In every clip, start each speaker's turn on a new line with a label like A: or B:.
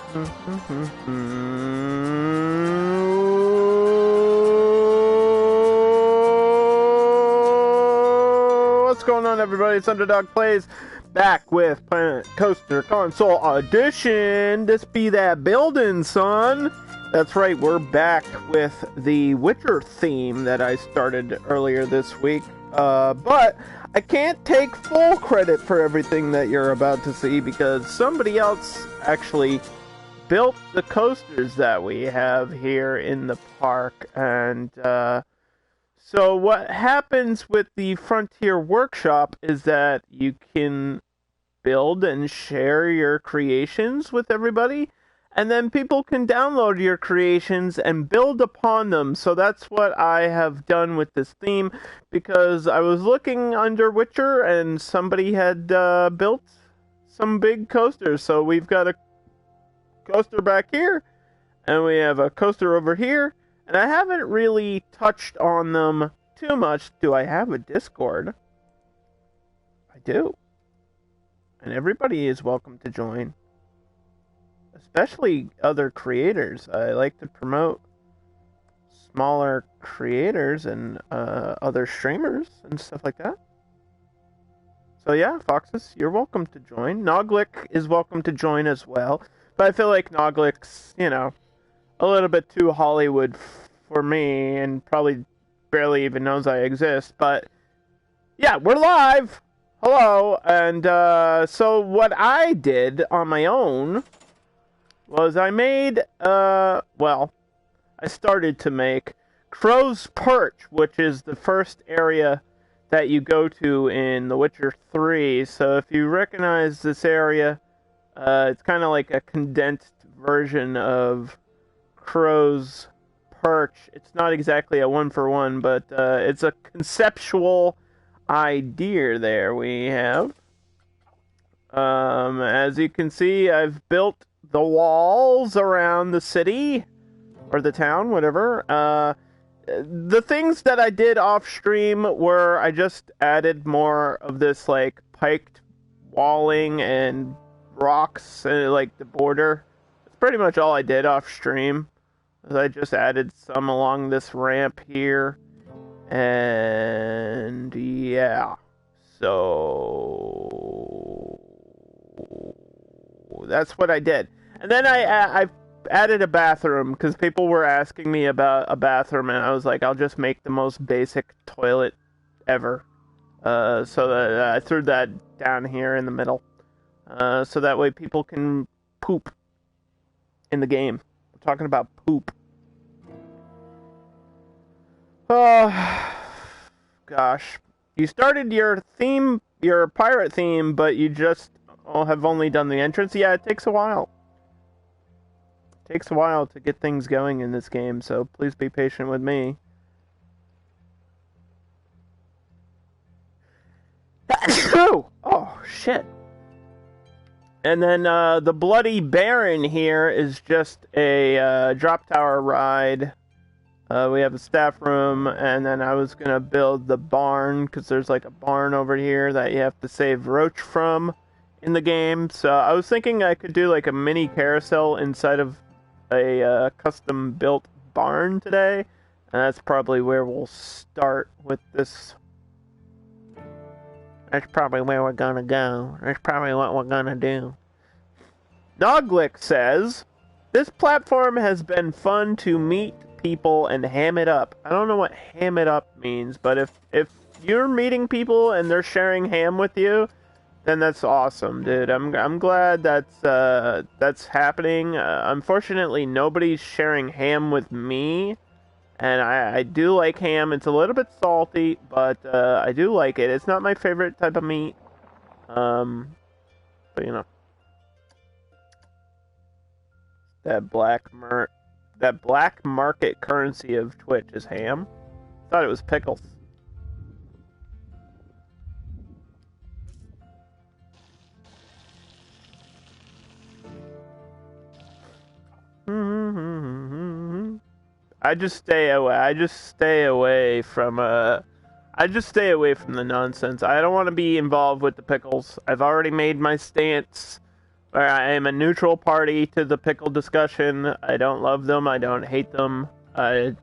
A: What's going on, everybody? It's Underdog Plays, back with Planet Coaster Console Edition. This be that building, son. That's right, we're back with the Witcher theme that I started earlier this week. But I can't take full credit for everything that you're about to see because somebody else actually built the coasters that we have here in the park. And so what happens with the Frontier Workshop is that you can build and share your creations with everybody, and then people can download your creations and build upon them. So that's what I have done with this theme, because I was looking under Witcher and somebody had built some big coasters. So we've got a coaster back here, and we have a coaster over here, and I haven't really touched on them too much. Do I have a Discord? I do. And everybody is welcome to join. Especially other creators. I like to promote smaller creators and other streamers and stuff like that. So yeah, Foxes, you're welcome to join. Noglick is welcome to join as well. But I feel like Noglick's, a little bit too Hollywood for me and probably barely even knows I exist. But yeah, we're live! Hello! And so what I did on my own was I made, I started to make Crow's Perch, which is the first area that you go to in The Witcher 3. So if you recognize this area, it's kind of like a condensed version of Crow's Perch. It's not exactly a one-for-one, but it's a conceptual idea there we have. As you can see, I've built the walls around the city, or the town, whatever. The things that I did off-stream were I just added more of this, like, piked walling and rocks, like, the border. That's pretty much all I did off-stream. I just added some along this ramp here. And, yeah. So that's what I did. And then I added a bathroom, because people were asking me about a bathroom, and I was like, I'll just make the most basic toilet ever. So that I threw that down here in the middle. So that way people can poop in the game. I'm talking about poop. Oh, gosh. You started your theme, your pirate theme, but you just have only done the entrance. Yeah, it takes a while. It takes a while to get things going in this game, so please be patient with me. Oh, shit. And then the Bloody Baron here is just a drop tower ride. We have a staff room, and then I was going to build the barn, because there's like a barn over here that you have to save Roach from in the game. So I was thinking I could do like a mini carousel inside of a custom-built barn today, and that's probably where we'll start with this. That's probably where we're gonna go. That's probably what we're gonna do. Noglick says, this platform has been fun to meet people and ham it up. I don't know what ham it up means, but if you're meeting people and they're sharing ham with you, then that's awesome, dude. I'm glad that's happening. Unfortunately, nobody's sharing ham with me, and I do like ham. It's a little bit salty, but I do like it. It's not my favorite type of meat, but that black market currency of Twitch is ham. Thought it was pickles. I just stay away from the nonsense. I don't want to be involved with the pickles. I've already made my stance I am a neutral party to the pickle discussion. I don't love them. I don't hate them. I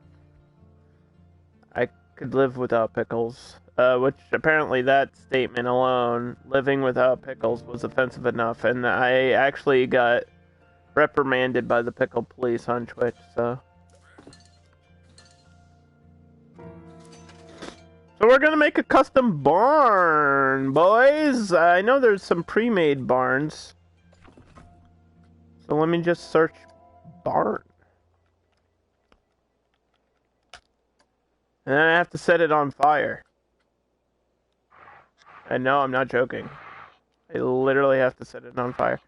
A: could live without pickles. Which apparently that statement alone, living without pickles, was offensive enough, and I actually got reprimanded by the pickle police on Twitch, so... So we're gonna make a custom barn, boys! I know there's some pre-made barns. So let me just search barn. And then I have to set it on fire. And no, I'm not joking. I literally have to set it on fire.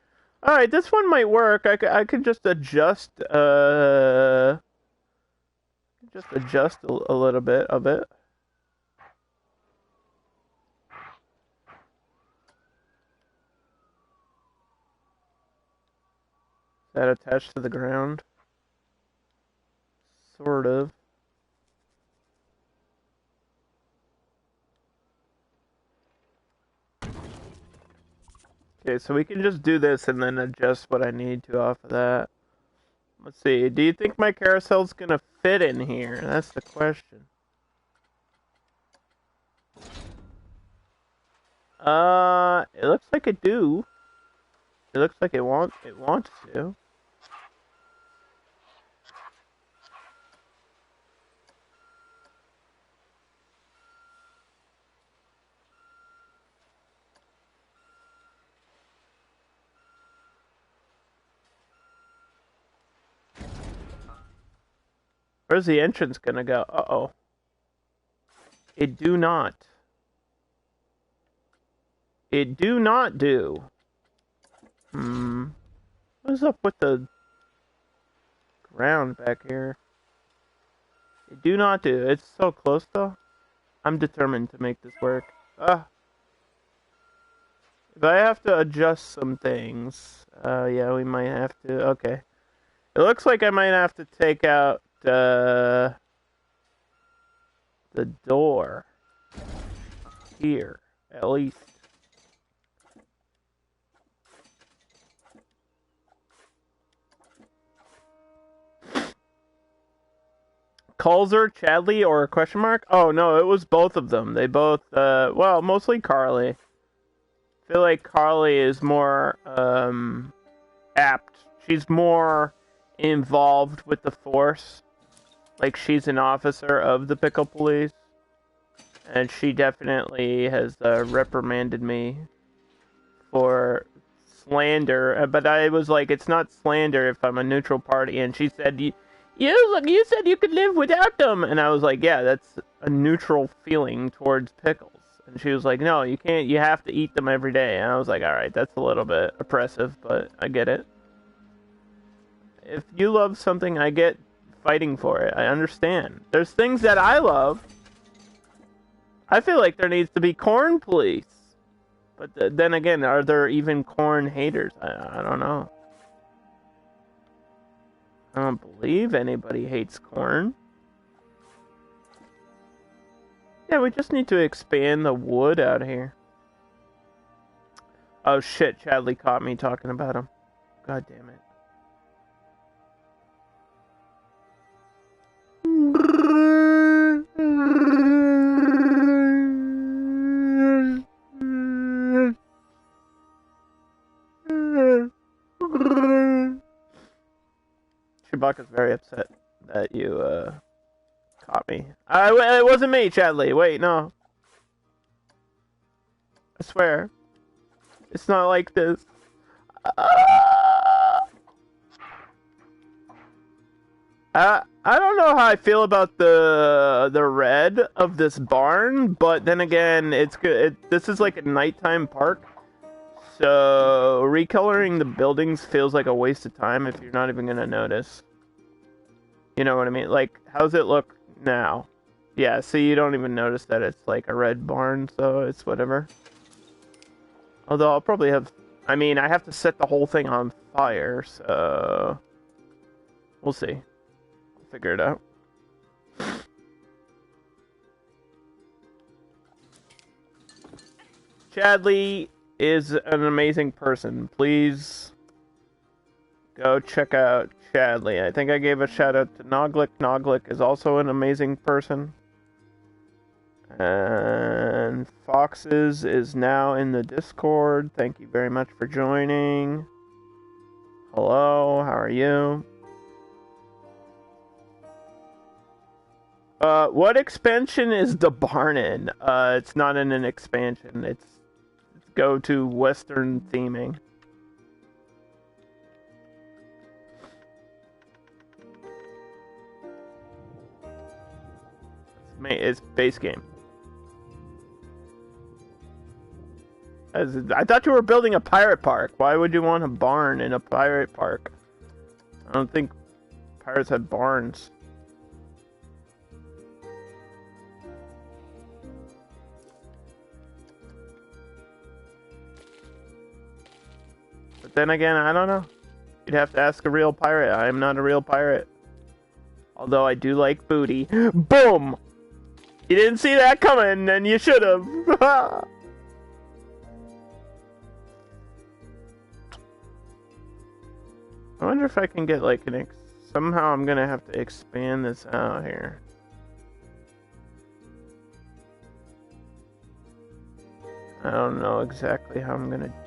A: Alright, this one might work. I could just adjust, a little bit of it. Is that attached to the ground? Sort of. Okay, so we can just do this and then adjust what I need to off of that. Let's see, do you think my carousel's gonna fit in here? That's the question. It looks like it do. It looks like it wants to. Where's the entrance gonna go? Uh-oh. It do not. It do not do. What's up with the ground back here? It do not do. It's so close though. I'm determined to make this work. If I have to adjust some things, yeah, we might have to. Okay. It looks like I might have to take out the door here, at least. Culzer, Chadley, or a question mark? Oh, no, it was both of them. They both, well, mostly Carly. I feel like Carly is more, apt. She's more involved with the force. Like, she's an officer of the Pickle Police. And she definitely has, reprimanded me for slander. But I was like, it's not slander if I'm a neutral party. And she said, You said you could live without them, and I was like, yeah, that's a neutral feeling towards pickles. And she was like, no, you can't. You have to eat them every day. And I was like, all right, that's a little bit oppressive, but I get it. If you love something, I get fighting for it. I understand. There's things that I love. I feel like there needs to be corn police, but then again, are there even corn haters? I don't know. I don't believe anybody hates corn. Yeah, we just need to expand the wood out here. Oh shit, Chadley caught me talking about him. God damn it. Chewbacca's very upset that you, caught me. It wasn't me, Chadley. Wait, no. I swear. It's not like this. I don't know how I feel about the red of this barn, but then again, it's good. This is like a nighttime park. So, recoloring the buildings feels like a waste of time if you're not even gonna notice. You know what I mean? Like, how's it look now? Yeah, so you don't even notice that it's like a red barn, so it's whatever. Although I'll probably have... I mean, I have to set the whole thing on fire, so... We'll see. I'll figure it out. Chadley is an amazing person. Please Go check out Chadley. I think I gave a shout out to Noglick. Noglick is also an amazing person. And Foxes is now in the Discord. Thank you very much for joining. Hello, how are you? What expansion is the barn in? It's not in an expansion. It's go to Western theming. It's base game. I thought you were building a pirate park. Why would you want a barn in a pirate park? I don't think pirates had barns. But then again, I don't know. You'd have to ask a real pirate. I am not a real pirate. Although I do like booty. Boom! You didn't see that coming, and you should have. I wonder if I can get like somehow I'm gonna have to expand this out here. I don't know exactly how I'm gonna do that.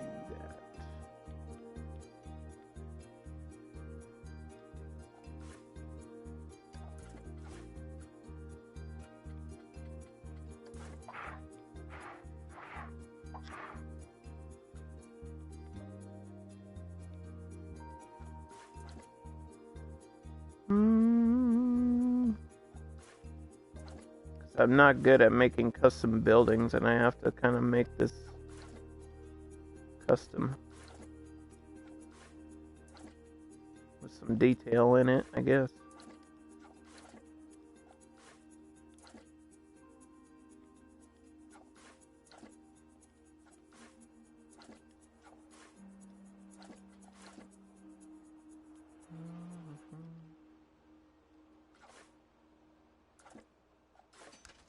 A: I'm not good at making custom buildings, and I have to kind of make this custom with some detail in it, I guess.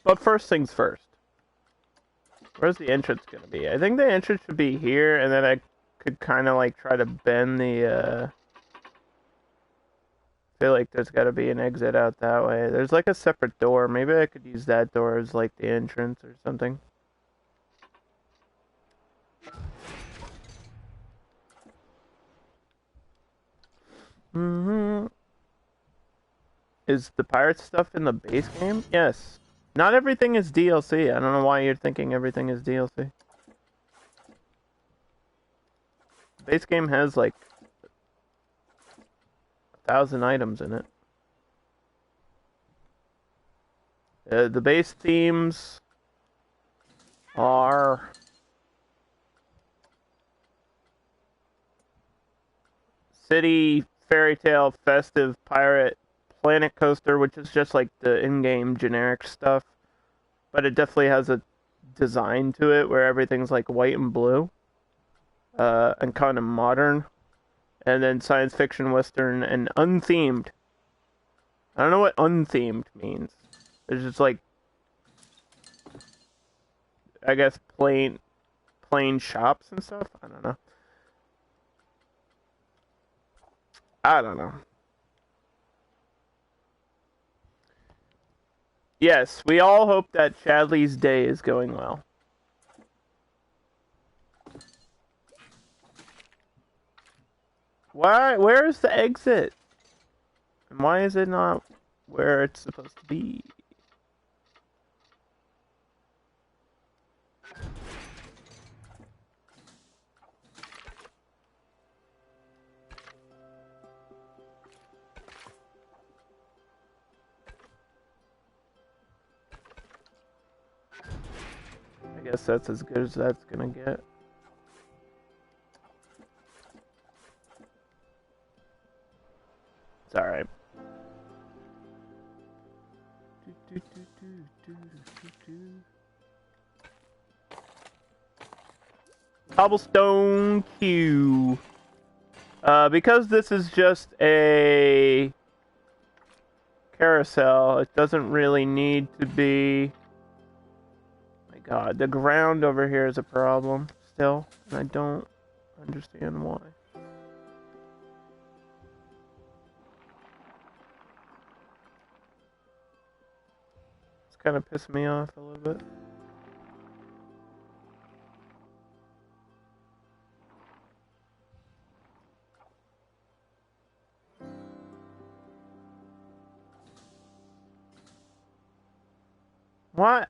A: But first things first. Where's the entrance gonna be? I think the entrance should be here, and then I could kind of like try to bend the, I feel like there's gotta be an exit out that way. There's like a separate door. Maybe I could use that door as like the entrance or something. Is the pirate stuff in the base game? Yes. Not everything is DLC. I don't know why you're thinking everything is DLC. The base game has like 1,000 items in it. The base themes are city, fairy tale, festive, pirate, Planet Coaster, which is just like the in-game generic stuff, but it definitely has a design to it where everything's like white and blue, and kind of modern, and then science fiction, western, and unthemed. I don't know what unthemed means. It's just like, I guess plain shops and stuff. I don't know. Yes, we all hope that Chadley's day is going well. Where is the exit? And why is it not where it's supposed to be? I guess that's as good as that's gonna get. It's alright. Cobblestone queue. Because this is just a carousel, it doesn't really need to be... My god, the ground over here is a problem still, and I don't understand why. kind of pissing me off a little bit. What?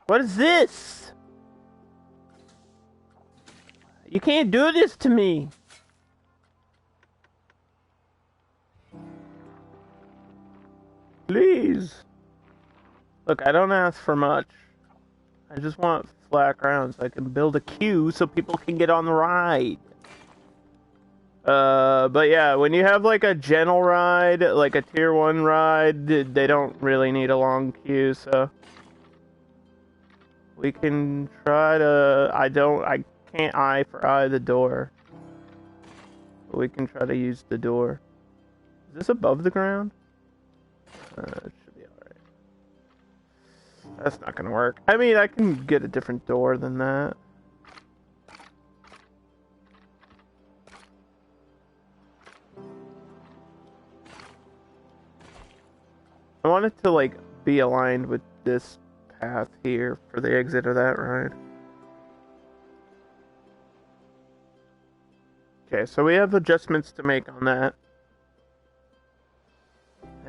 A: What is this? You can't do this to me. Please. Look, I don't ask for much. I just want flat ground so I can build a queue so people can get on the ride. But yeah, when you have like a gentle ride, like a tier 1 ride, they don't really need a long queue, so we can try to, I can't eye for eye the door. But we can try to use the door. Is this above the ground? It should be alright. That's not gonna work. I mean, I can get a different door than that. I want it to, like, be aligned with this path here for the exit of that ride. Okay, so we have adjustments to make on that.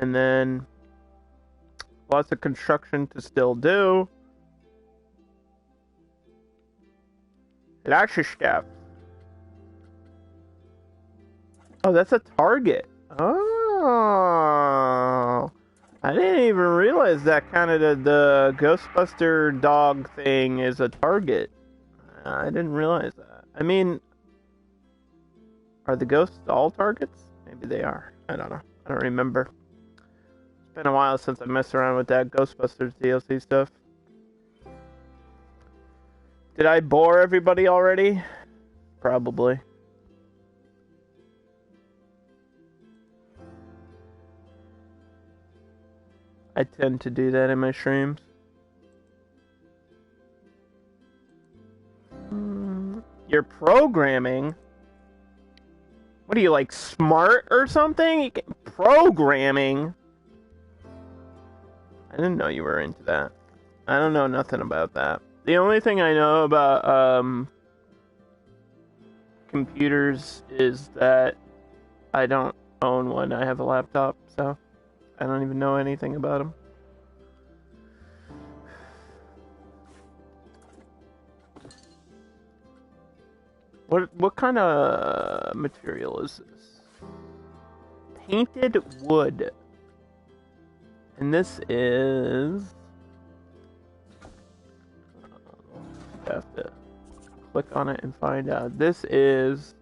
A: And then lots of construction to still do. Lots of stuff. Oh, that's a target. Oh. I didn't even realize that kind of the Ghostbuster dog thing is a target. I didn't realize that. I mean, are the ghosts all targets? Maybe they are. I don't know. I don't remember. It's been a while since I messed around with that Ghostbusters DLC stuff. Did I bore everybody already? Probably. I tend to do that in my streams. You're programming? What are you, like, smart or something? Programming? I didn't know you were into that. I don't know nothing about that. The only thing I know about computers is that I don't own one. I have a laptop, so I don't even know anything about them. What kind of material is this? Painted wood. And this is... have to click on it and find out. This is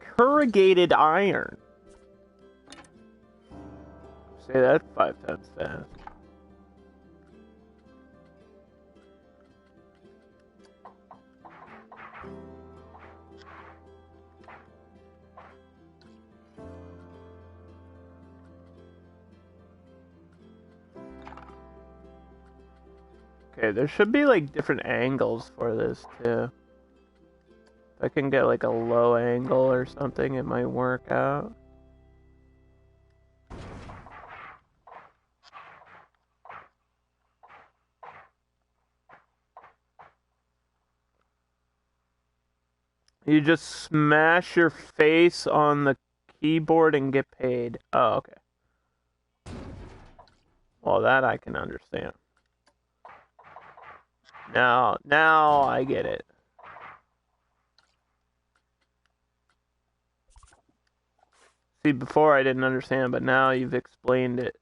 A: corrugated iron. Say that 5 times fast. Okay, there should be like different angles for this too. If I can get like a low angle or something, it might work out. You just smash your face on the keyboard and get paid. Oh, okay. Well, that I can understand. Now I get it. See, before I didn't understand, but now you've explained it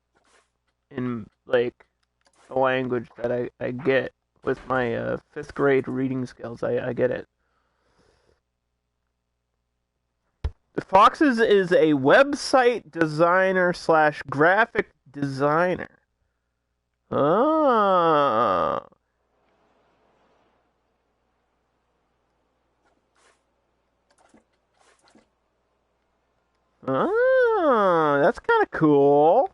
A: in, like, a language that I get with my 5th grade reading skills. I get it. The Foxes is a website designer / graphic designer. Oh. Oh, that's kind of cool.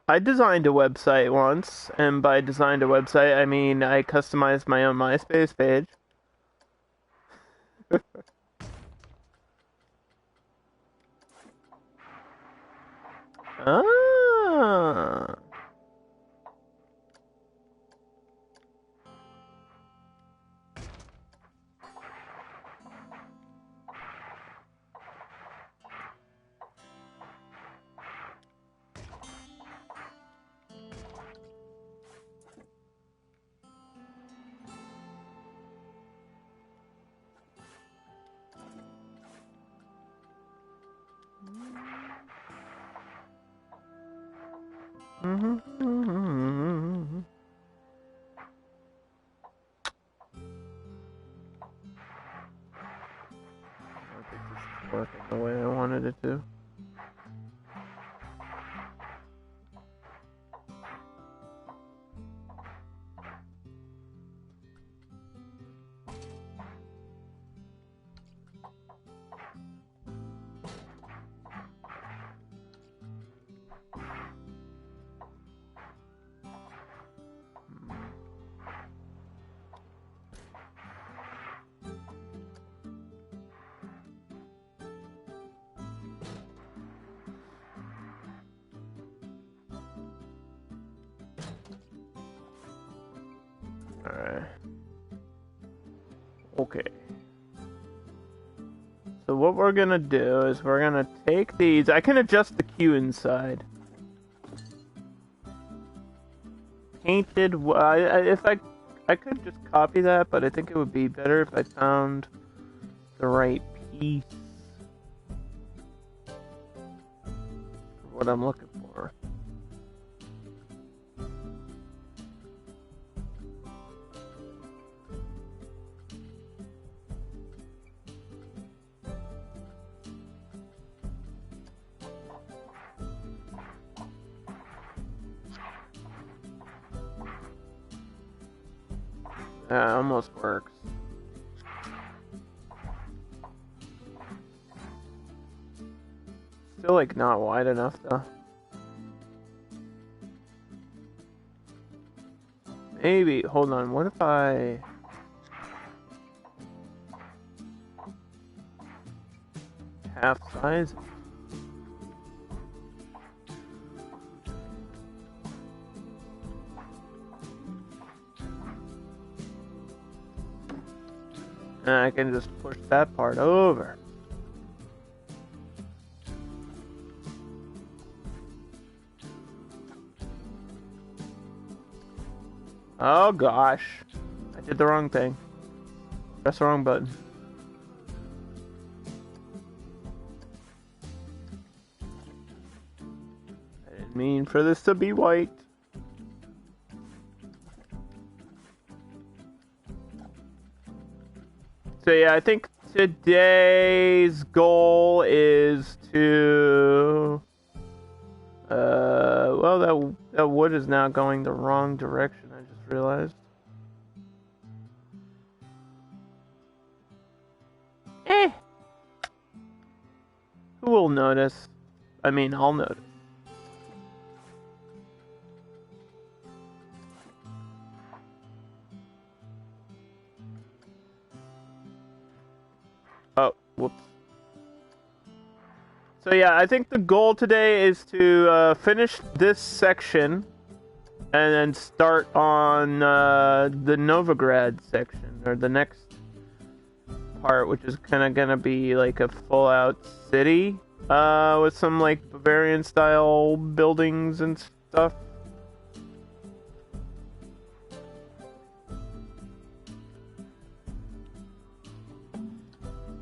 A: I designed a website once, and by designed a website, I mean I customized my own MySpace page. Ah. Mm-hmm. I don't think this is working the way I wanted it to. Alright. Okay. So what we're gonna do is we're gonna take these. I can adjust the queue inside. Painted. If I could just copy that, but I think it would be better if I found the right piece for what I'm looking for. Almost works. Still like not wide enough though. Maybe, hold on, what if I... half size? And I can just push that part over. Oh gosh. I did the wrong thing. Press the wrong button. I didn't mean for this to be white. So yeah, I think today's goal is to... well, that wood is now going the wrong direction, I just realized. Who will notice? I mean, I'll notice. Oh, whoops. So yeah, I think the goal today is to finish this section and then start on the Novigrad section, or the next part, which is kind of gonna be like a full-out city with some like Bavarian-style buildings and stuff.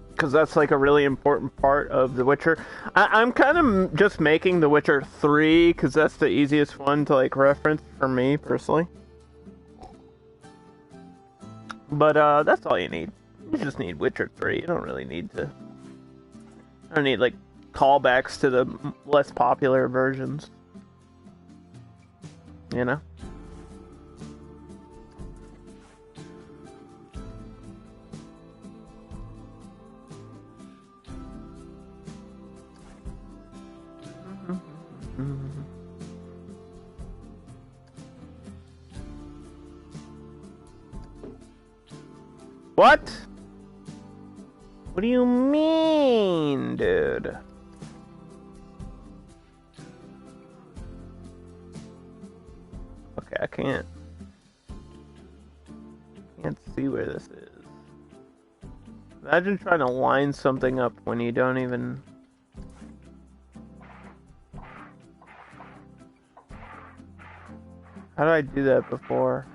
A: Because that's like a really important part of The Witcher. I'm kind of just making The Witcher 3 because that's the easiest one to like reference for me personally. But that's all you need. You just need Witcher 3. You don't really need to... I don't need like callbacks to the less popular versions. You know? What? What do you mean, dude? Okay, I can't see where this is. Imagine trying to line something up when you don't even... How did I do that before?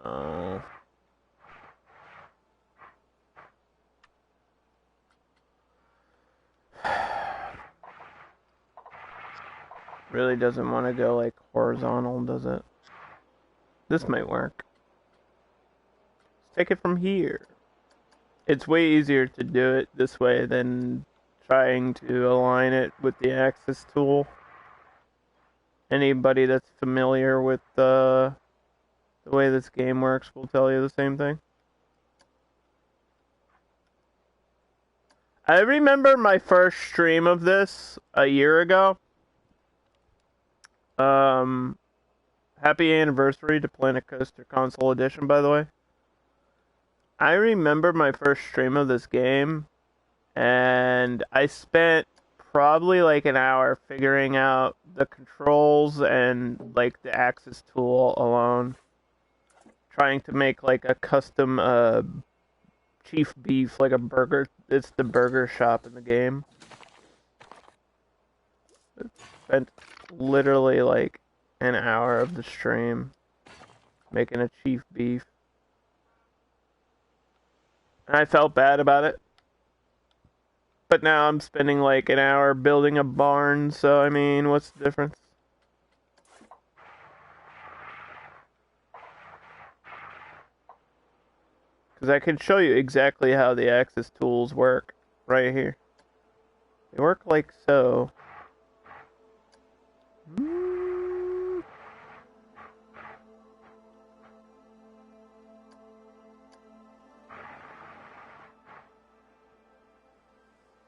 A: Oh. Really doesn't want to go like horizontal, does it? This might work. Let's take it from here. It's way easier to do it this way than trying to align it with the axis tool. Anybody that's familiar with the way this game works will tell you the same thing. I remember my first stream of this a year ago. Happy anniversary to Planet Coaster Console Edition, by the way. I remember my first stream of this game, and I spent probably like an hour figuring out the controls and like the axis tool alone. Trying to make like a custom chief beef, like a burger. It's the burger shop in the game. I spent literally like an hour of the stream making a chief beef. And I felt bad about it. But now I'm spending like an hour building a barn, so I mean, what's the difference? Because I can show you exactly how the axis tools work right here. They work like so.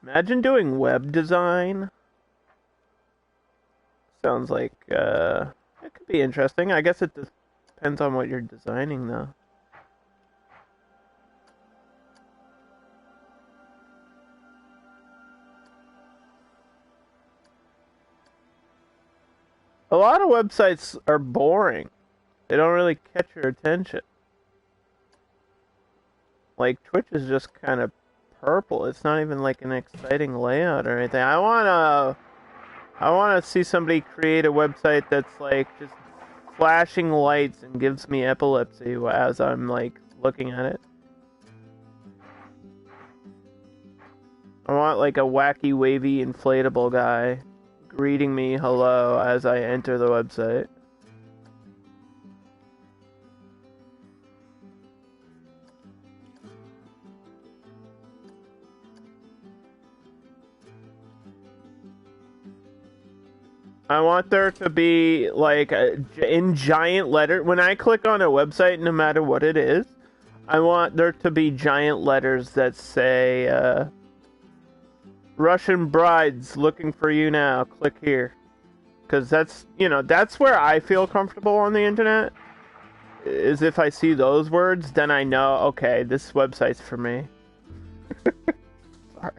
A: Imagine doing web design. Sounds like it could be interesting. I guess it depends on what you're designing, though. A lot of websites are boring. They don't really catch your attention. Like, Twitch is just kind of purple. It's not even like an exciting layout or anything. I wanna see somebody create a website that's like just flashing lights and gives me epilepsy as I'm like looking at it. I want like a wacky, wavy, inflatable guy greeting me hello as I enter the website. I want there to be like in giant letter when I click on a website, no matter what it is, I want there to be giant letters that say Russian brides looking for you now, click here. Because that's, that's where I feel comfortable on the internet, is if I see those words, then I know, okay, this website's for me. Sorry.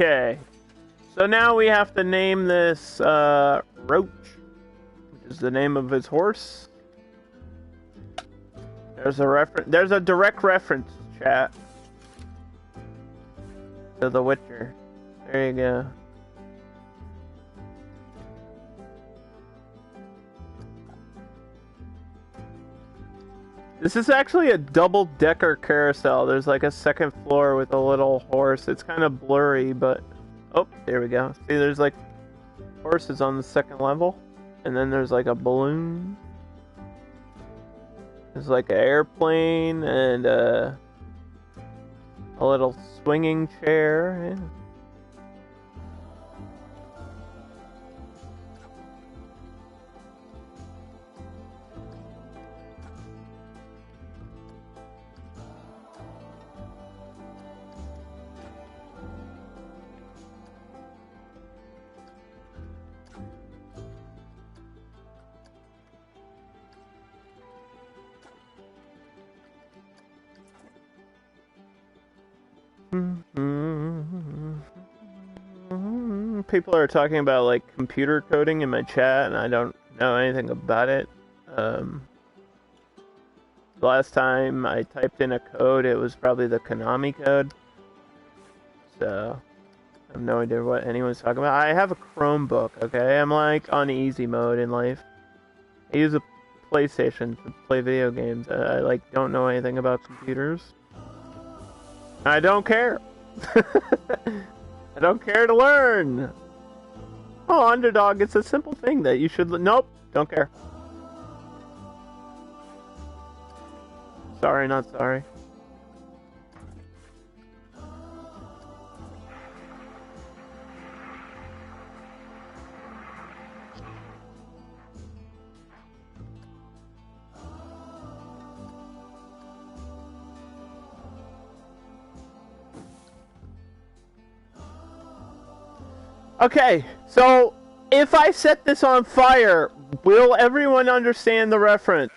A: Okay, so now we have to name this Roach, which is the name of his horse. There's a direct reference, chat, to The Witcher. There you go. This is actually a double-decker carousel. There's like a second floor with a little horse. It's kind of blurry, but... Oh, there we go. See, there's like horses on the second level. And then there's like a balloon. There's like an airplane and a little swinging chair. Yeah. People are talking about like computer coding in my chat, and I don't know anything about it. Last time I typed in a code, it was probably the Konami code. So I have no idea what anyone's talking about. I have a Chromebook, okay? I'm like on easy mode in life. I use a PlayStation to play video games. I like don't know anything about computers. I don't care. I don't care to learn. Oh, Underdog, it's a simple thing that you should... Nope, don't care. Sorry, not sorry. Okay, so if I set this on fire, will everyone understand the reference?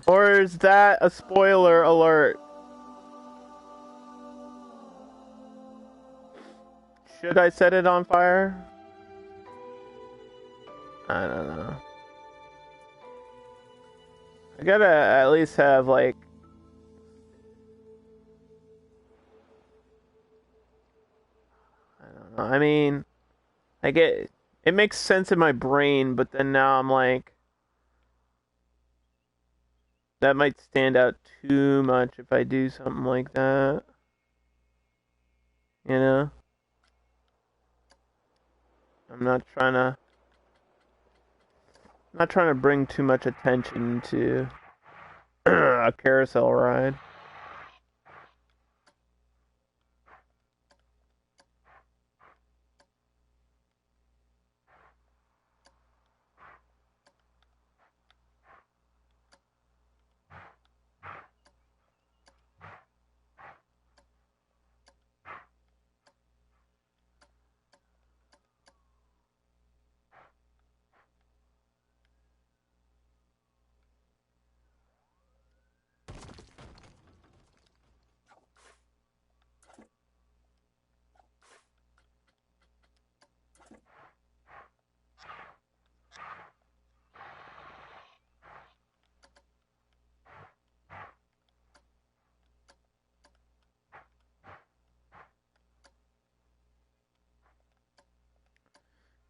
A: Or is that a spoiler alert? Should I set it on fire? I don't know. I gotta at least have like... I don't know, I mean... I get it makes sense in my brain, but then now I'm like, that might stand out too much if I do something like that. You know? I'm not trying to bring too much attention to a carousel ride.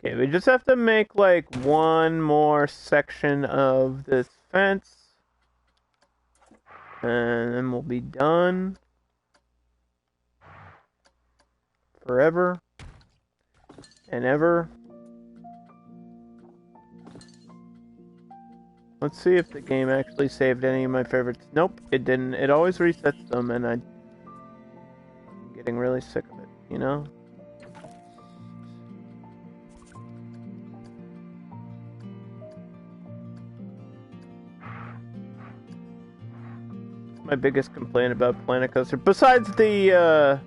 A: Okay, we just have to make like one more section of this fence, and then we'll be done forever and ever. Let's see if the game actually saved any of my favorites. Nope, it didn't. It always resets them, and I'm getting really sick of it, you know? My biggest complaint about Planet Coaster, besides the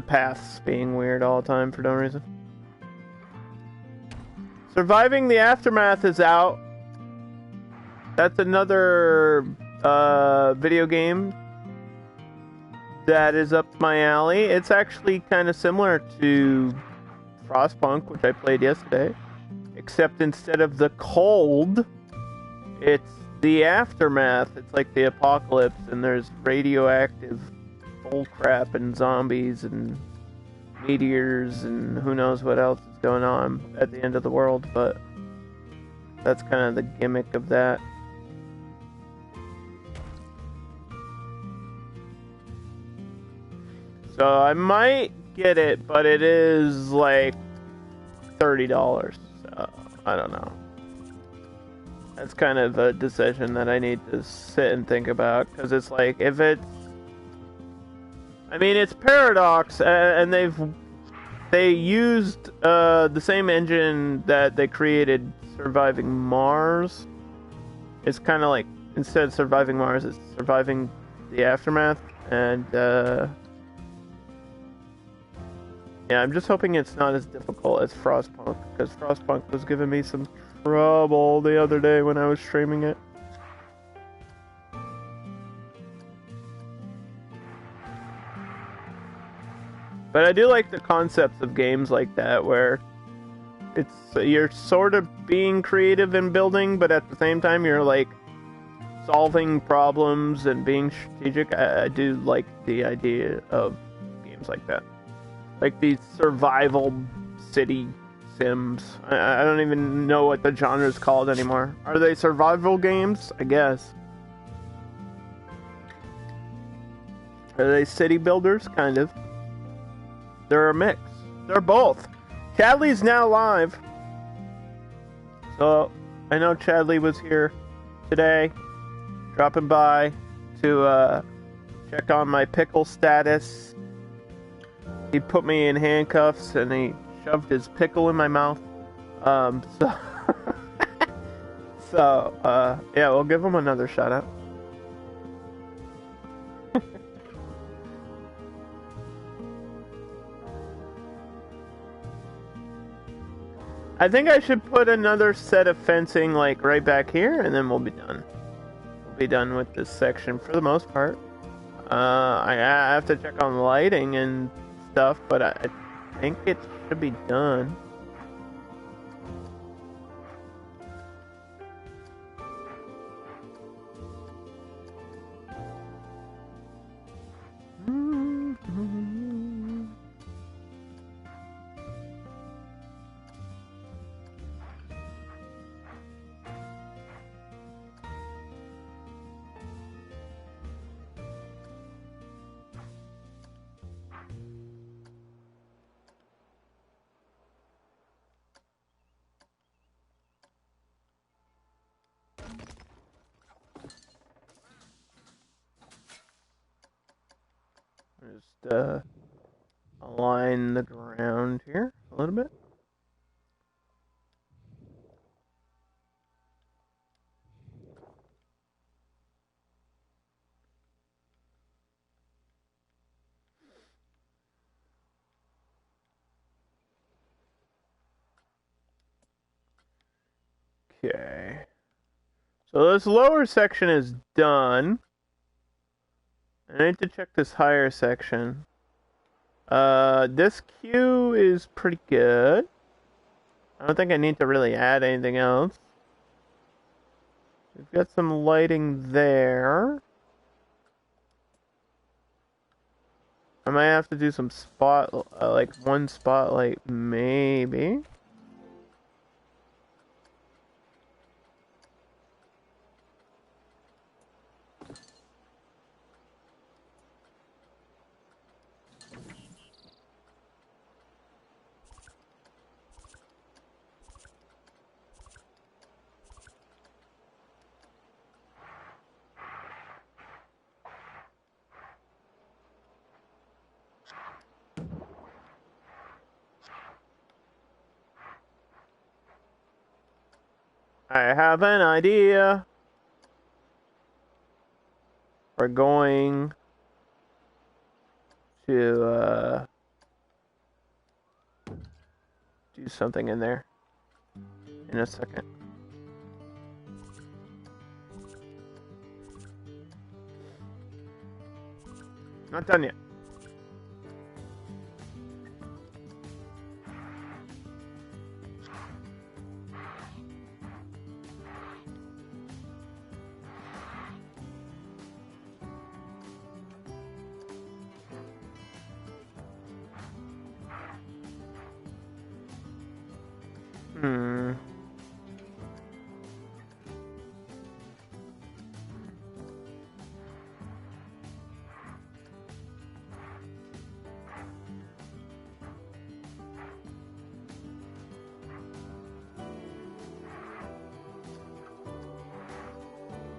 A: paths being weird all the time for no reason. Surviving the Aftermath is out. That's another video game that is up my alley. It's actually kind of similar to Frostpunk, which I played yesterday, except instead of the cold, it's the aftermath. It's like the apocalypse, and there's radioactive bullcrap and zombies and meteors and who knows what else is going on at the end of the world, but that's kind of the gimmick of that. So I might get it, but it is like $30. So I don't know. That's kind of a decision that I need to sit and think about, because it's like, if it's... I mean, it's Paradox, and they used the same engine that they created Surviving Mars. It's kind of like, instead of Surviving Mars, it's Surviving the Aftermath, and yeah, I'm just hoping it's not as difficult as Frostpunk, because Frostpunk was giving me some trouble the other day when I was streaming it. But I do like the concepts of games like that, where you're sort of being creative and building, but at the same time you're like solving problems and being strategic. I do like the idea of games like that. Like these survival city sims. I don't even know what the genre is called anymore. Are they survival games? I guess. Are they city builders? Kind of. They're a mix. They're both. Chadley's now live. So, I know Chadley was here today, dropping by to check on my pickle status. He put me in handcuffs and he shoved his pickle in my mouth. Yeah, we'll give him another shout out. I think I should put another set of fencing like right back here, and then we'll be done. We'll be done with this section for the most part. I have to check on lighting and stuff, but I think it should be done. Just align the ground here a little bit. Okay. So this lower section is done. I need to check this higher section. This queue is pretty good. I don't think I need to really add anything else. We've got some lighting there. I might have to do some like one spotlight, maybe. I have an idea. We're going to do something in there in a second. Not done yet.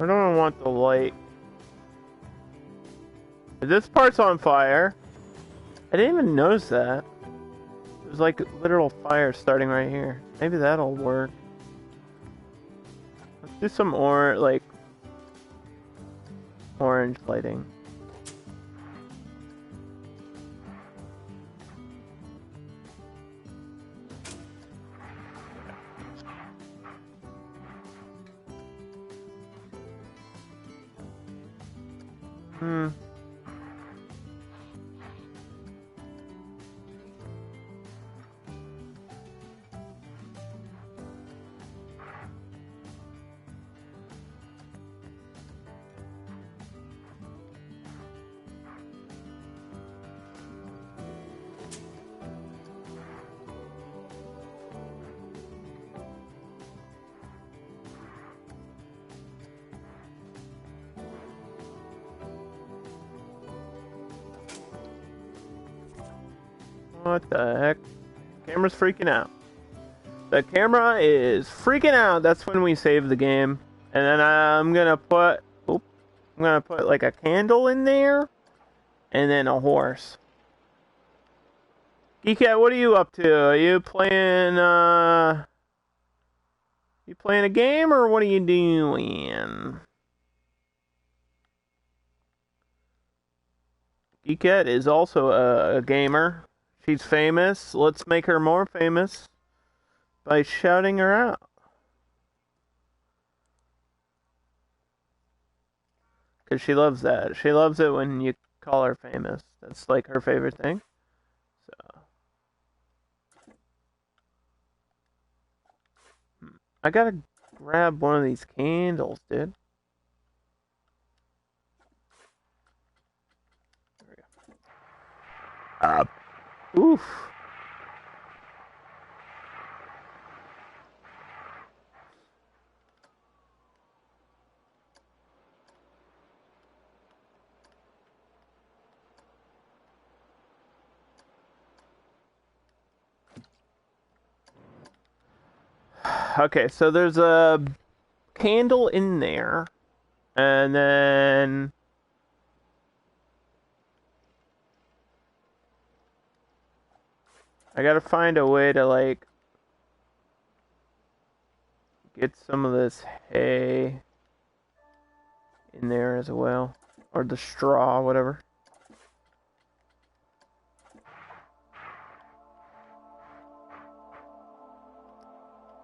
A: I don't want the light. This part's on fire. I didn't even notice that. There's like literal fire starting right here. Maybe that'll work. Let's do some orange lighting. What the heck? Camera's freaking out. The camera is freaking out. That's when we save the game. And then I'm gonna put like a candle in there, and then a horse. Geekette, what are you up to? Are you playing a game, or what are you doing? Geekette is also a gamer. She's famous. Let's make her more famous by shouting her out. Because she loves that. She loves it when you call her famous. That's like her favorite thing. So I gotta grab one of these candles, dude. There we go. Oof. Okay, so there's a candle in there, and then I gotta find a way to, like, get some of this hay in there as well. Or the straw, whatever.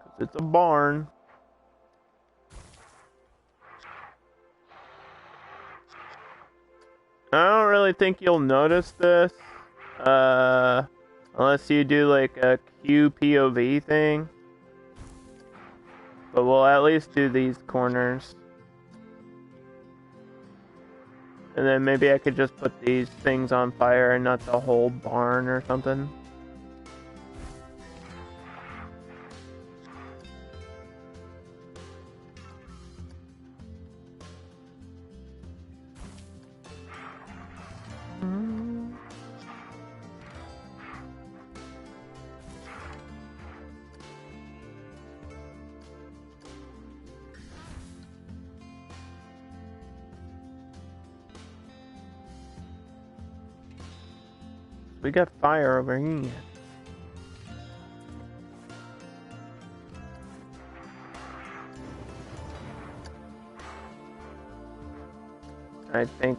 A: Because it's a barn. I don't really think you'll notice this. Unless you do like a QPOV thing. But we'll at least do these corners. And then maybe I could just put these things on fire and not the whole barn or something. We got fire over here. I think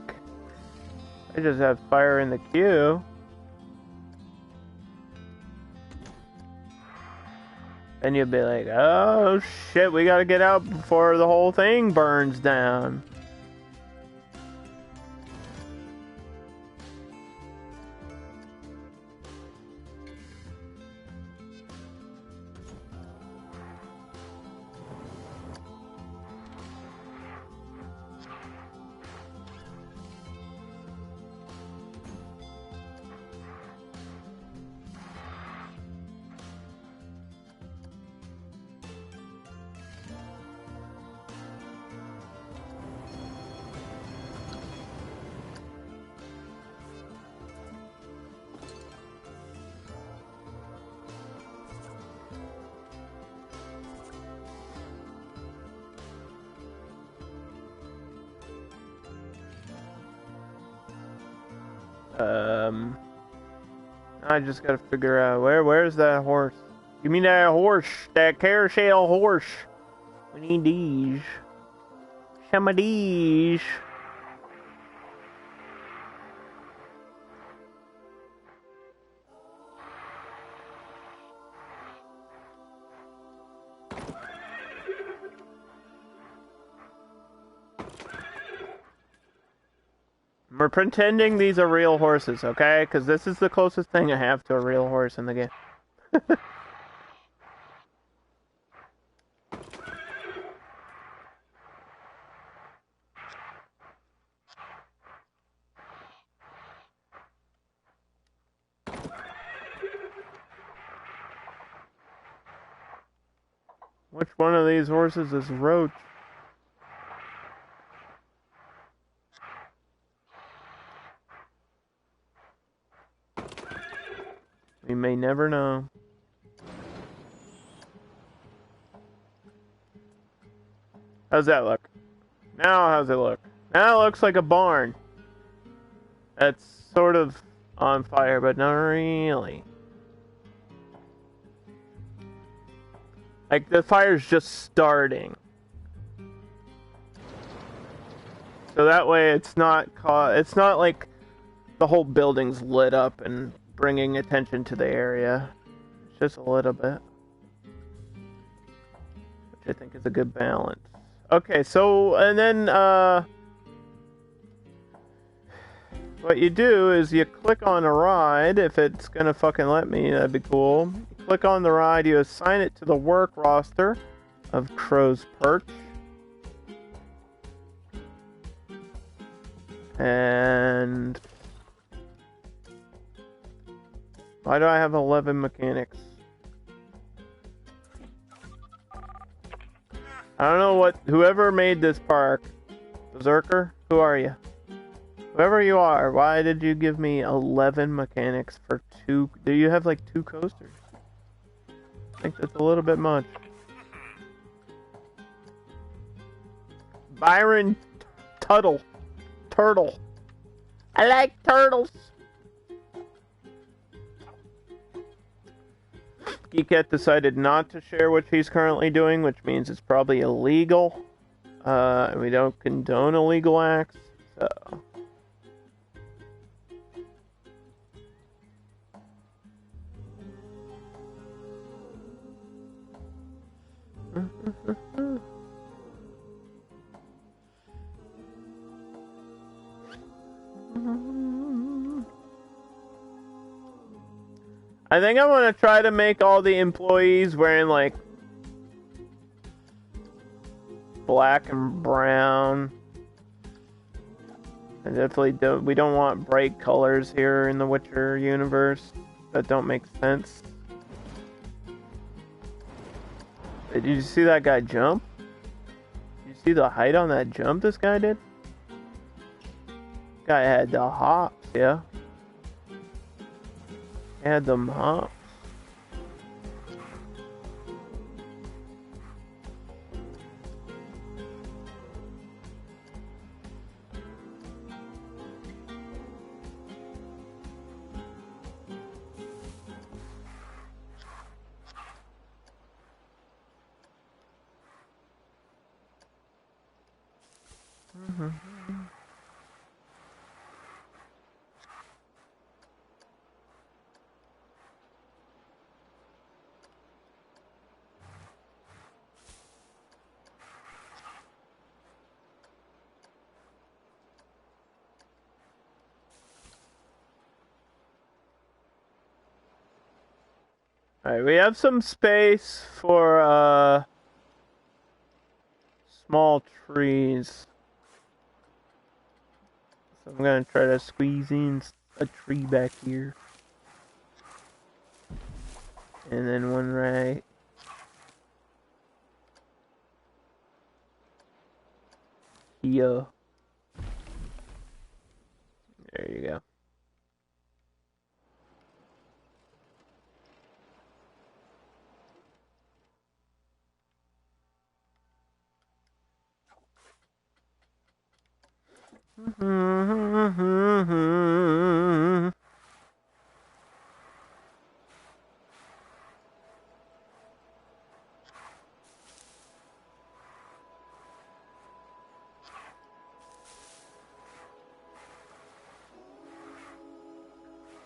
A: I just have fire in the queue. And you'll be like, oh shit, we gotta get out before the whole thing burns down. I just gotta figure out where's that horse? Give me that horse, that carousel horse. We need these. Some of these. We're pretending these are real horses, okay? Because this is the closest thing I have to a real horse in the game. Which one of these horses is Roach? We may never know. How's that look? Now how's it look? Now it looks like a barn. That's sort of on fire, but not really. Like, the fire's just starting. So that way it's not like the whole building's lit up and bringing attention to the area. It's just a little bit. Which I think is a good balance. Okay, so, and then, what you do is you click on a ride, if it's gonna fucking let me, that'd be cool. You click on the ride, you assign it to the work roster of Crow's Perch. And why do I have 11 mechanics? I don't know what, whoever made this park, Berserker, who are you? Whoever you are, why did you give me 11 mechanics for 2? Do you have like 2 coasters? I think that's a little bit much. Byron Turtle. I like turtles. Geekette decided not to share what he's currently doing, which means it's probably illegal. We don't condone illegal acts, so... I think I'm gonna try to make all the employees wearing like black and brown. I definitely don't. We don't want bright colors here in the Witcher universe. That don't make sense. Did you see that guy jump? Did you see the height on that jump this guy did? Guy had the hops, yeah. Had them hops. Alright, we have some space for, small trees. So I'm gonna try to squeeze in a tree back here. And then one right here. There you go.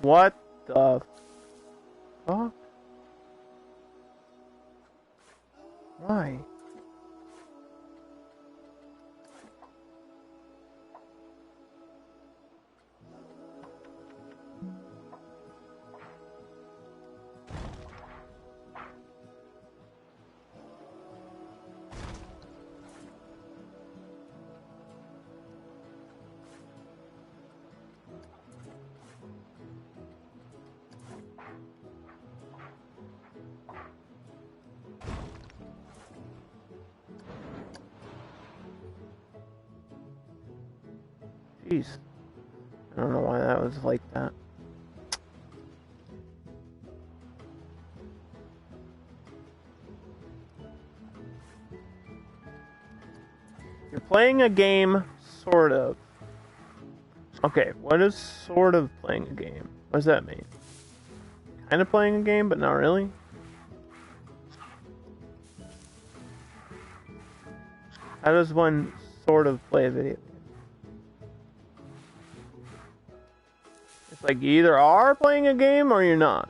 A: What the fuck? Why? Jeez. I don't know why that was like that. You're playing a game, sort of. Okay, what is sort of playing a game? What does that mean? Kind of playing a game, but not really? How does one sort of play a video game? It's like you either are playing a game or you're not.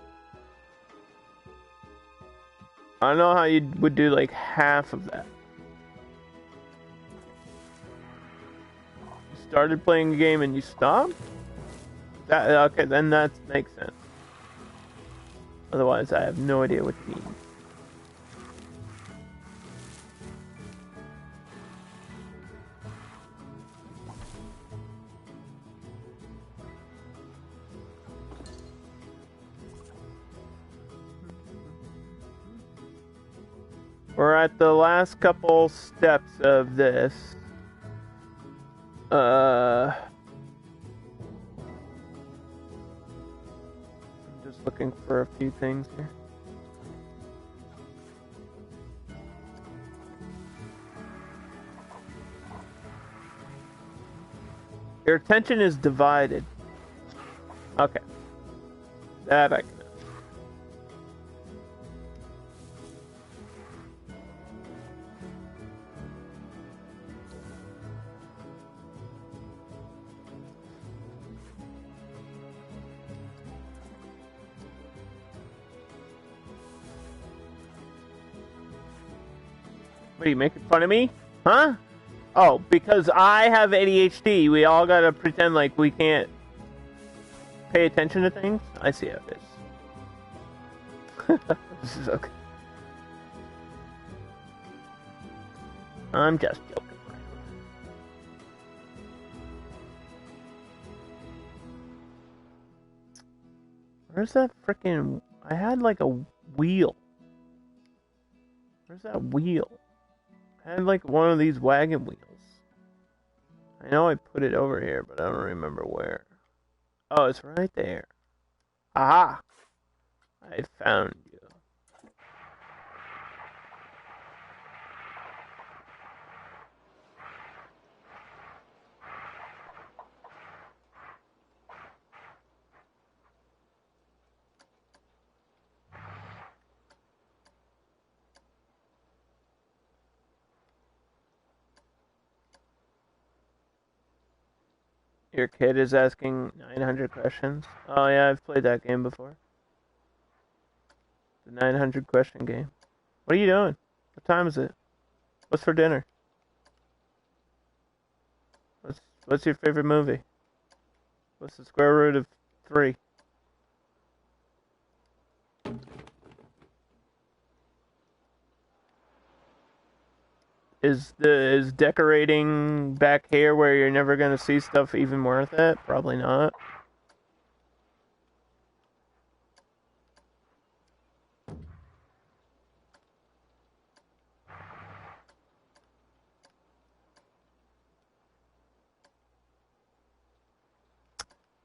A: I don't know how you would do like half of that. You started playing a game and you stopped? Okay, then that makes sense. Otherwise, I have no idea what you mean. We're at the last couple steps of this. I'm just looking for a few things here. Your attention is divided. Okay. That I can. What are you making fun of me? Huh? Oh, because I have ADHD, we all gotta pretend like we can't pay attention to things? I see how it is. This is okay. I'm just joking. Where's that frickin'... I had like a wheel. Where's that wheel? I had like one of these wagon wheels. I know I put it over here, but I don't remember where. Oh, it's right there. Aha! I found you. Your kid is asking 900 questions. Oh yeah, I've played that game before. The 900 question game. What are you doing? What time is it? What's for dinner? What's your favorite movie? What's the square root of 3? Is decorating back here where you're never gonna see stuff even worth it? Probably not.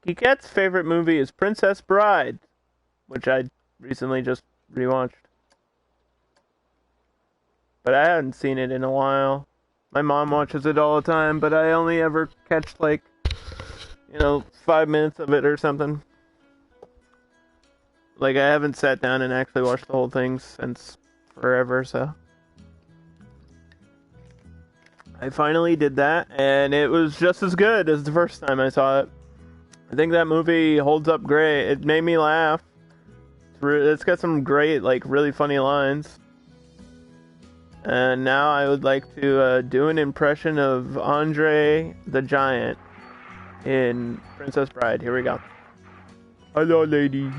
A: Geekette's favorite movie is Princess Bride, which I recently just rewatched. But I hadn't seen it in a while. My mom watches it all the time, but I only ever catch like, 5 minutes of it or something. Like I haven't sat down and actually watched the whole thing since forever, so. I finally did that, and it was just as good as the first time I saw it. I think that movie holds up great. It made me laugh. It's got some great, like, really funny lines. And now I would like to do an impression of Andre the Giant in Princess Bride. Here we go. Hello, lady.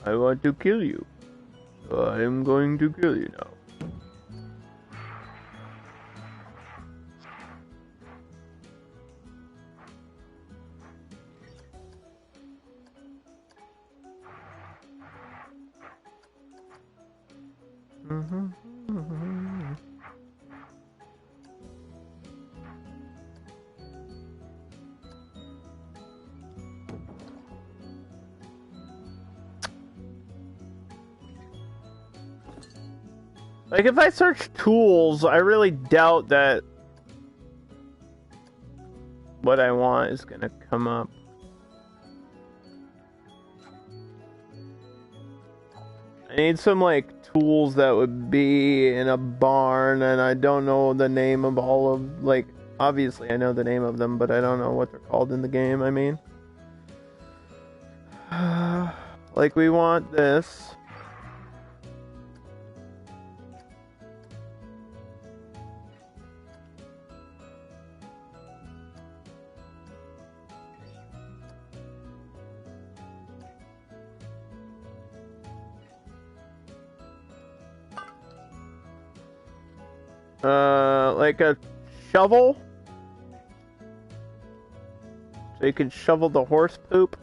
A: I want to kill you. So I am going to kill you now. Like, if I search tools, I really doubt that what I want is gonna come up. I need some, like, tools that would be in a barn, and I don't know the name of all of, like, obviously I know the name of them, but I don't know what they're called in the game, I mean. Like, we want this. Like a shovel, so you can shovel the horse poop.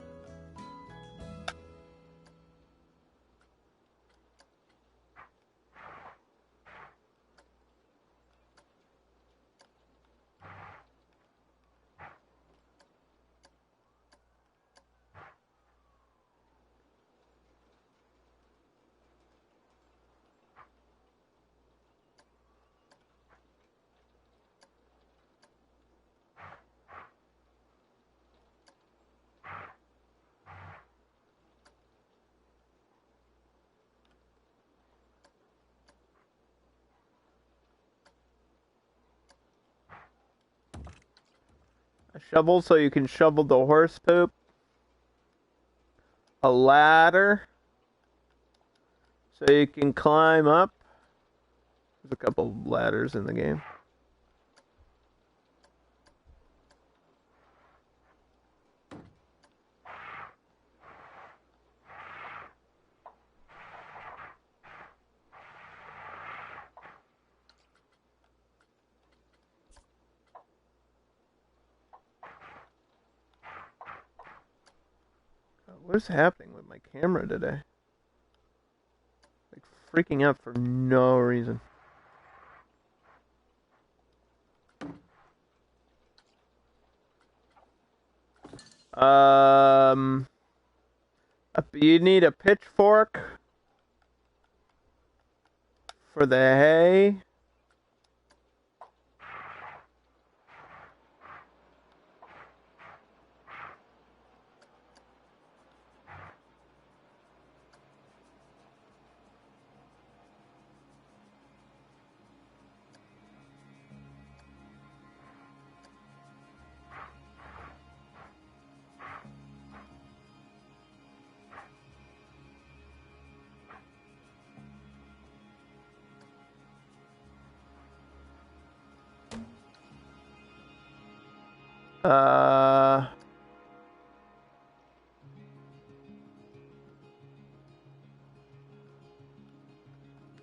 A: A shovel so you can shovel the horse poop. A ladder so you can climb up. There's a couple ladders in the game. What is happening with my camera today? Like, freaking out for no reason. You need a pitchfork for the hay.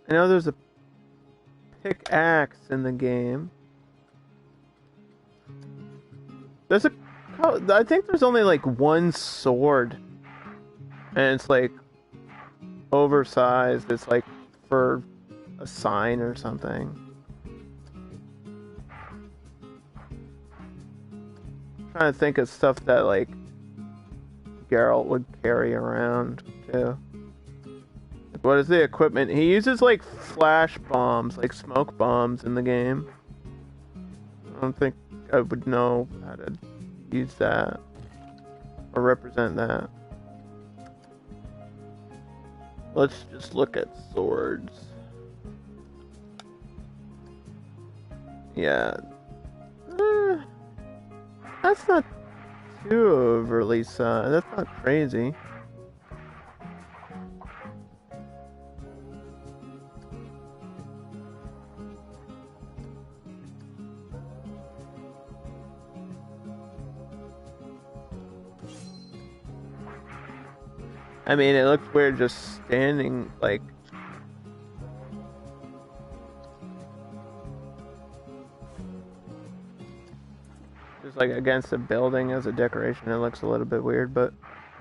A: I know there's a pickaxe in the game. I think there's only like one sword. And it's like oversized. It's like for a sign or something. I'm trying to think of stuff that like Geralt would carry around too. What is the equipment? He uses like flash bombs, like smoke bombs in the game. I don't think I would know how to use that or represent that. Let's just look at swords. Yeah. That's not too overly sad. That's not crazy. I mean, it looks weird just standing, like... just, like, against a building as a decoration. It looks a little bit weird, but...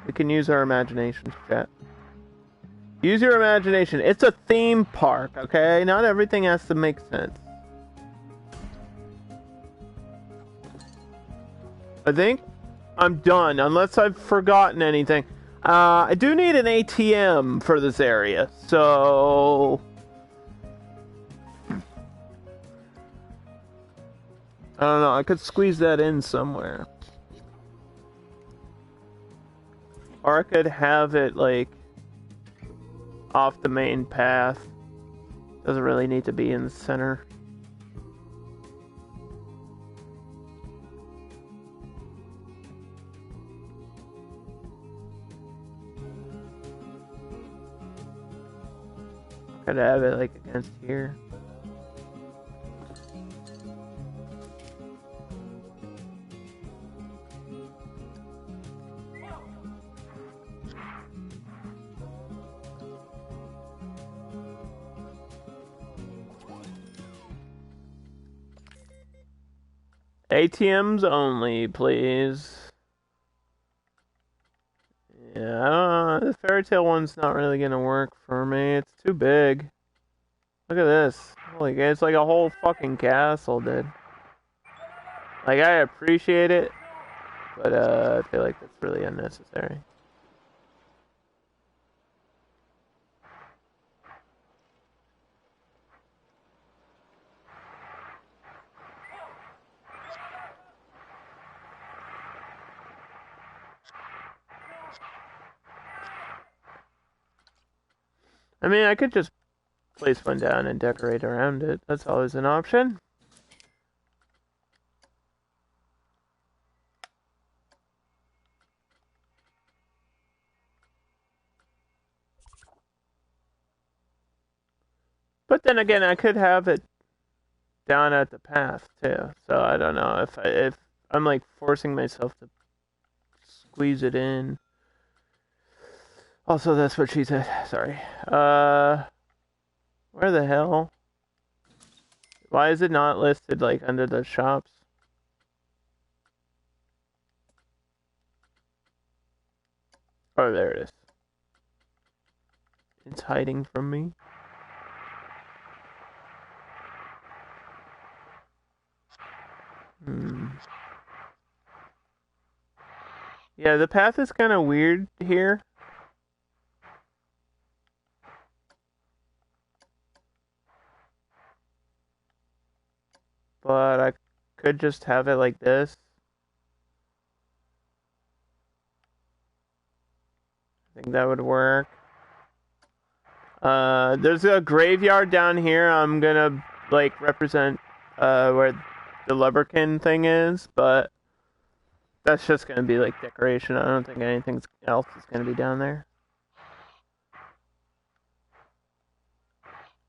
A: we can use our imaginations, chat. Use your imagination. It's a theme park, okay? Not everything has to make sense. I think I'm done, unless I've forgotten anything. I do need an ATM for this area, so... I don't know, I could squeeze that in somewhere. Or I could have it, like, off the main path. Doesn't really need to be in the center. Could have it like against here. ATMs only, please. Yeah, I don't know. The fairy tale one's not really gonna work for me. It's too big. Look at this. Holy, it's like a whole fucking castle, dude. Like, I appreciate it, but I feel like that's really unnecessary. I mean, I could just place one down and decorate around it. That's always an option. But then again, I could have it down at the path too. So I don't know if I'm like forcing myself to squeeze it in. Also, that's what she said. Sorry. Where the hell? Why is it not listed like under the shops? Oh, there it is. It's hiding from me. Yeah, the path is kind of weird here. But I could just have it like this. I think that would work. There's a graveyard down here. I'm gonna like represent where the Lubberkin thing is, but that's just gonna be like decoration. I don't think anything else is gonna be down there.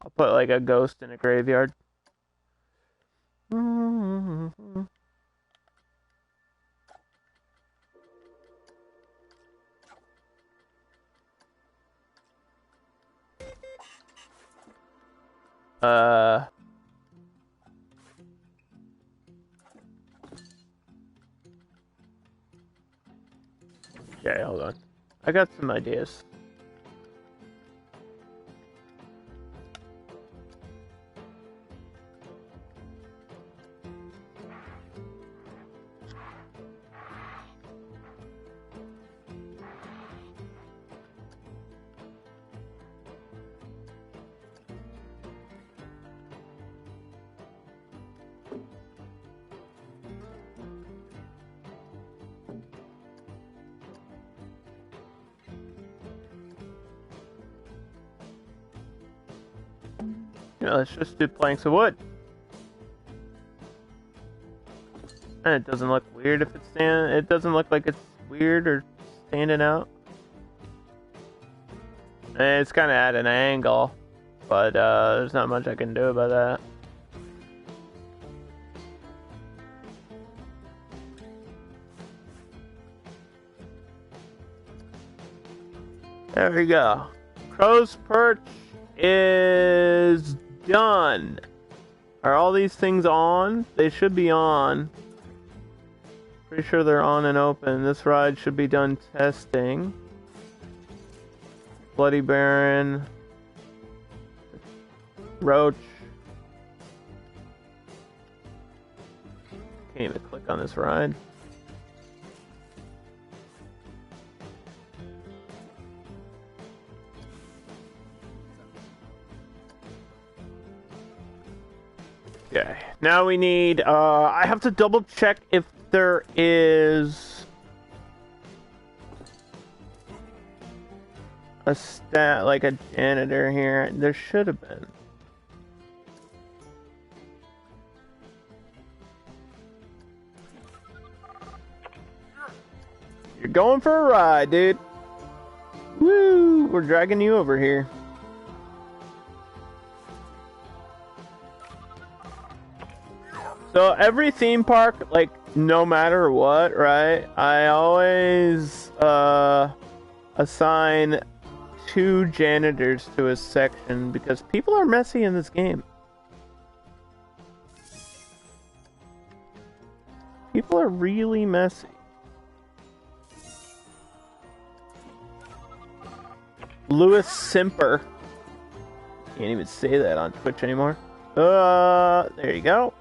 A: I'll put like a ghost in a graveyard. Okay, hold on. I got some ideas. Yeah, let's just do planks of wood. It doesn't look weird if it's it doesn't look like it's weird or standing out. It's kind of at an angle, but there's not much I can do about that. There we go. Crow's Perch is done. Are all these things on? They should be on. Pretty sure they're on and open. This ride should be done testing. Bloody Baron. Roach. Can't even click on this ride. Okay, now we need, I have to double check if there is a like a janitor here. There should have been. You're going for a ride, dude. Woo! We're dragging you over here. So every theme park, like, no matter what, right? I always assign 2 janitors to a section because people are messy in this game. People are really messy. Lewis Simper. Can't even say that on Twitch anymore. There you go.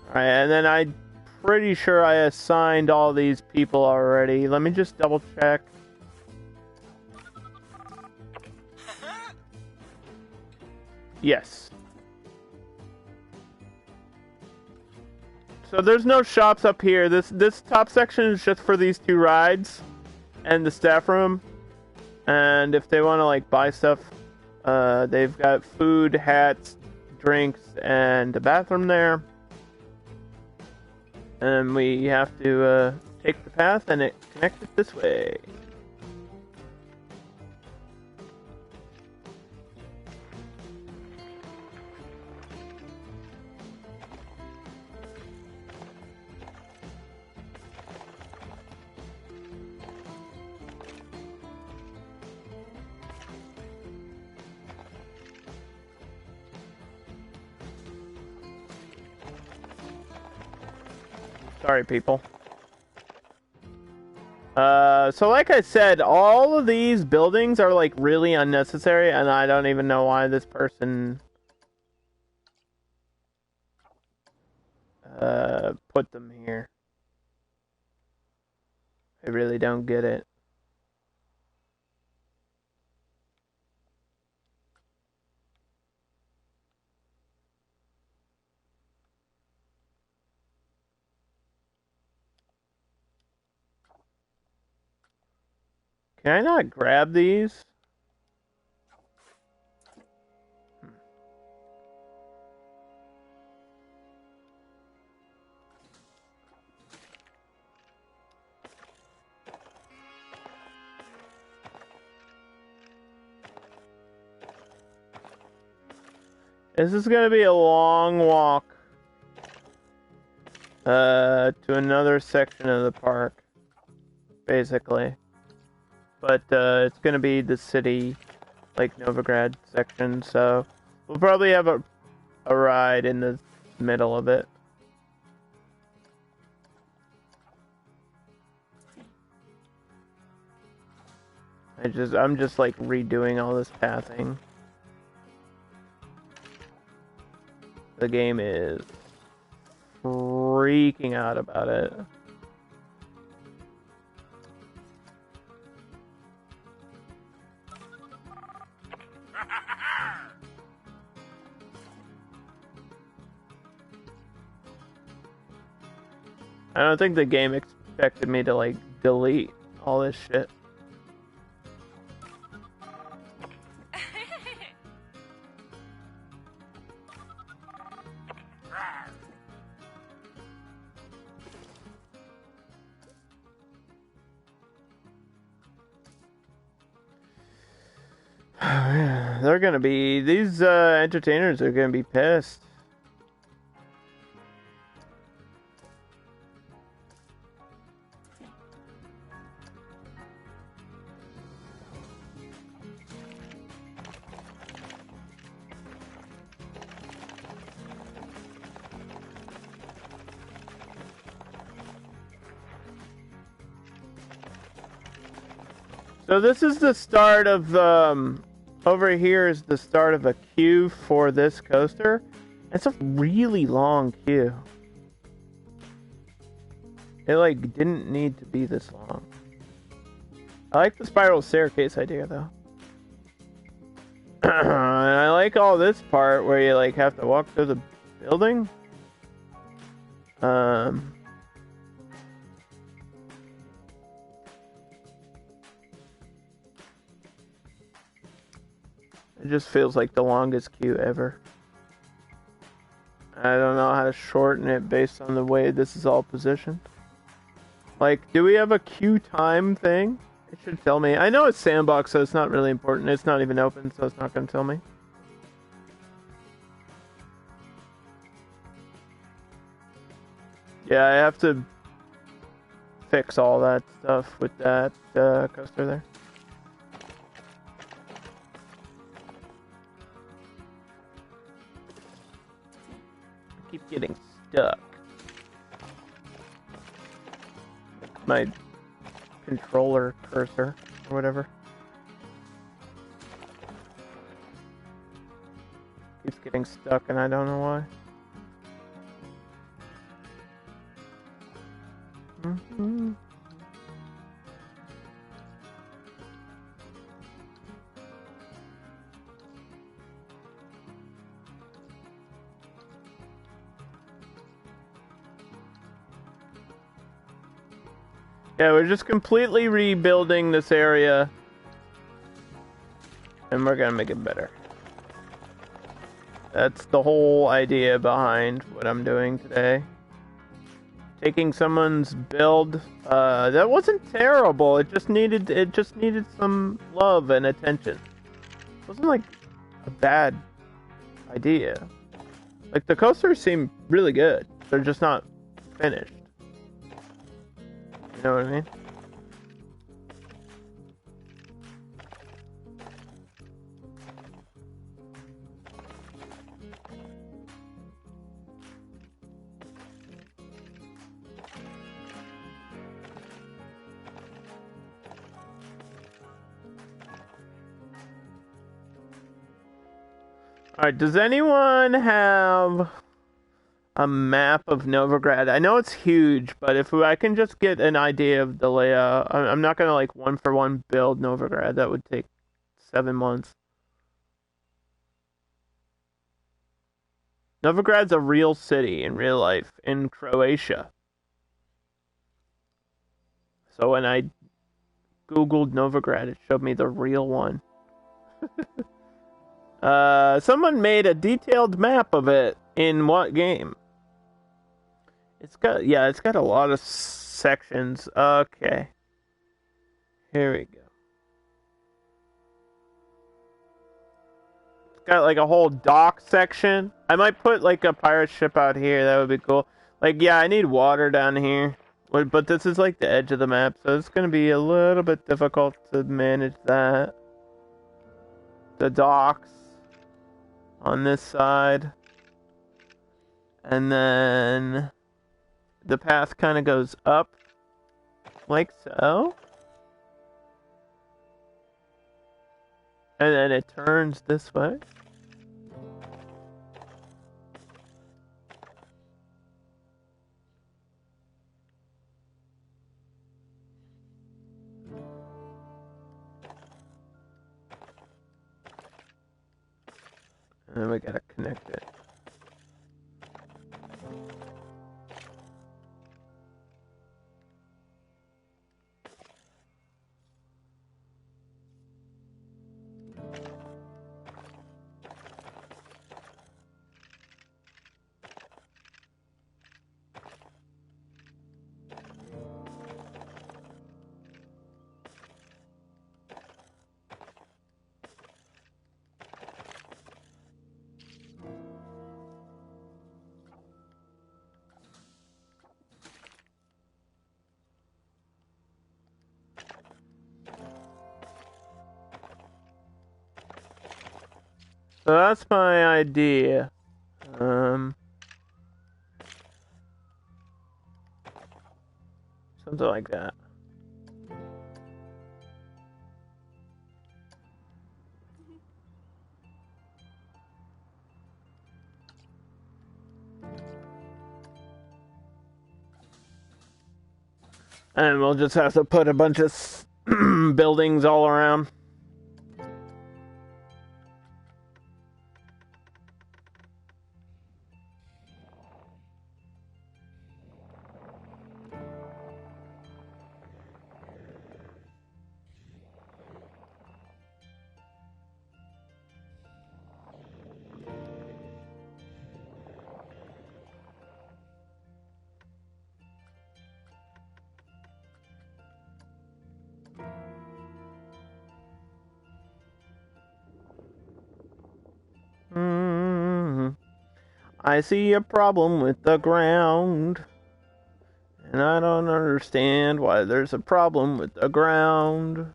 A: Alright, and then I'm pretty sure I assigned all these people already. Let me just double check. Yes. So there's no shops up here. This top section is just for these 2 rides and the staff room. And if they want to like buy stuff, they've got food, hats, drinks, and a bathroom there. And we have to take the path and it connects it this way. Sorry, people. So like I said, all of these buildings are like really unnecessary, and I don't even know why this person put them here. I really don't get it. Can I not grab these? This is gonna be a long walk to another section of the park, basically. But it's gonna be the city, like Novigrad section, so we'll probably have a ride in the middle of it. I'm just like redoing all this pathing. The game is freaking out about it. I don't think the game expected me to like delete all this shit. They're gonna be, these entertainers are gonna be pissed. So this is the start of, over here is the start of a queue for this coaster. It's a really long queue. It, like, didn't need to be this long. I like the spiral staircase idea, though. And I like all this part where you, like, have to walk through the building. It just feels like the longest queue ever. I don't know how to shorten it based on the way this is all positioned. Like, do we have a queue time thing? It should tell me. I know it's sandbox, so it's not really important. It's not even open, so it's not going to tell me. Yeah, I have to fix all that stuff with that coaster there. I keep getting stuck. My controller cursor or whatever keeps getting stuck, and I don't know why. Yeah, we're just completely rebuilding this area, and we're gonna make it better. That's the whole idea behind what I'm doing today. Taking someone's build, that wasn't terrible. It just needed some love and attention. It wasn't like a bad idea. Like, the coasters seem really good. They're just not finished. You know what I mean? Alright, does anyone have a map of Novigrad? I know it's huge, but if I can just get an idea of the layout, I'm not gonna like one-for-one build Novigrad. That would take 7 months. Novigrad's a real city in real life in Croatia. So when I Googled Novigrad, it showed me the real one. Someone made a detailed map of it in what game? It's got a lot of sections. Okay. Here we go. It's got like a whole dock section. I might put like a pirate ship out here. That would be cool. Like, yeah, I need water down here. But this is like the edge of the map, so it's going to be a little bit difficult to manage that. The docks on this side. And then the path kind of goes up like so. And then it turns this way. And then we gotta connect it. So that's my idea. Something like that. And we'll just have to put a bunch of buildings all around. I see a problem with the ground. And I don't understand why there's a problem with the ground.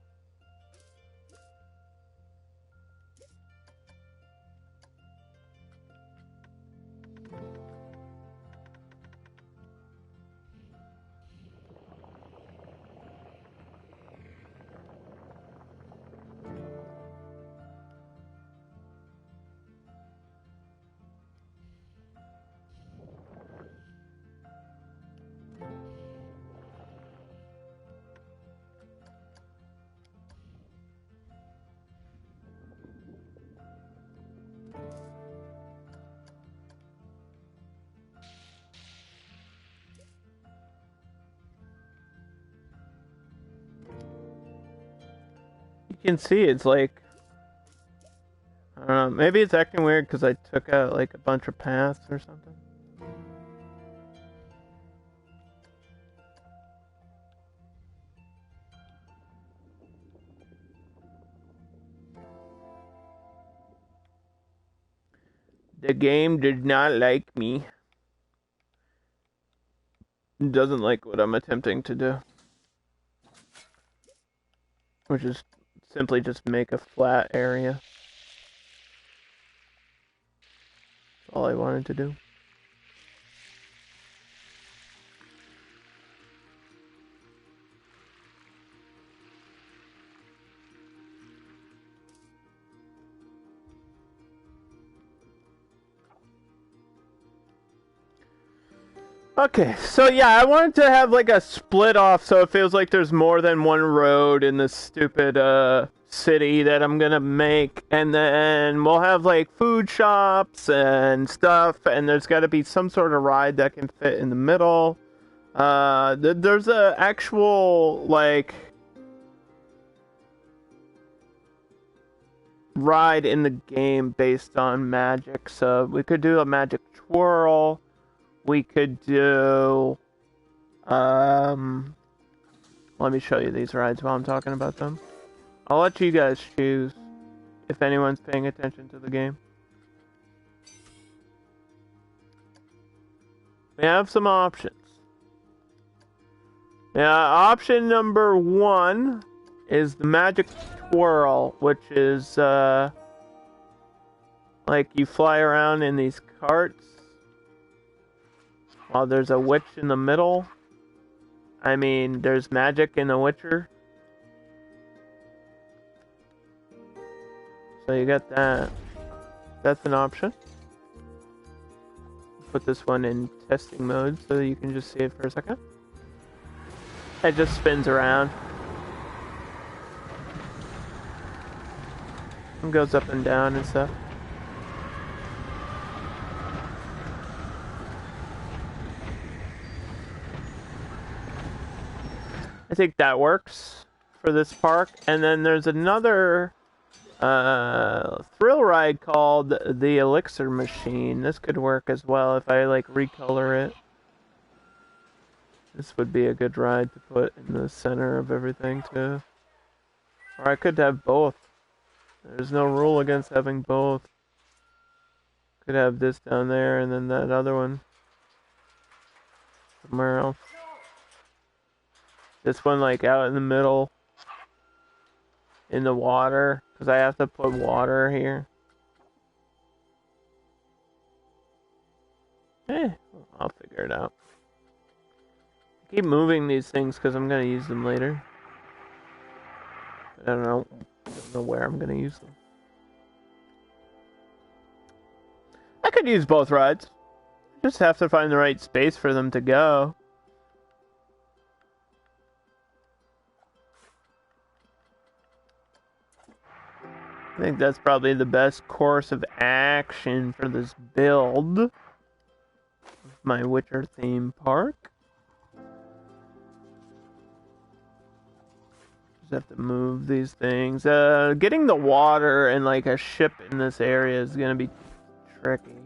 A: You can see it's like, I don't know, maybe it's acting weird because I took out like a bunch of paths or something. The game did not like me. It doesn't like what I'm attempting to do. Which is simply just make a flat area. That's all I wanted to do. Okay, so yeah, I wanted to have like a split off so it feels like there's more than one road in this stupid city that I'm gonna make, and then we'll have like food shops and stuff, and there's gotta be some sort of ride that can fit in the middle. There's a actual like ride in the game based on magic, so we could do a magic twirl. We could do, let me show you these rides while I'm talking about them. I'll let you guys choose if anyone's paying attention to the game. We have some options. Yeah, option number 1 is the magic twirl, which is, like you fly around in these carts. While there's a witch in the middle. I mean, there's magic in The Witcher. So you got that. That's an option. Put this one in testing mode so you can just see it for a second. It just spins around. And goes up and down and stuff. I think that works for this park. And then there's another thrill ride called the Elixir Machine. This could work as well if I like recolor it. This would be a good ride to put in the center of everything too. Or I could have both. There's no rule against having both. Could have this down there and then that other one somewhere else. This one like out in the middle in the water, because I have to put water here. I'll figure it out. I keep moving these things because I'm gonna use them later. I don't know where I'm gonna use them. I could use both rides. Just have to find the right space for them to go. I think that's probably the best course of action for this build of my Witcher theme park. Just have to move these things. Getting the water and like a ship in this area is gonna be tricky.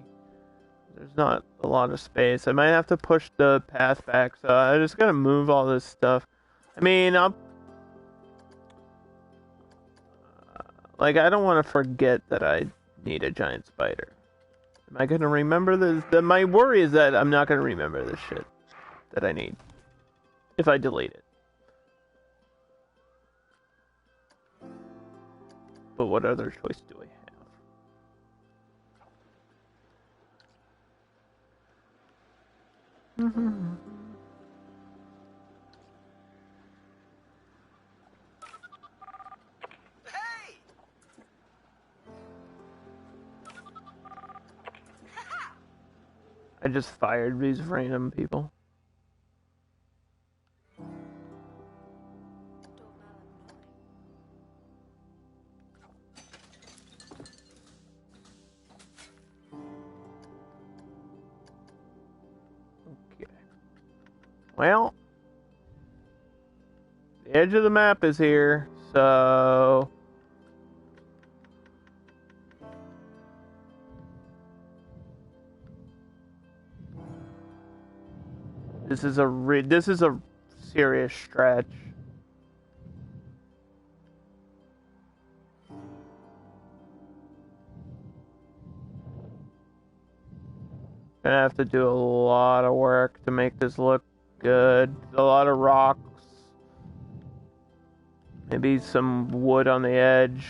A: There's not a lot of space. I might have to push the path back, so I just gotta move all this stuff. I mean, I don't want to forget that I need a giant spider. Am I gonna remember this? My worry is that I'm not gonna remember this shit that I need if I delete it. But what other choice do I have?
B: Hey!
A: I just fired these random people. Well, the edge of the map is here, so this is a serious stretch. Gonna have to do a lot of work to make this look good. A lot of rocks. Maybe some wood on the edge.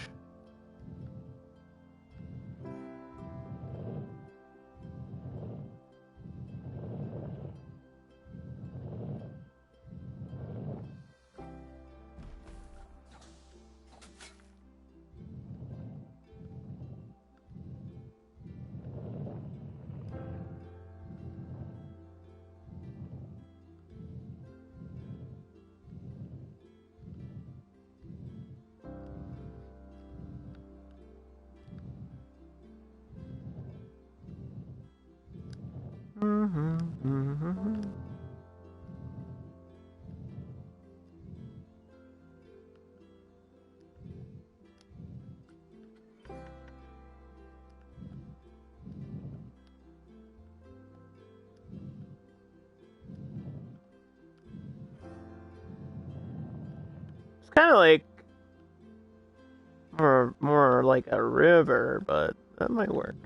A: It's kind of like more like a river, but that might work.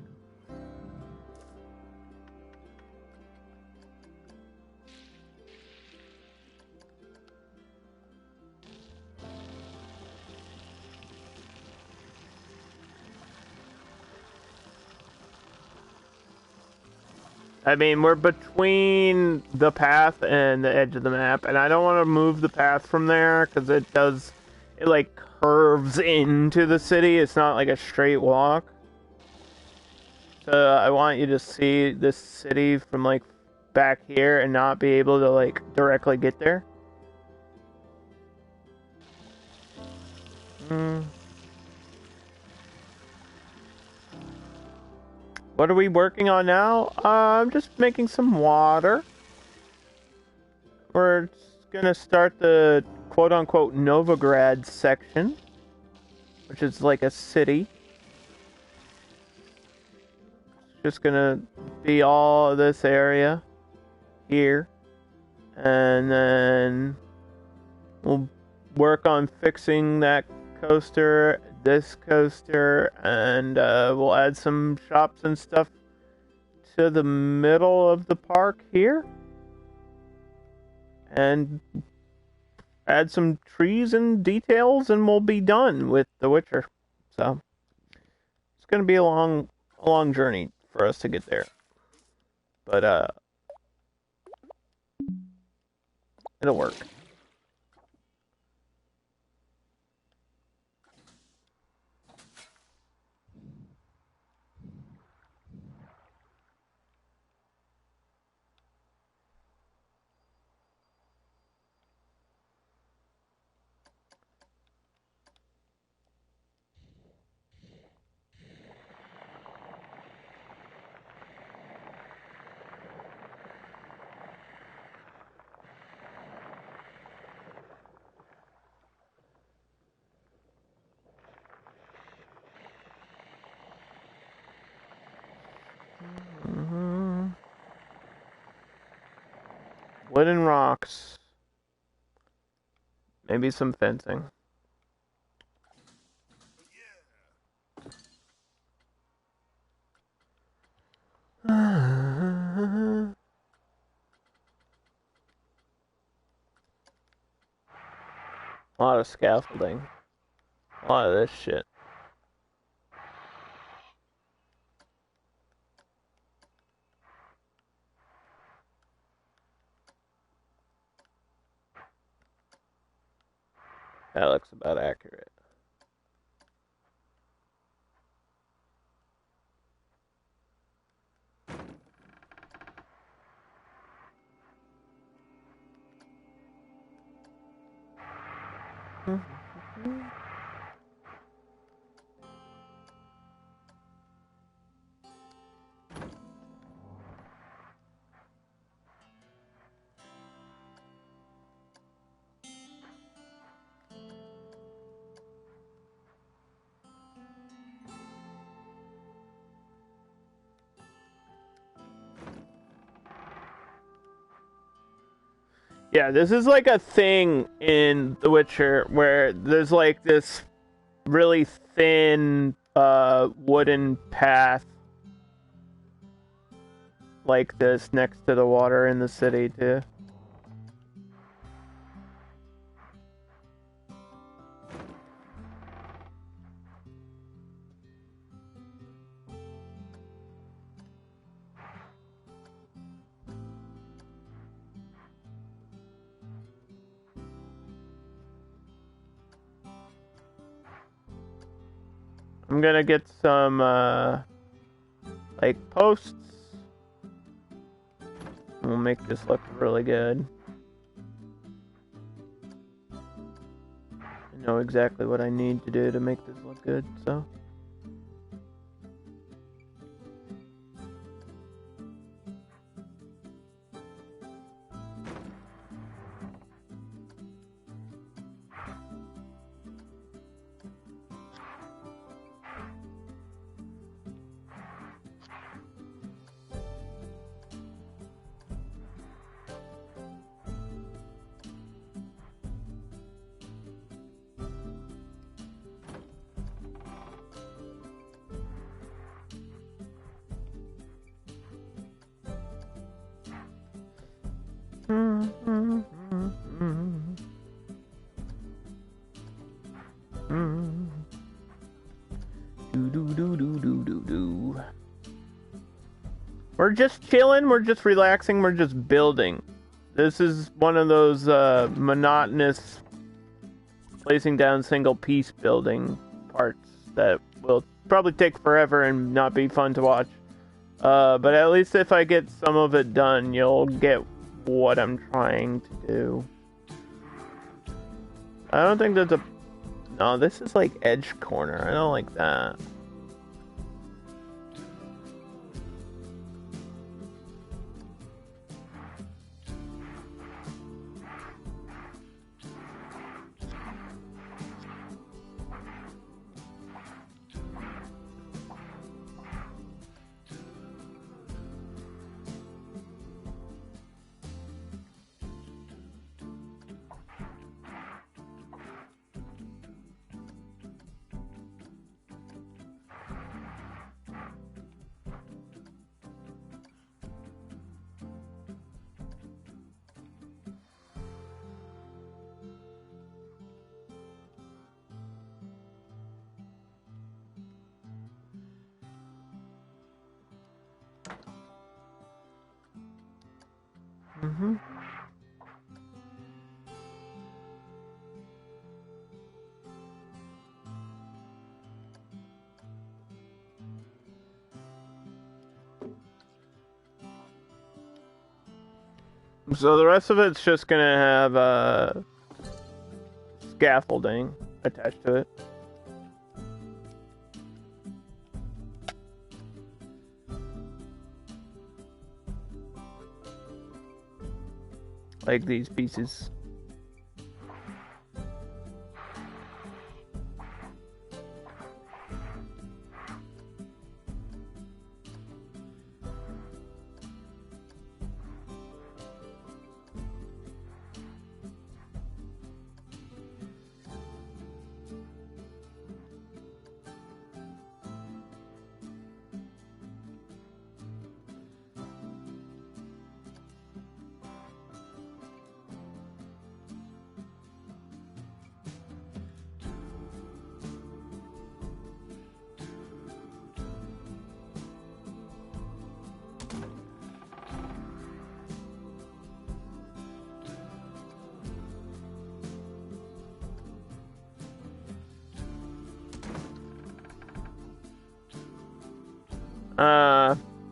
A: I mean, we're between the path and the edge of the map, and I don't want to move the path from there, because it like, curves into the city. It's not like a straight walk. So I want you to see this city from, like, back here and not be able to, like, directly get there. What are we working on now? I'm just making some water. We're gonna start the quote-unquote Novigrad section, which is like a city. It's just gonna be all of this area here, and then we'll work on fixing that coaster, this coaster, and we'll add some shops and stuff to the middle of the park here, and add some trees and details, and we'll be done with The Witcher. So it's gonna be a long journey for us to get there, but It'll work. Wooden rocks. Maybe some fencing. A lot of scaffolding. A lot of this shit. That looks about accurate. Yeah, this is like a thing in The Witcher where there's like this really thin wooden path like this next to the water in the city too. I'm gonna get some like posts. We'll make this look really good. I know exactly what I need to do to make this look good, so. We're just chilling, we're just relaxing, we're just building. This is one of those monotonous placing down single piece building parts that will probably take forever and not be fun to watch. But at least if I get some of it done, you'll get what I'm trying to do. I don't think there's a... No, this is like edge corner. I don't like that. So the rest of it's just gonna have scaffolding attached to it. Like these pieces.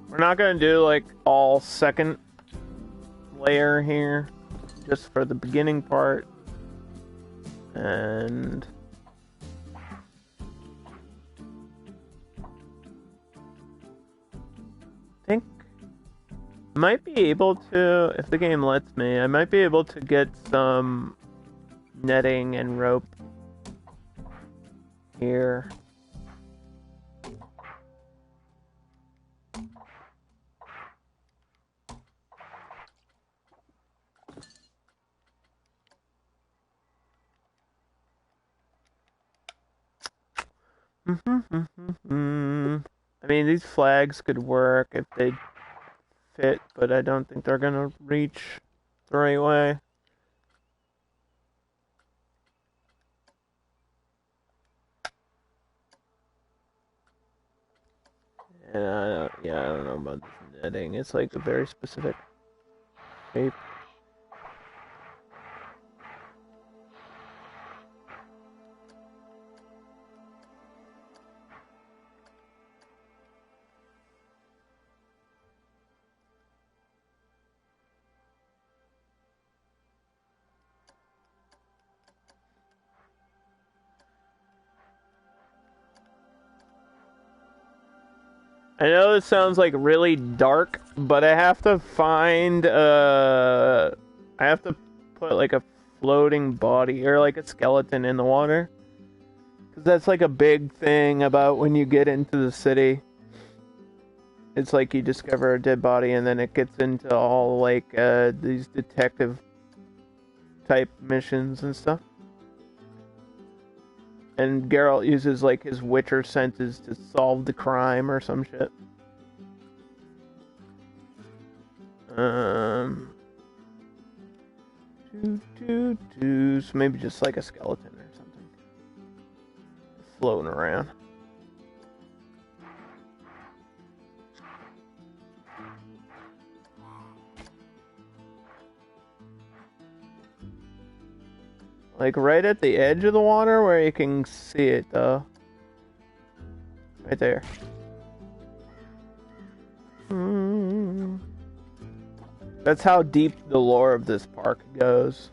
A: We're not gonna do like all second layer here, just for the beginning part. And I think I might be able to, if the game lets me, I might be able to get some netting and rope here. I mean, these flags could work if they fit, but I don't think they're gonna reach the right way. And I don't know about this netting. It's like a very specific shape. I know this sounds like really dark, but I have to find I have to put like a floating body or like a skeleton in the water. Cuz that's like a big thing about when you get into the city. It's like you discover a dead body and then it gets into all like these detective type missions and stuff. And Geralt uses like his Witcher senses to solve the crime or some shit. So maybe just like a skeleton or something floating around. Like right at the edge of the water where you can see it though. Right there. That's how deep the lore of this park goes.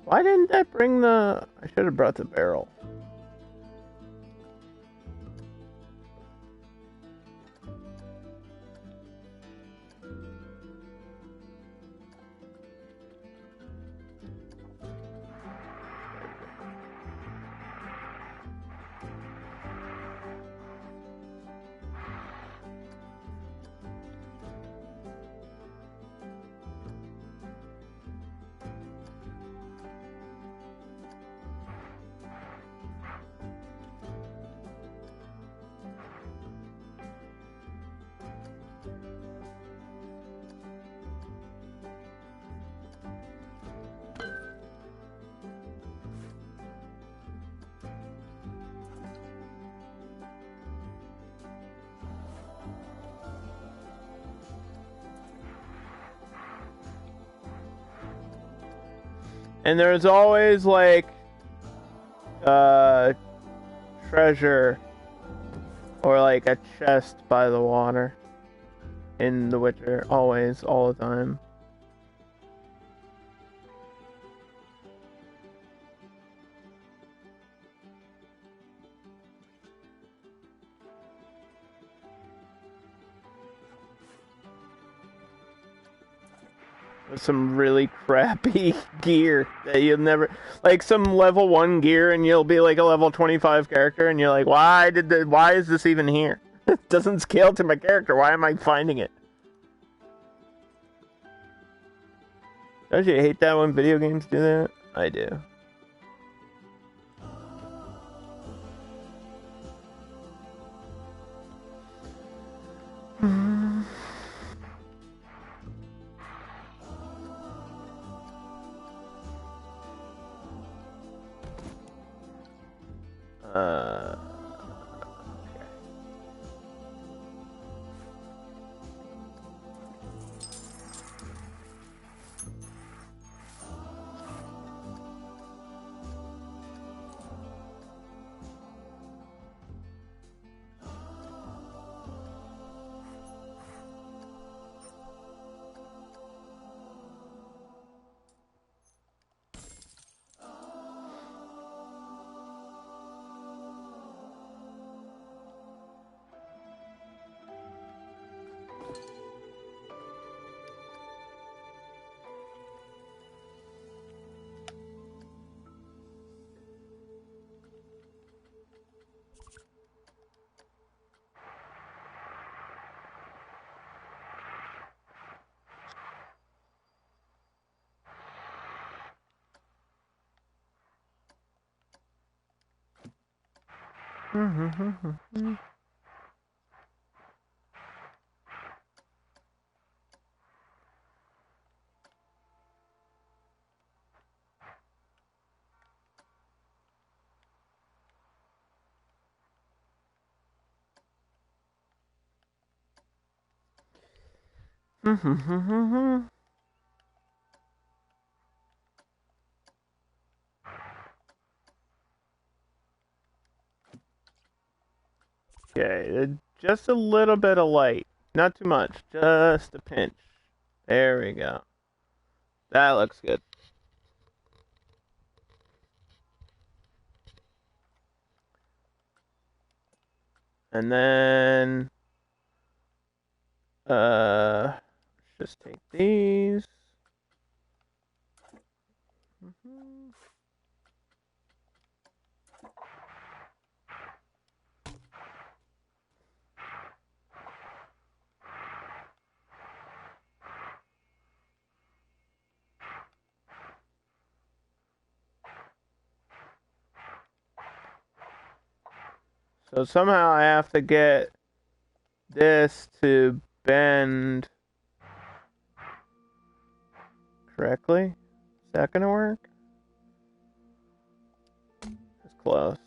A: Why didn't I bring the... I should have brought the barrel. And there's always like treasure or like a chest by the water in The Witcher, always, all the time. With some really crappy gear that you'll never, like some level 1 gear, and you'll be like a level 25 character, and you're like, why is this even here? It doesn't scale to my character. Why am I finding it? Don't you hate that when video games do that? I do. Okay, just a little bit of light. Not too much, just a pinch. There we go. That looks good. And then, let's just take these. So somehow I have to get this to bend correctly. Is that gonna work? It's close.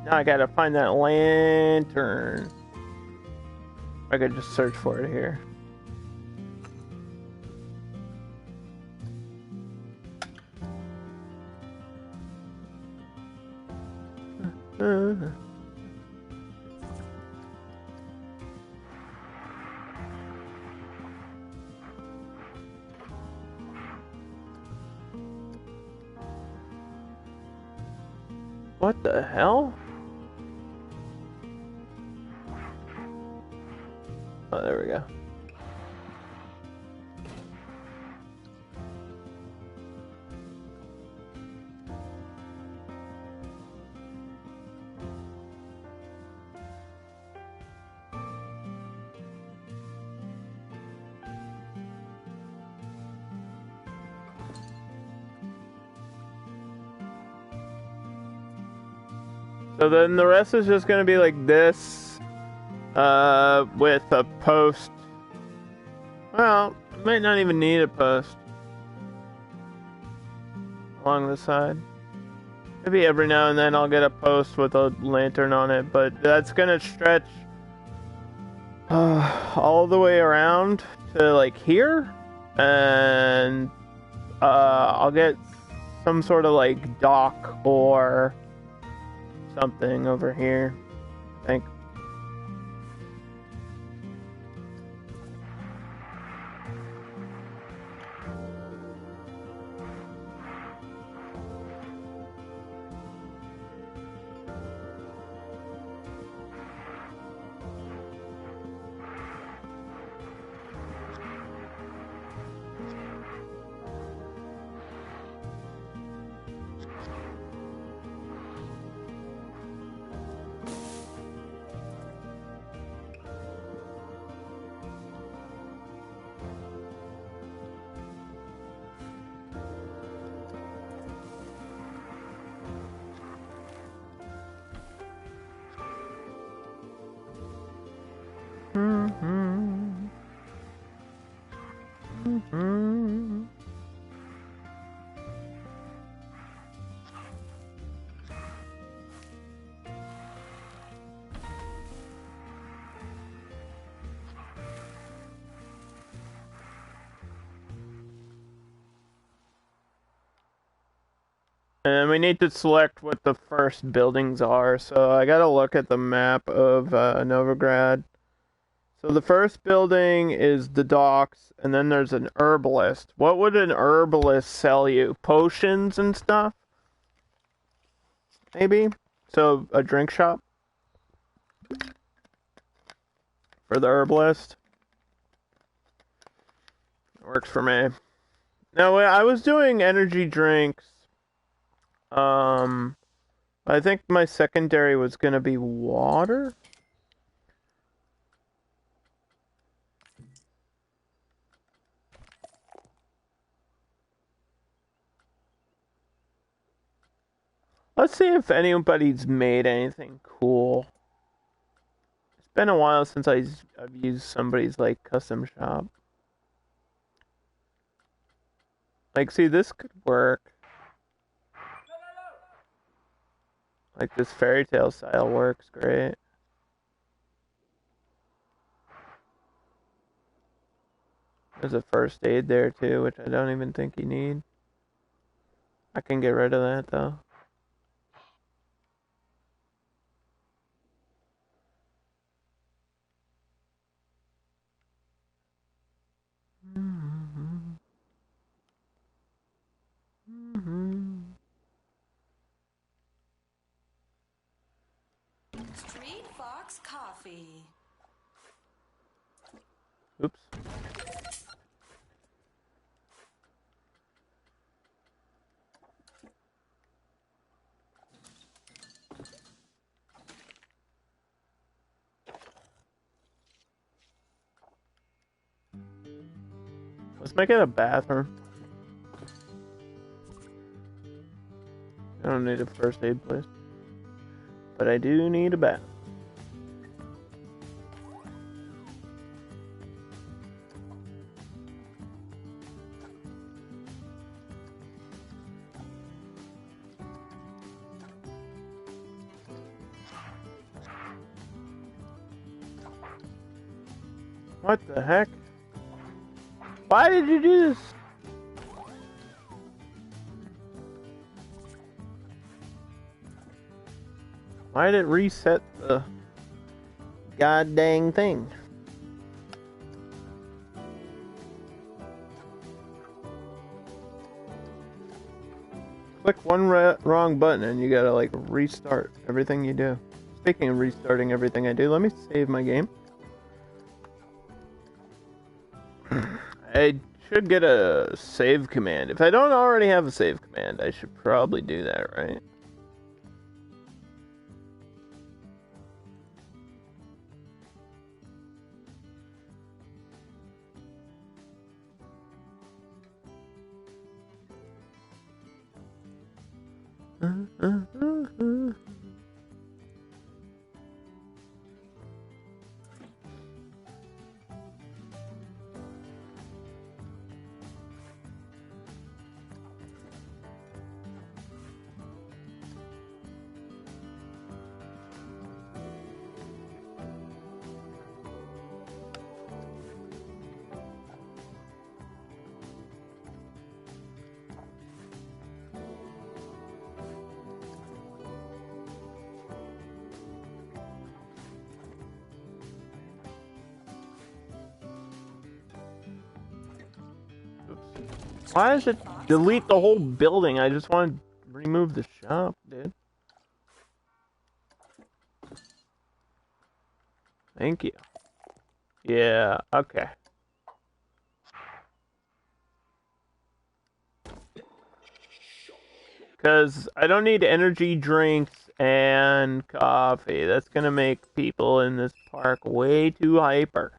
A: Now I gotta find that lantern. I could just search for it here. What the hell? Oh, there we go. So then the rest is just gonna be like this, with a post. Well, might not even need a post along the side. Maybe every now and then I'll get a post with a lantern on it, but that's gonna stretch all the way around to like here, and I'll get some sort of like dock or something over here, I think. And we need to select what the first buildings are, so I gotta look at the map of Novigrad. So the first building is the docks, and then there's an herbalist. What would an herbalist sell you? Potions and stuff? Maybe? So, a drink shop? For the herbalist? Works for me. Now, I was doing energy drinks. I think my secondary was gonna be water? Let's see if anybody's made anything cool. It's been a while since I've used somebody's, like, custom shop. Like, see, this could work. Like, this fairy tale style works great. There's a first aid there, too, which I don't even think you need. I can get rid of that, though.
B: Street Fox Coffee.
A: Oops. Let's make it a bathroom. I don't need a first aid place, but I do need a bath. What the heck? Why did you do this? Why did it reset the god dang thing? click one wrong button and you gotta like restart everything you do. Speaking of restarting everything I do, let me save my game. I should get a save command. If I don't already have a save command, I should probably do that, right? Why does it delete the whole building? I just want to remove the shop, dude. Thank you. Yeah, okay. Because I don't need energy drinks and coffee. That's going to make people in this park way too hyper.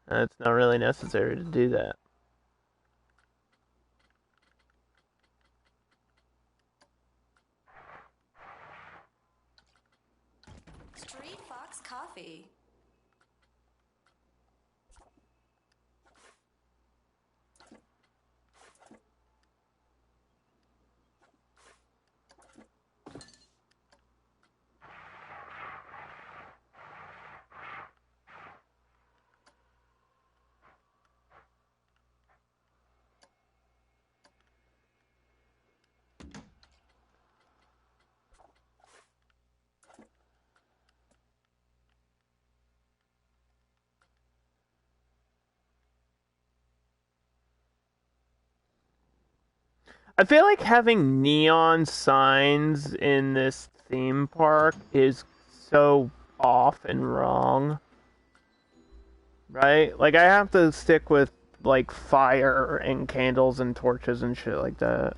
A: And it's not really necessary to do that.
B: Street Fox Coffee.
A: I feel like having neon signs in this theme park is so off and wrong. Right? Like, I have to stick with, like, fire and candles and torches and shit like that.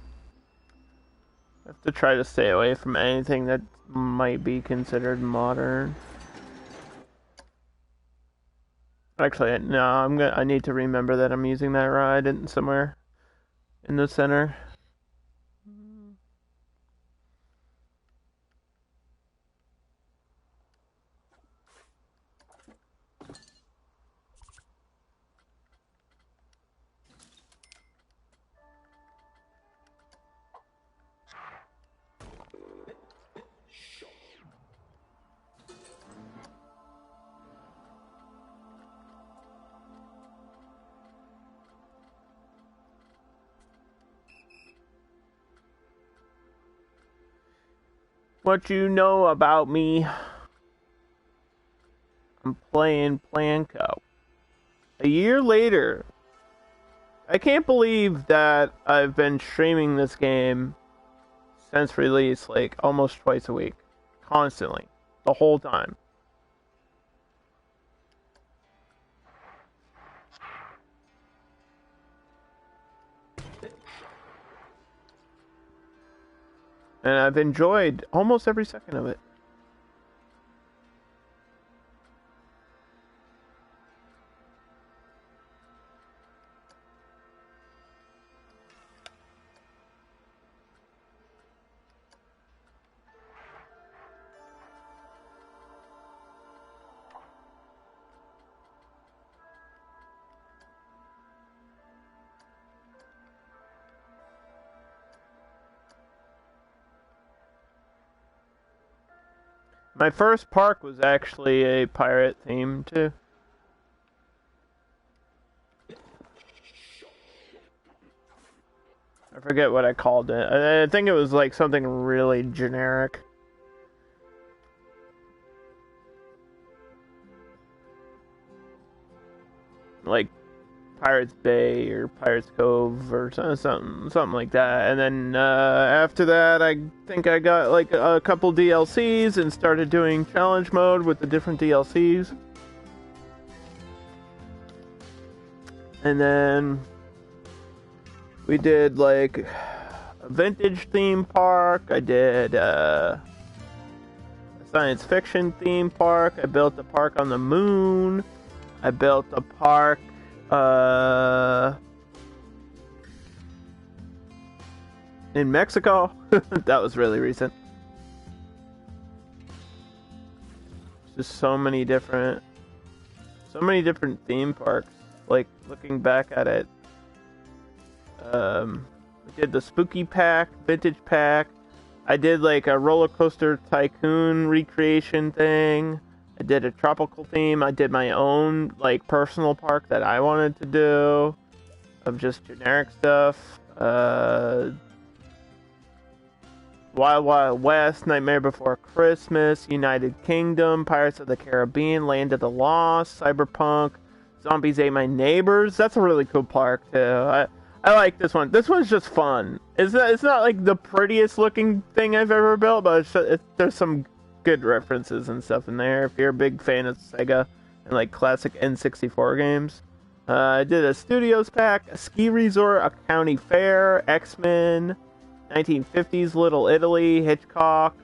A: I have to try to stay away from anything that might be considered modern. Actually, no, I need to remember that I'm using that ride in somewhere in the center. What you know about me? I'm playing Planco. A year later, I can't believe that I've been streaming this game since release, like almost twice a week, constantly, the whole time. And I've enjoyed almost every second of it. My first park was actually a pirate theme too. I forget what I called it. I think it was like something really generic. Like Pirates Bay or Pirates Cove or something like that. And then after that, I think I got like a couple DLCs and started doing challenge mode with the different DLCs. And then we did like a vintage theme park. I did a science fiction theme park. I built a park on the moon. I built a park in Mexico. That was really recent. Just so many different theme parks. Like looking back at it, I did the spooky pack, vintage pack. I did like a roller coaster tycoon recreation thing. I did a tropical theme. I did my own like personal park that I wanted to do of just generic stuff. Wild Wild West, Nightmare Before Christmas, United Kingdom, Pirates of the Caribbean, Land of the Lost, Cyberpunk, Zombies Ate My Neighbors. That's a really cool park too. I like this one. This one's just fun. It's not like the prettiest looking thing I've ever built, but there's some good references and stuff in there. If you're a big fan of Sega and like classic N64 games. I did a Studios pack, a ski resort, a county fair, X-Men, 1950s Little Italy, Hitchcock,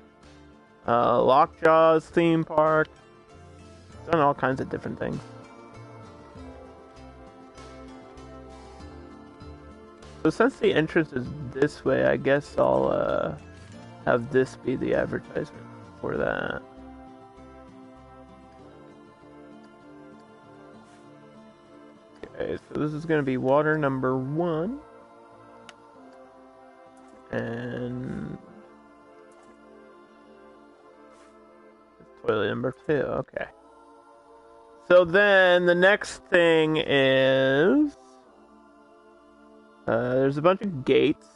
A: Lockjaw's theme park. Done all kinds of different things. So since the entrance is this way, I guess I'll have this be the advertisement for that. Okay, so this is going to be water number 1. And toilet number 2, okay. So then the next thing is there's a bunch of gates,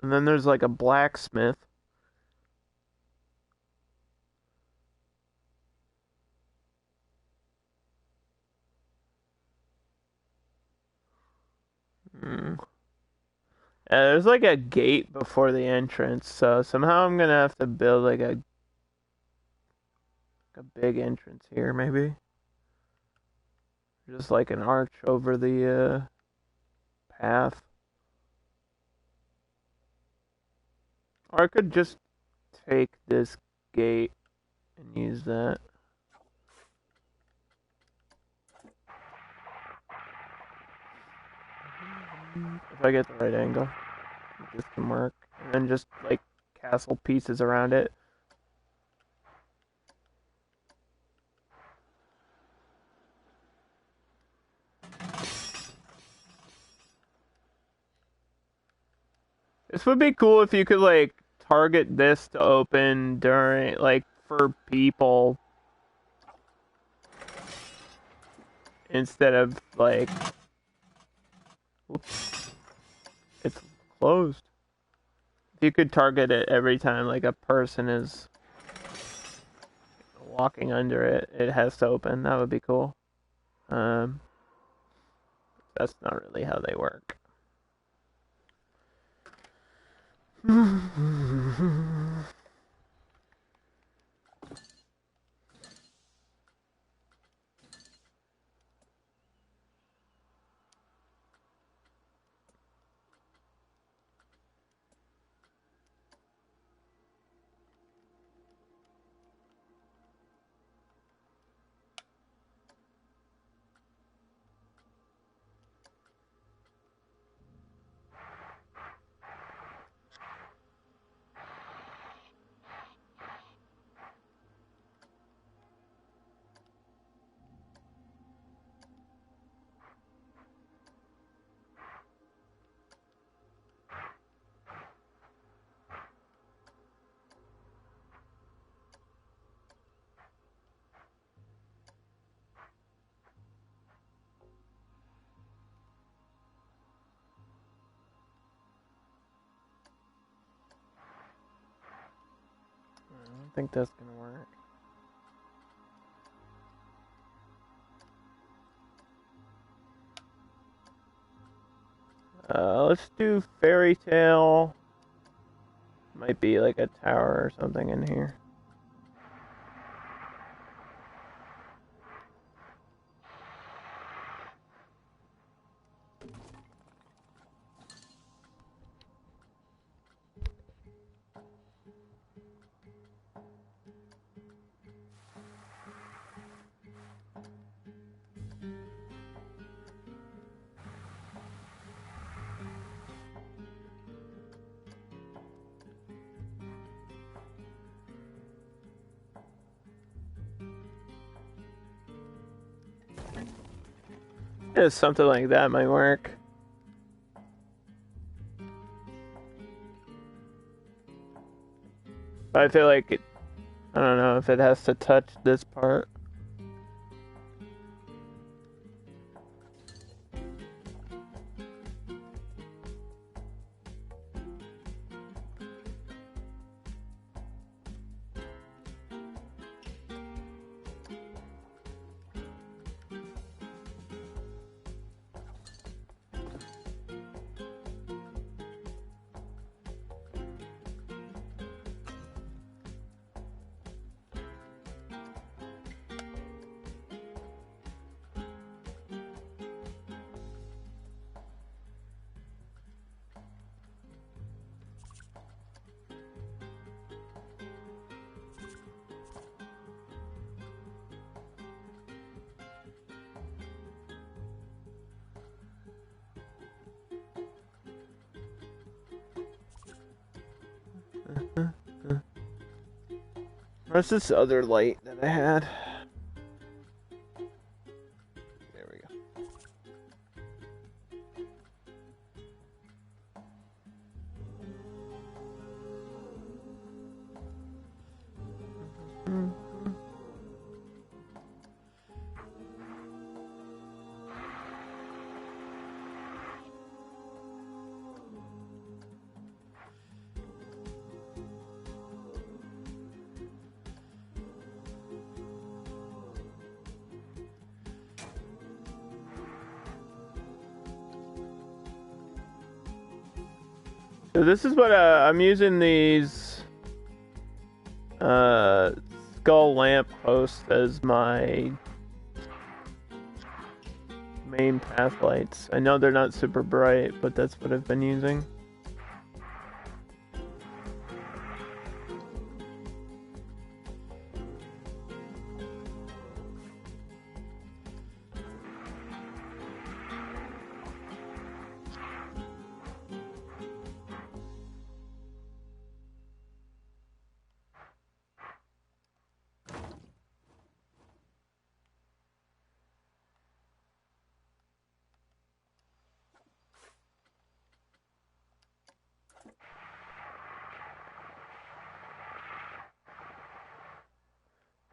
A: and then there's like a blacksmith. There's like a gate before the entrance, so somehow I'm gonna have to build like a big entrance here, maybe. Just like an arch over the path. Or I could just take this gate and use that. If I get the right angle, this can work. And then just like castle pieces around it. This would be cool if you could like target this to open during like for people instead of like, oops, it's closed. If you could target it every time like a person is walking under it, it has to open. That would be cool. That's not really how they work. I don't think that's gonna work. Let's do fairy tale. Might be like a tower or something in here. Yeah, something like that might work. But I feel like it, I don't know if it has to touch this part. Where's this other light that I had? There we go. So this is what I'm using these skull lamp posts as my main path lights. I know they're not super bright, but that's what I've been using.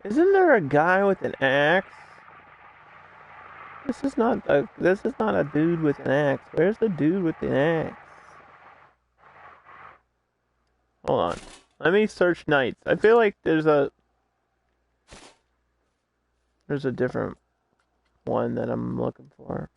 A: Isn't there a guy with an axe? This is not a dude with an axe. Where's the dude with the axe? Hold on. Let me search knights. I feel like there's a different one that I'm looking for.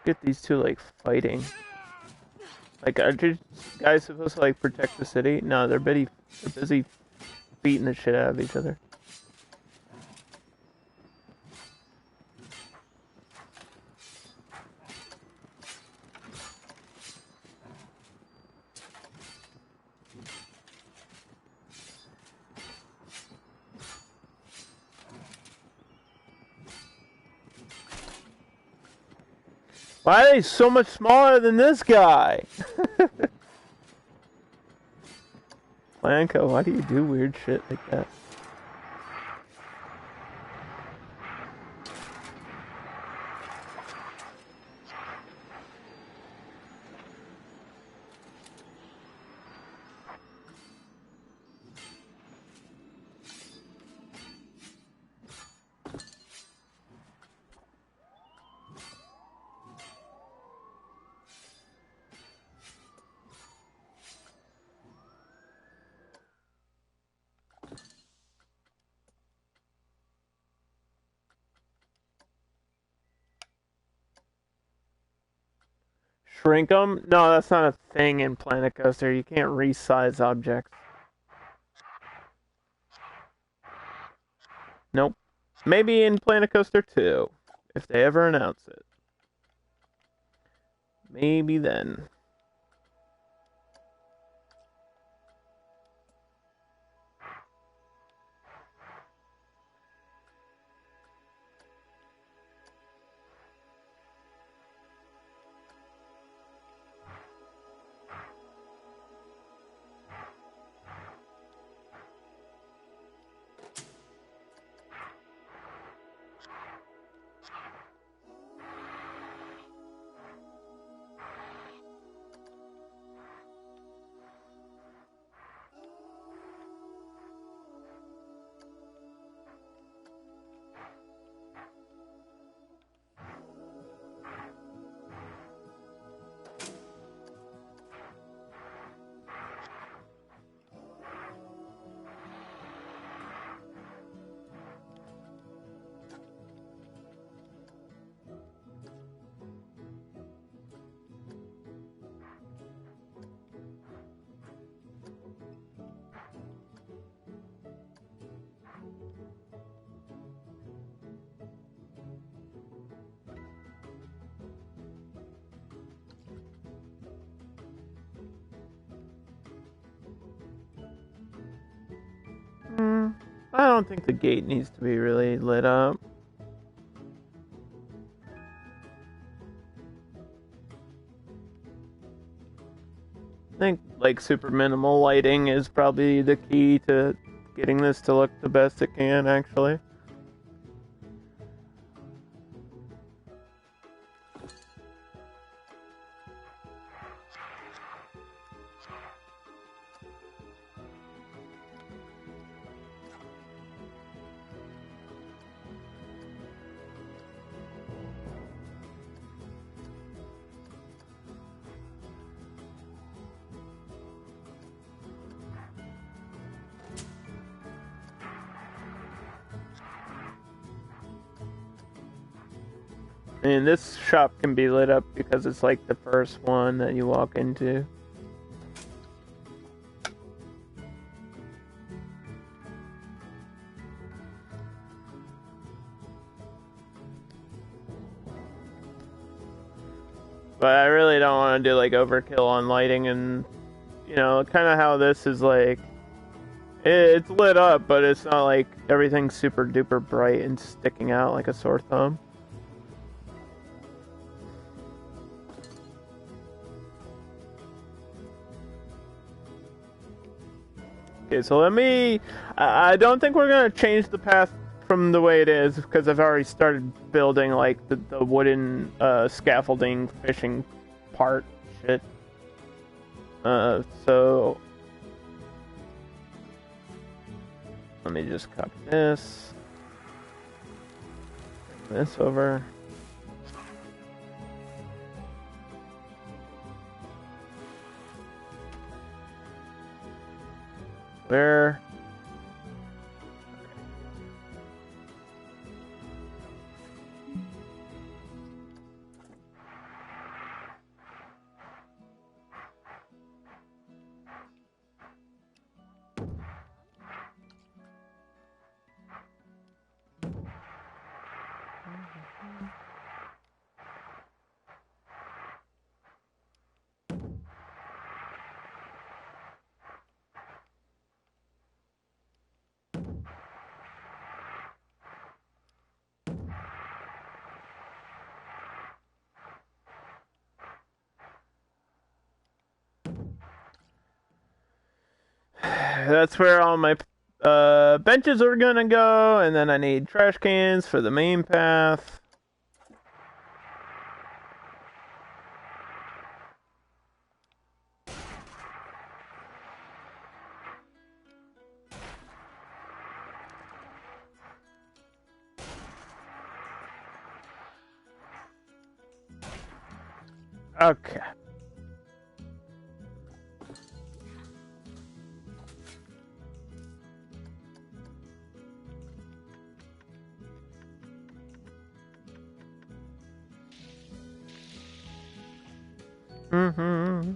A: Get these two like fighting. Like, are these guys supposed to like protect the city? No, they're busy beating the shit out of each other. Why are they so much smaller than this guy? Blanco, why do you do weird shit like that? Shrink them? No, that's not a thing in Planet Coaster. You can't resize objects. Nope. Maybe in Planet Coaster 2, if they ever announce it. Maybe then. I don't think the gate needs to be really lit up. I think like super minimal lighting is probably the key to getting this to look the best it can, actually. And this shop can be lit up because it's like the first one that you walk into. But I really don't want to do like overkill on lighting, and you know, kind of how this is like, it's lit up, but it's not like everything's super duper bright and sticking out like a sore thumb. Okay, so I don't think we're gonna change the path from the way it is, because I've already started building like the wooden scaffolding fishing part shit. So let me just copy this. Bring this over. Where? That's where all my benches are gonna go, and then I need trash cans for the main path. Okay. Mm-hmm.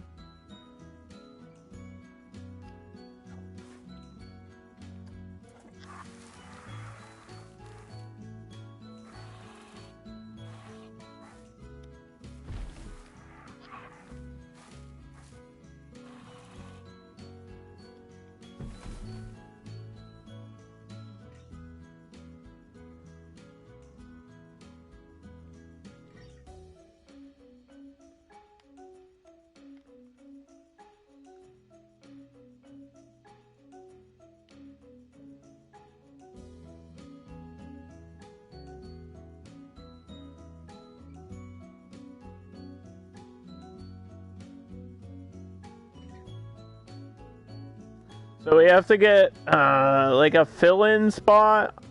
A: So we have to get like a fill-in spot.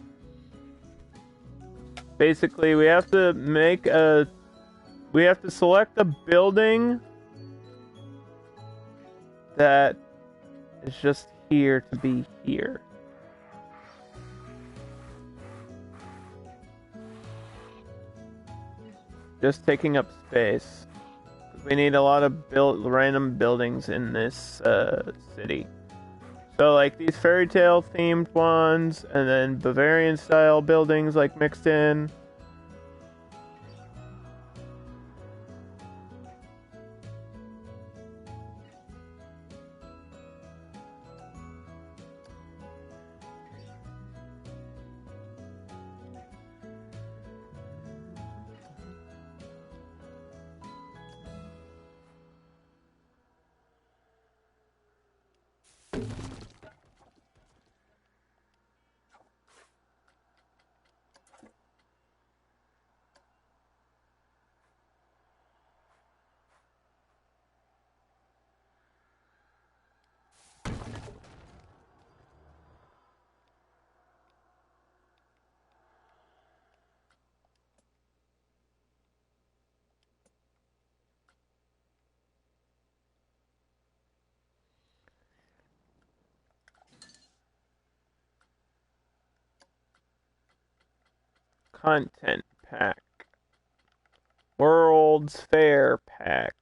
A: Basically, we have to select a building that is just here to be here. Just taking up space. We need a lot of random buildings in this city. So like these fairy tale themed ones, and then Bavarian style buildings like mixed in. Content pack. World's Fair pack.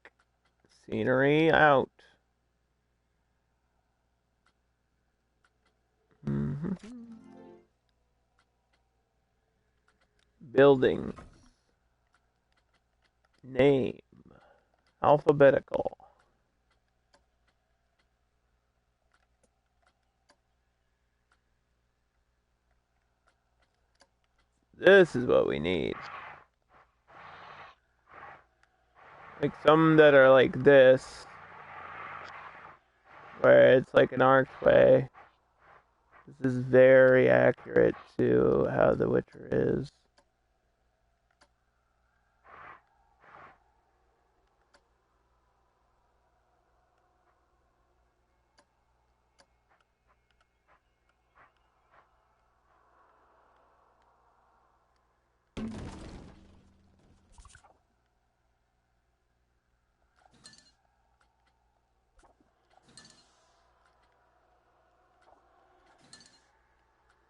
A: Scenery out. Mm-hmm. Building. Name. Alphabetical. This is what we need. Like some that are like this, where it's like an archway. This is very accurate to how The Witcher is.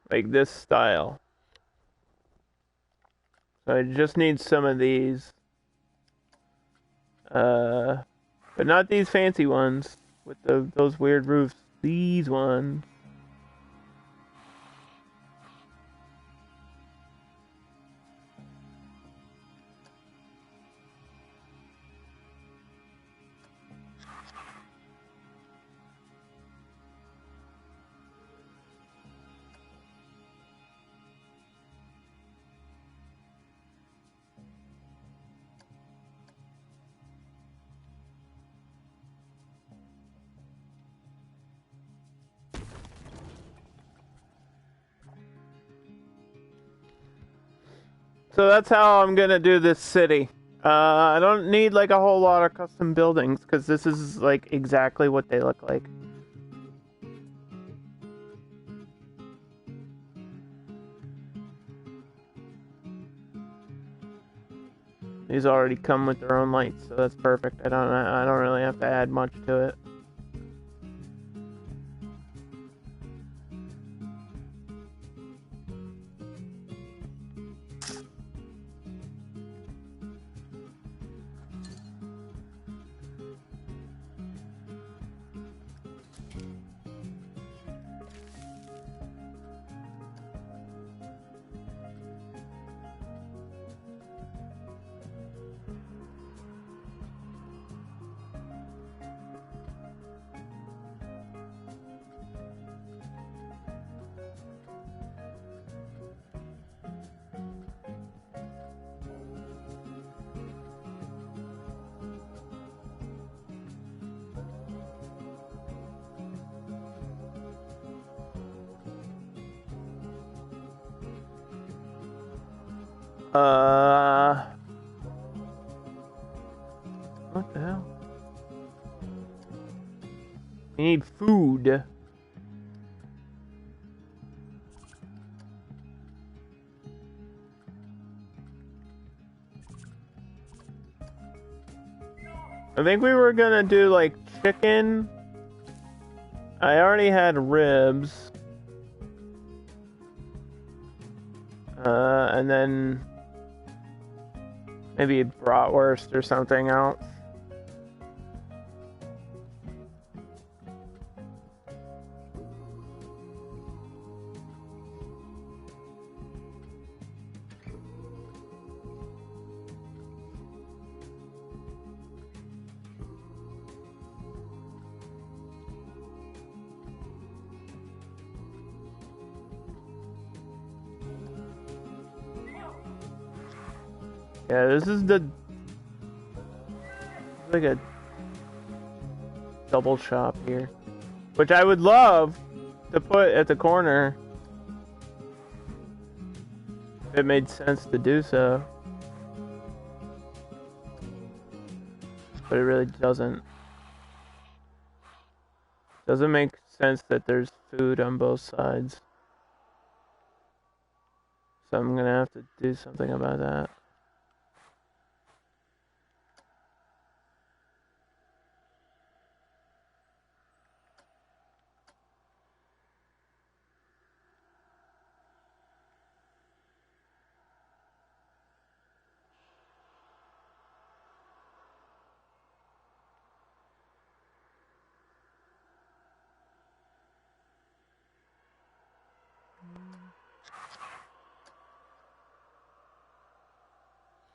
A: Like this style. So I just need some of these. But not these fancy ones with those weird roofs. These ones. So that's how I'm gonna do this city. I don't need like a whole lot of custom buildings because this is like exactly what they look like. These already come with their own lights, so that's perfect. I don't really have to add much to it. What the hell? We need food. I think we were gonna do like chicken. I already had ribs. And then maybe bratwurst or something else. Yeah, this is like a double shop here, which I would love to put at the corner if it made sense to do so, but it really doesn't. Doesn't make sense that there's food on both sides, so I'm gonna have to do something about that.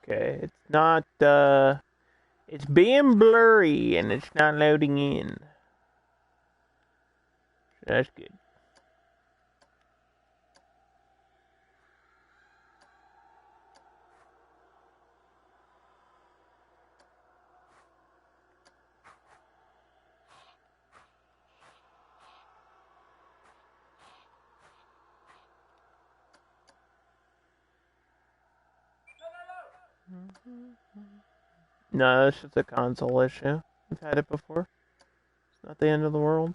A: Okay, it's not, it's being blurry and it's not loading in. That's good. No, it's just a console issue. We've had it before. It's not the end of the world.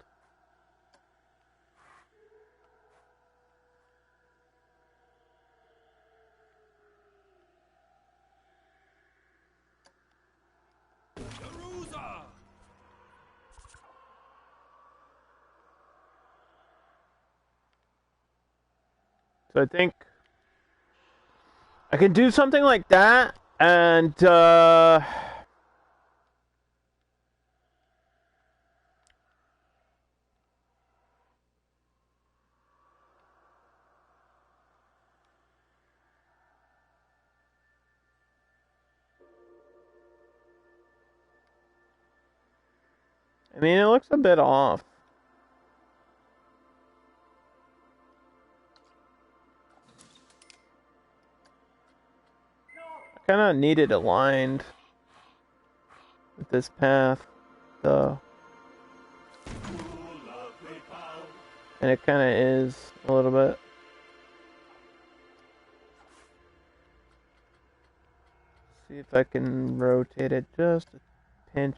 A: So I think I can do something like that, and I mean, it looks a bit off. I kind of need it aligned with this path, though. And it kind of is a little bit. See if I can rotate it just a pinch.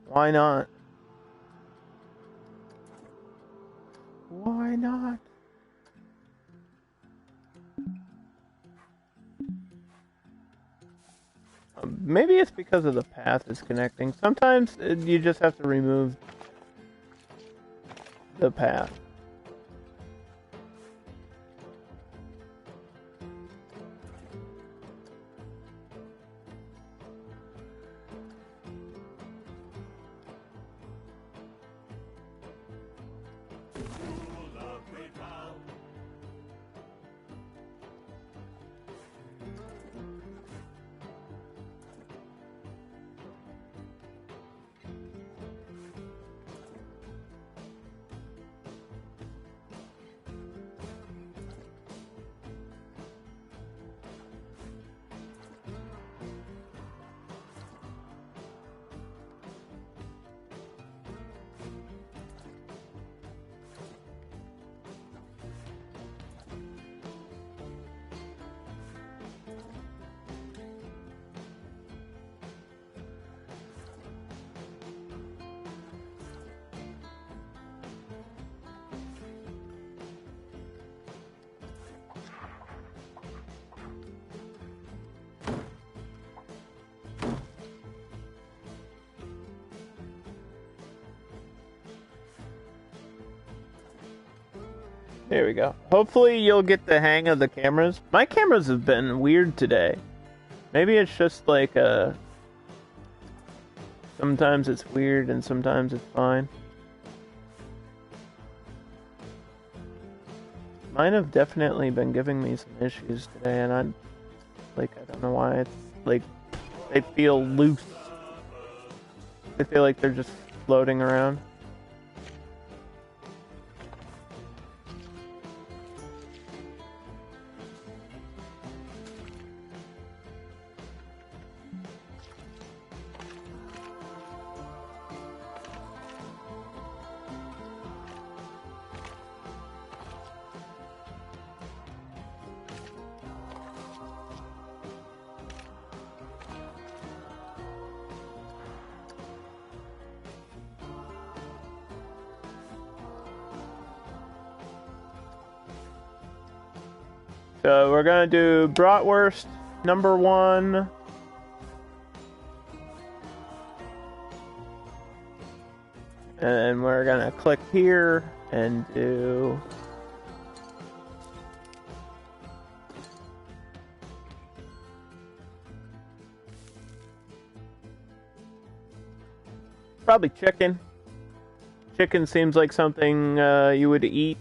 A: Why not? Why not? Maybe it's because of the path it's connecting. Sometimes you just have to remove the path. There we go. Hopefully you'll get the hang of the cameras. My cameras have been weird today. Maybe it's just like sometimes it's weird and sometimes it's fine. Mine have definitely been giving me some issues today, and I don't know why. It's like they feel loose. They feel like they're just floating around. So we're gonna do bratwurst number 1. And we're gonna click here and do probably chicken. Chicken seems like something you would eat.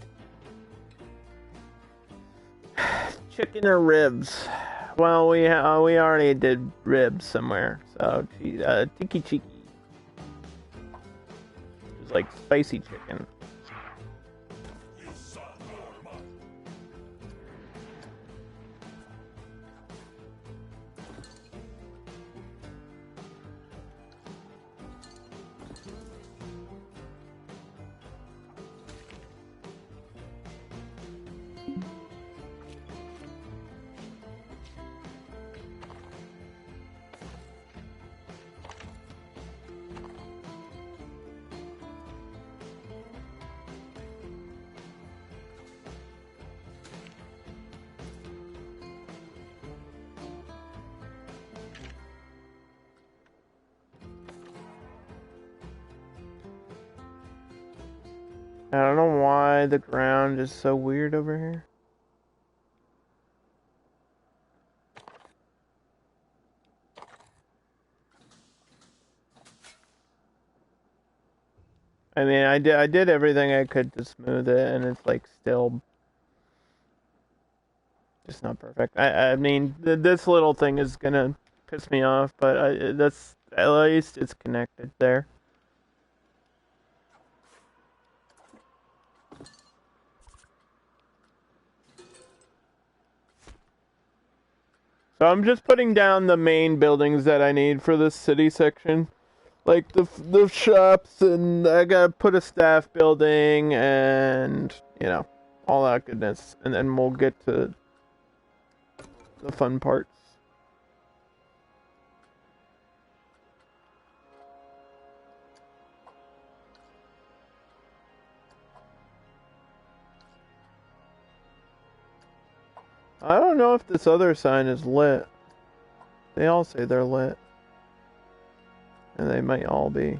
A: Chicken or ribs? Well, we already did ribs somewhere, so tiki chiki. It's like spicy chicken. I don't know why the ground is so weird over here. I mean, I did everything I could to smooth it, and it's like still just not perfect. I mean, this little thing is gonna piss me off, but that's at least it's connected there. So I'm just putting down the main buildings that I need for this city section. Like the shops, and I gotta put a staff building, and all that goodness, and then we'll get to the fun parts. I don't know if this other sign is lit. They all say they're lit, and they might all be.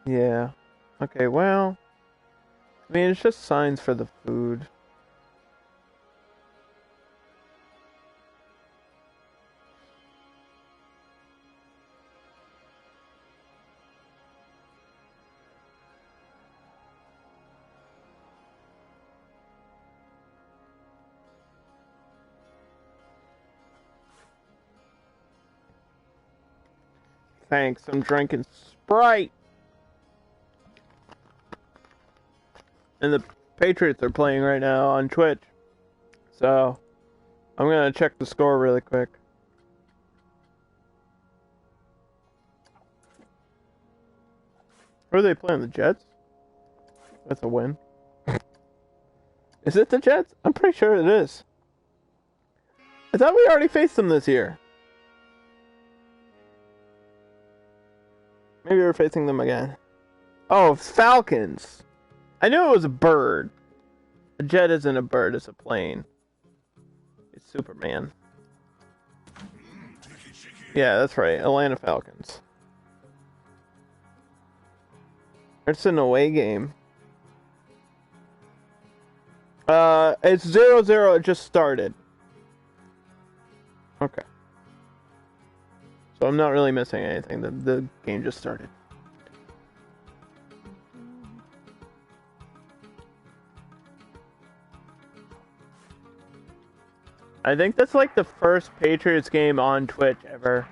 A: Yeah. Okay, well, I mean, it's just signs for the food. Thanks, I'm drinking Sprite. And the Patriots are playing right now on Twitch. So, I'm gonna check the score really quick. Who are they playing? The Jets? That's a win. Is it the Jets? I'm pretty sure it is. I thought we already faced them this year. Maybe we're facing them again. Oh, Falcons. I knew it was a bird. A jet isn't a bird, it's a plane. It's Superman. Yeah, that's right. Atlanta Falcons. It's an away game. It's 0-0. It just started. Okay. So I'm not really missing anything. The game just started. I think that's like the first Patriots game on Twitch ever.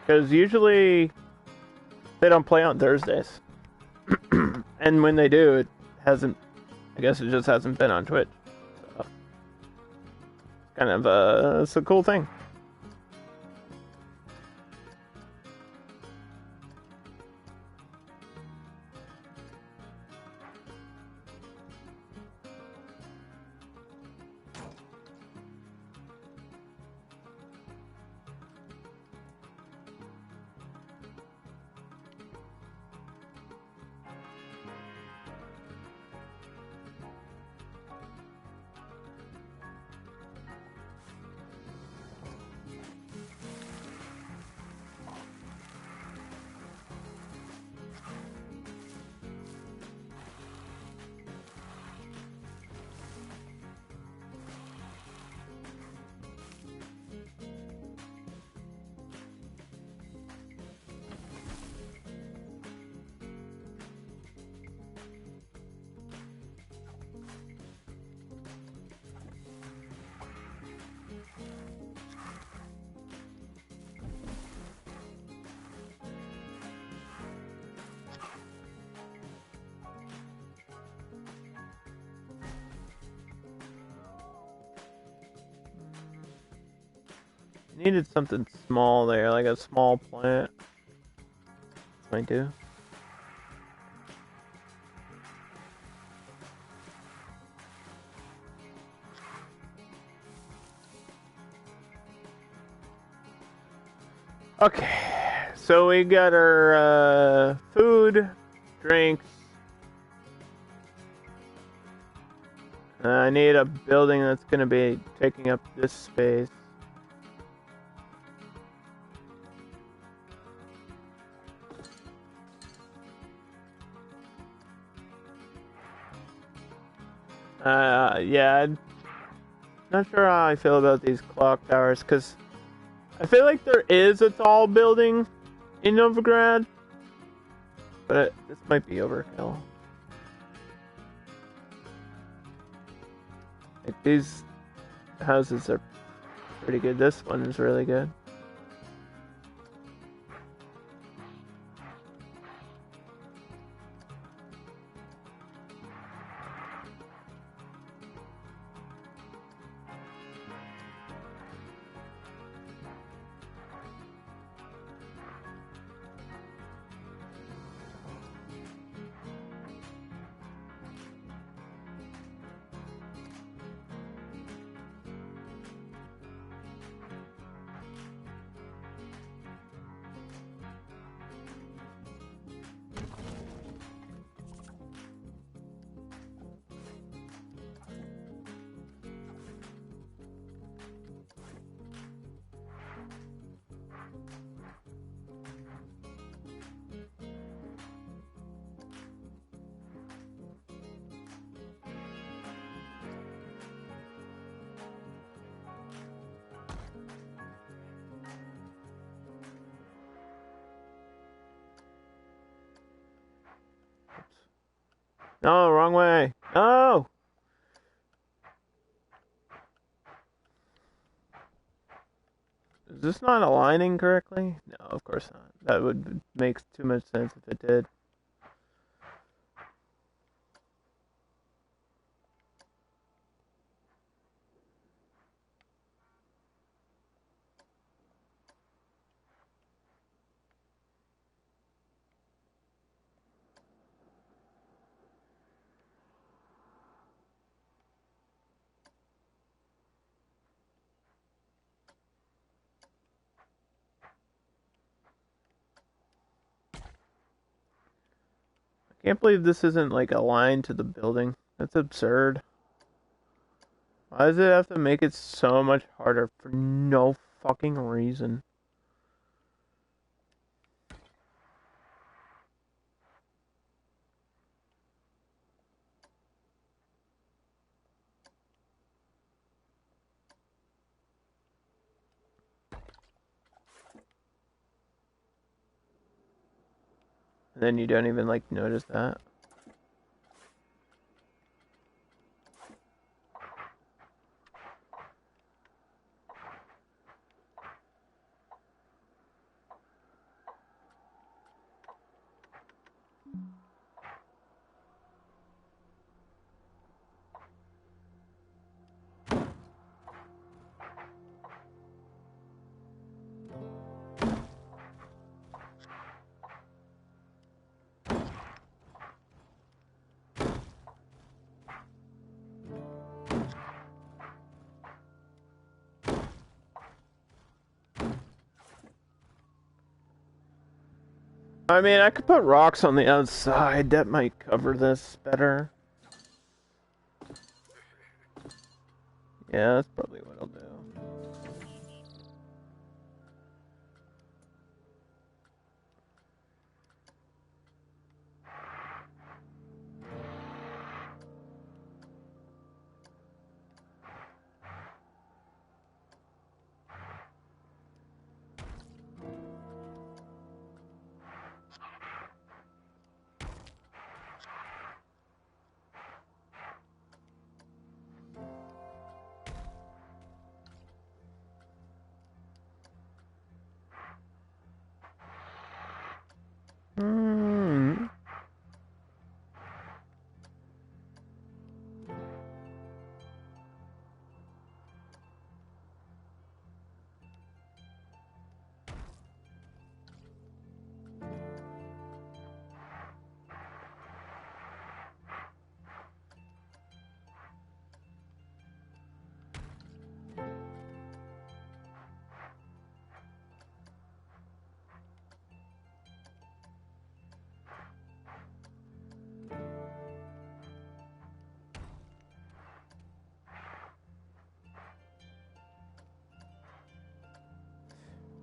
A: Because usually they don't play on Thursdays. And when they do, it hasn't, I guess it just hasn't been on Twitch. So, kind of, it's a cool thing. Needed something small there, like a small plant. Might do. Okay, so we got our food, drinks. I need a building that's gonna be taking up this space. Yeah, not sure how I feel about these clock towers, because I feel like there is a tall building in Novigrad, but this might be overkill. Like, these houses are pretty good. This one is really good. No, wrong way. No! Is this not aligning correctly? No, of course not. That would make too much sense if it did. I can't believe this isn't like aligned to the building. That's absurd. Why does it have to make it so much harder for no fucking reason? And then you don't even like notice that. I mean, I could put rocks on the outside. That might cover this better. Yeah, that's probably what I'll do. Hmm.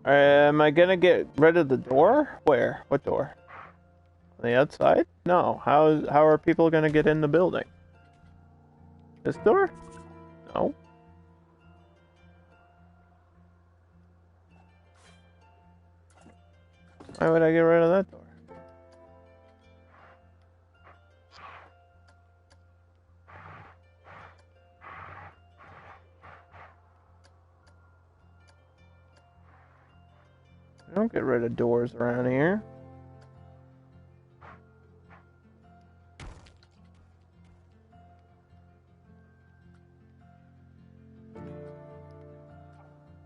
A: Am I gonna get rid of the door? Where? What door? On the outside? No. How are people gonna get in the building? This door? No. Why would I get rid of that door? I don't get rid of doors around here.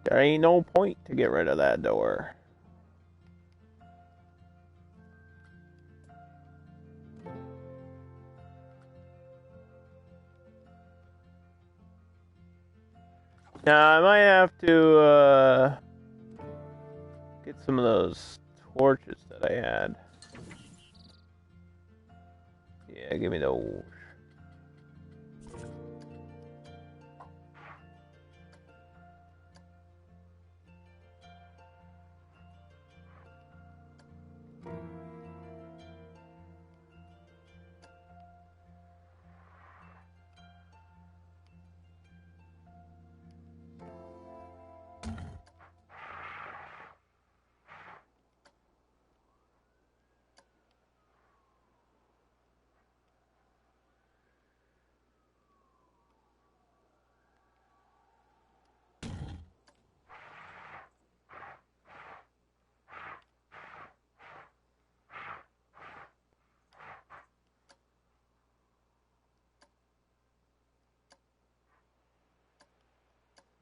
A: There ain't no point to get rid of that door. Now, I might have to, get some of those torches that I had. Yeah, give me those.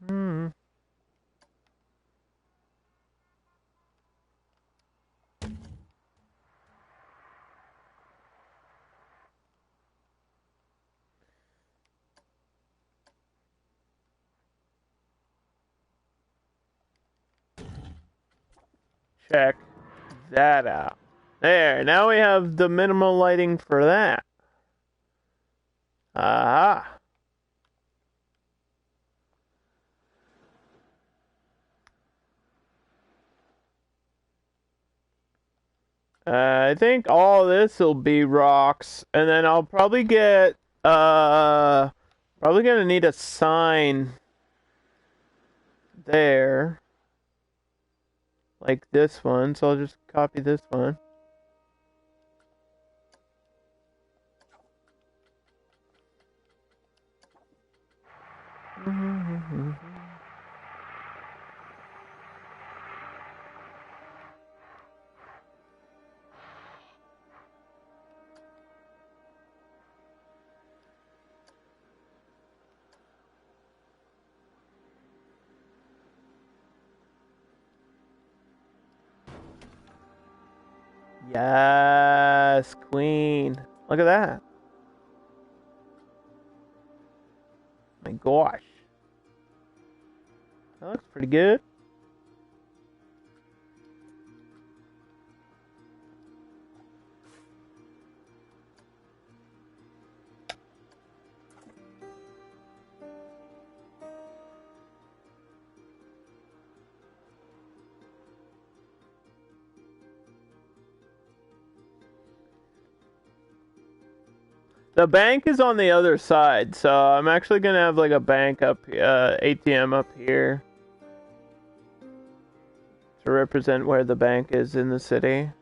A: Hmm. Check that out. There, now we have the minimal lighting for that. Aha. I think all this will be rocks, and then I'll probably get probably gonna need a sign there, like this one. So I'll just copy this one. Yes, queen. Look at that. My gosh. That looks pretty good. The bank is on the other side, so I'm actually gonna have like a bank up, ATM up here to represent where the bank is in the city.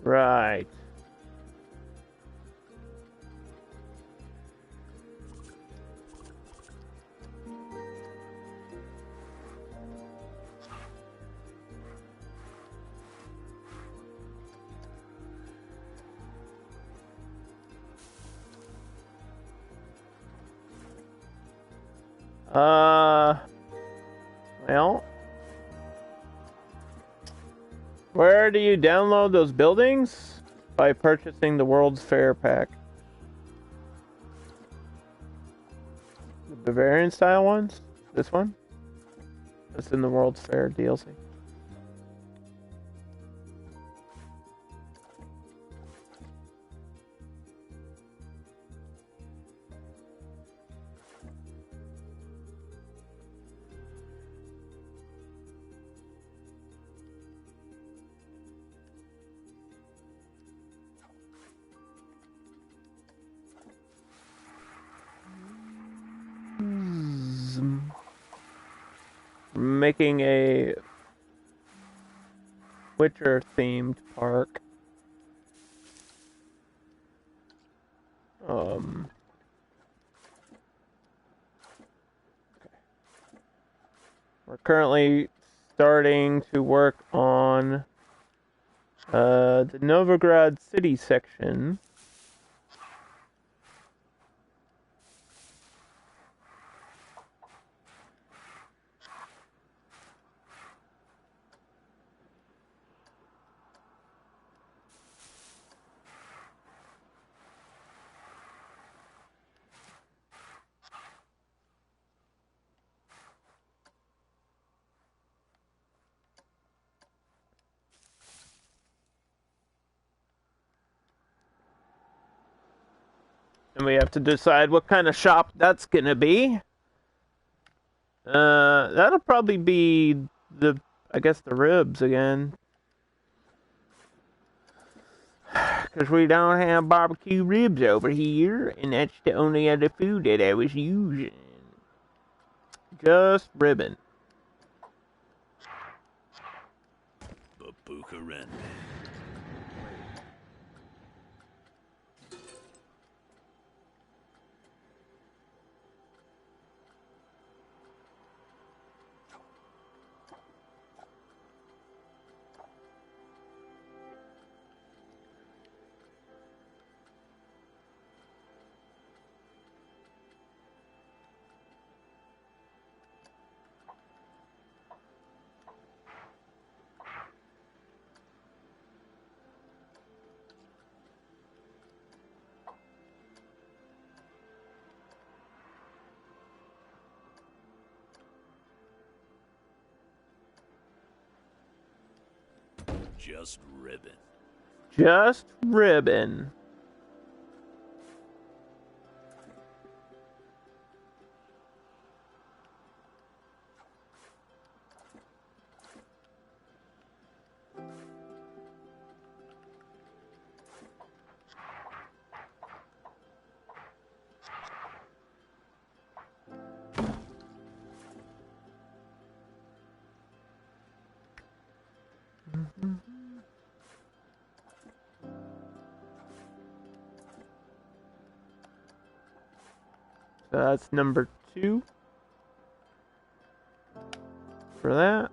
A: Right. Well, where do you download those buildings? By purchasing the World's Fair pack. The Bavarian style ones? This one? That's in the World's Fair DLC. Making a Witcher themed park. Okay. We're currently starting to work on the Novigrad city section. And we have to decide what kind of shop that's gonna be. That'll probably be I guess the ribs again. because we don't have barbecue ribs over here, and that's the only other food that I was using. Just ribbon.
C: Babukarende. Just ribbon.
A: Just ribbon. So that's number 2 for that.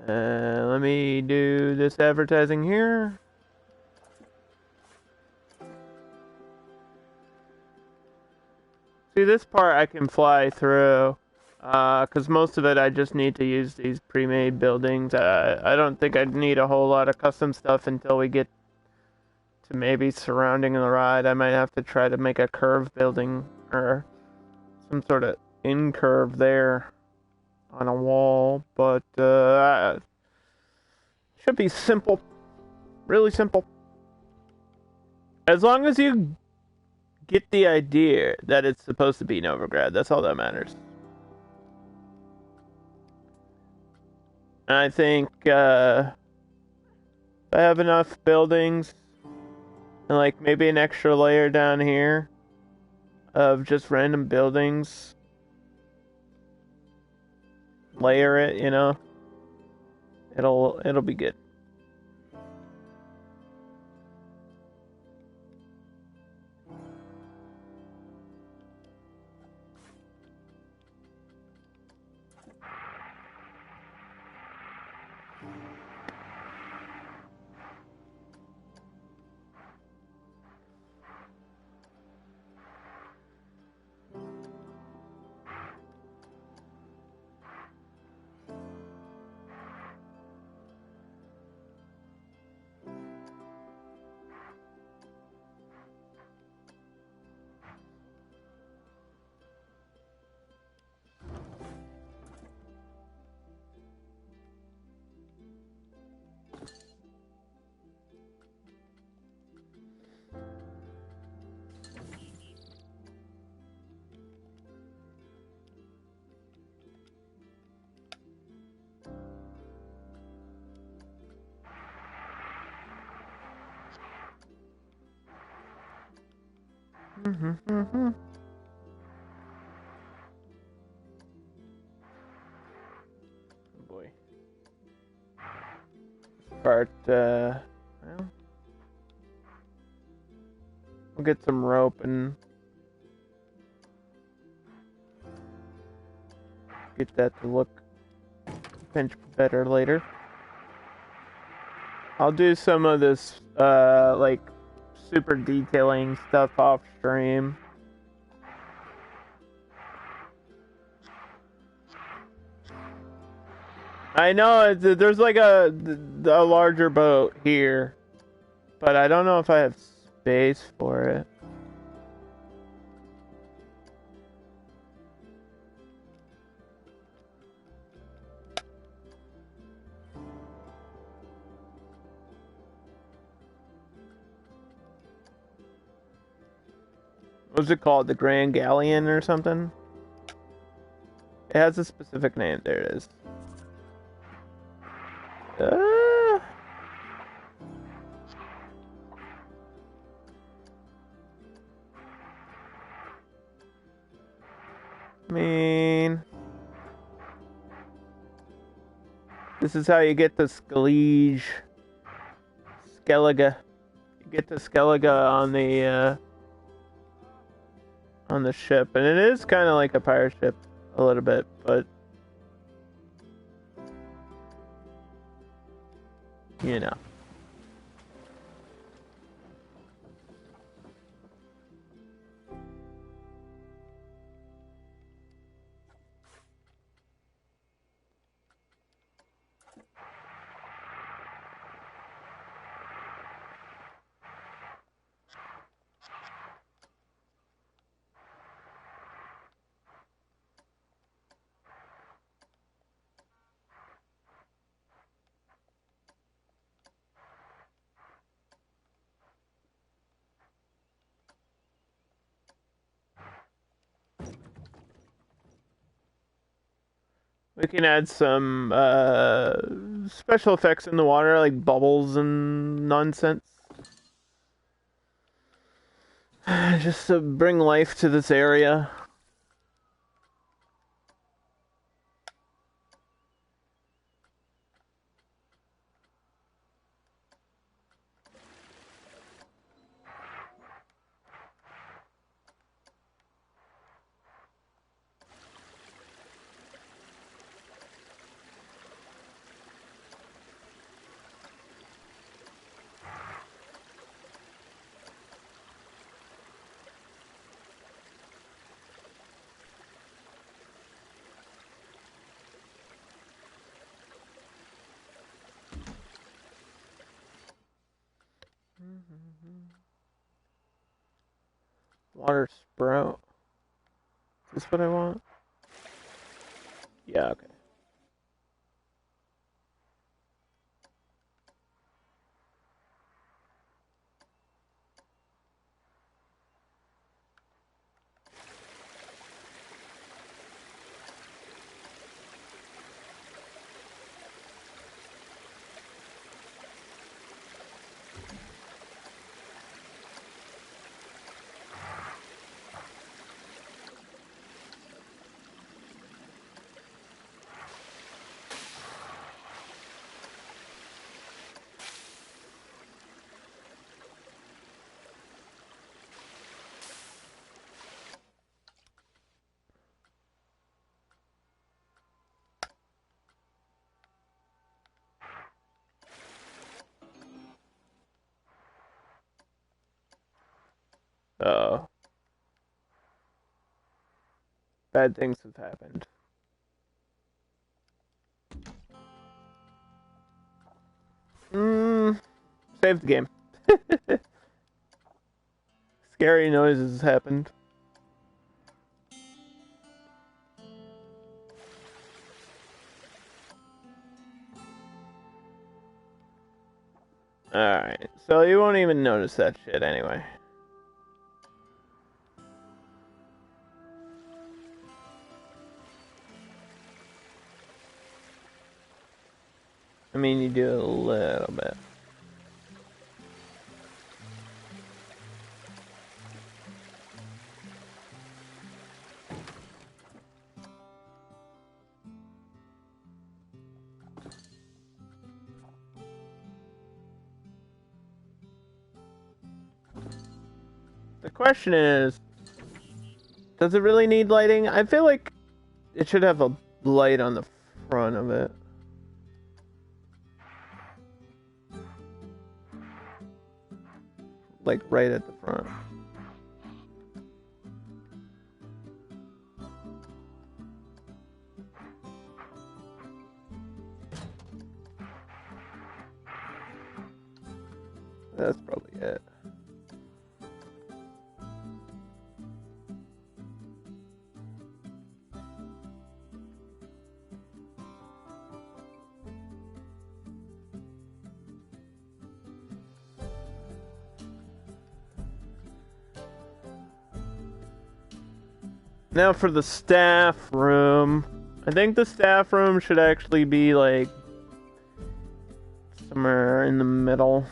A: Let me do this advertising here. See, this part I can fly through, because most of it I just need to use these pre-made buildings. I don't think I'd need a whole lot of custom stuff until we get to maybe surrounding the ride. I might have to try to make a curve building, or some sort of in-curve there on a wall, but should be simple. Really simple. As long as you get the idea that it's supposed to be Novigrad, that's all that matters. And I think I have enough buildings and like maybe an extra layer down here of just random buildings. Layer it, you know. It'll be good. Oh boy. Part, well, we'll get some rope and get that to look pinch better later. I'll do some of this, like, super detailing stuff off stream. I know there's like a larger boat here, but I don't know if I have space for it. What's it called? The Grand Galleon or something? It has a specific name. There it is. This is how you get the Skellige. Skellige. You get the Skellige on the ship, and it is kind of like a pirate ship a little bit, but you know. We can add some special effects in the water, like bubbles and nonsense. Just to bring life to this area. Water sprout. Is this what I want? Yeah, okay. Oh. Bad things have happened. Save the game. Scary noises happened. Alright, so you won't even notice that shit anyway. I mean, you do a little bit. The question is, does it really need lighting? I feel like it should have a light on the front of it. Like right at the front. That's probably it. Now for the staff room. I think the staff room should actually be like somewhere in the middle.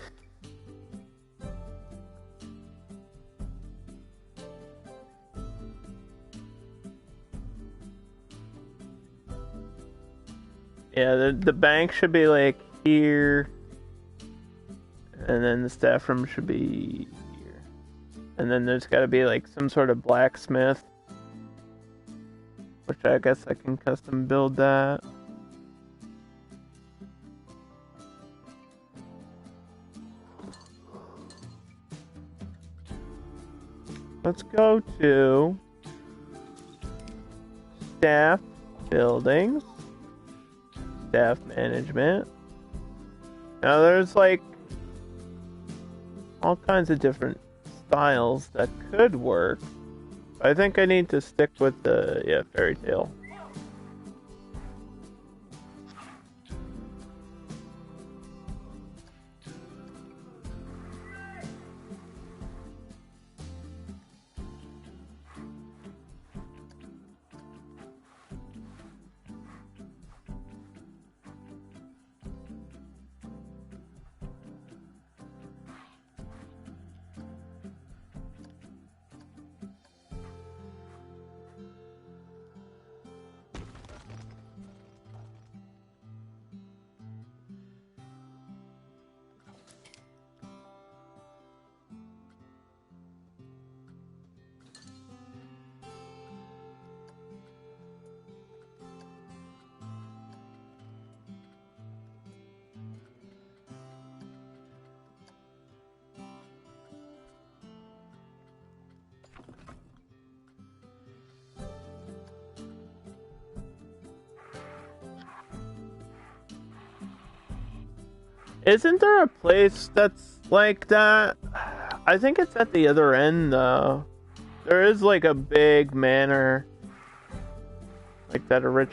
A: Yeah, the bank should be like here, and then the staff room should be here, and then there's got to be like some sort of blacksmith, which I guess I can custom build that. Let's go to staff buildings, staff management. Now there's like all kinds of different styles that could work. I think I need to stick with the fairy tale. Isn't there a place that's like that? I think it's at the other end, though. There is like a big manor, like that a rich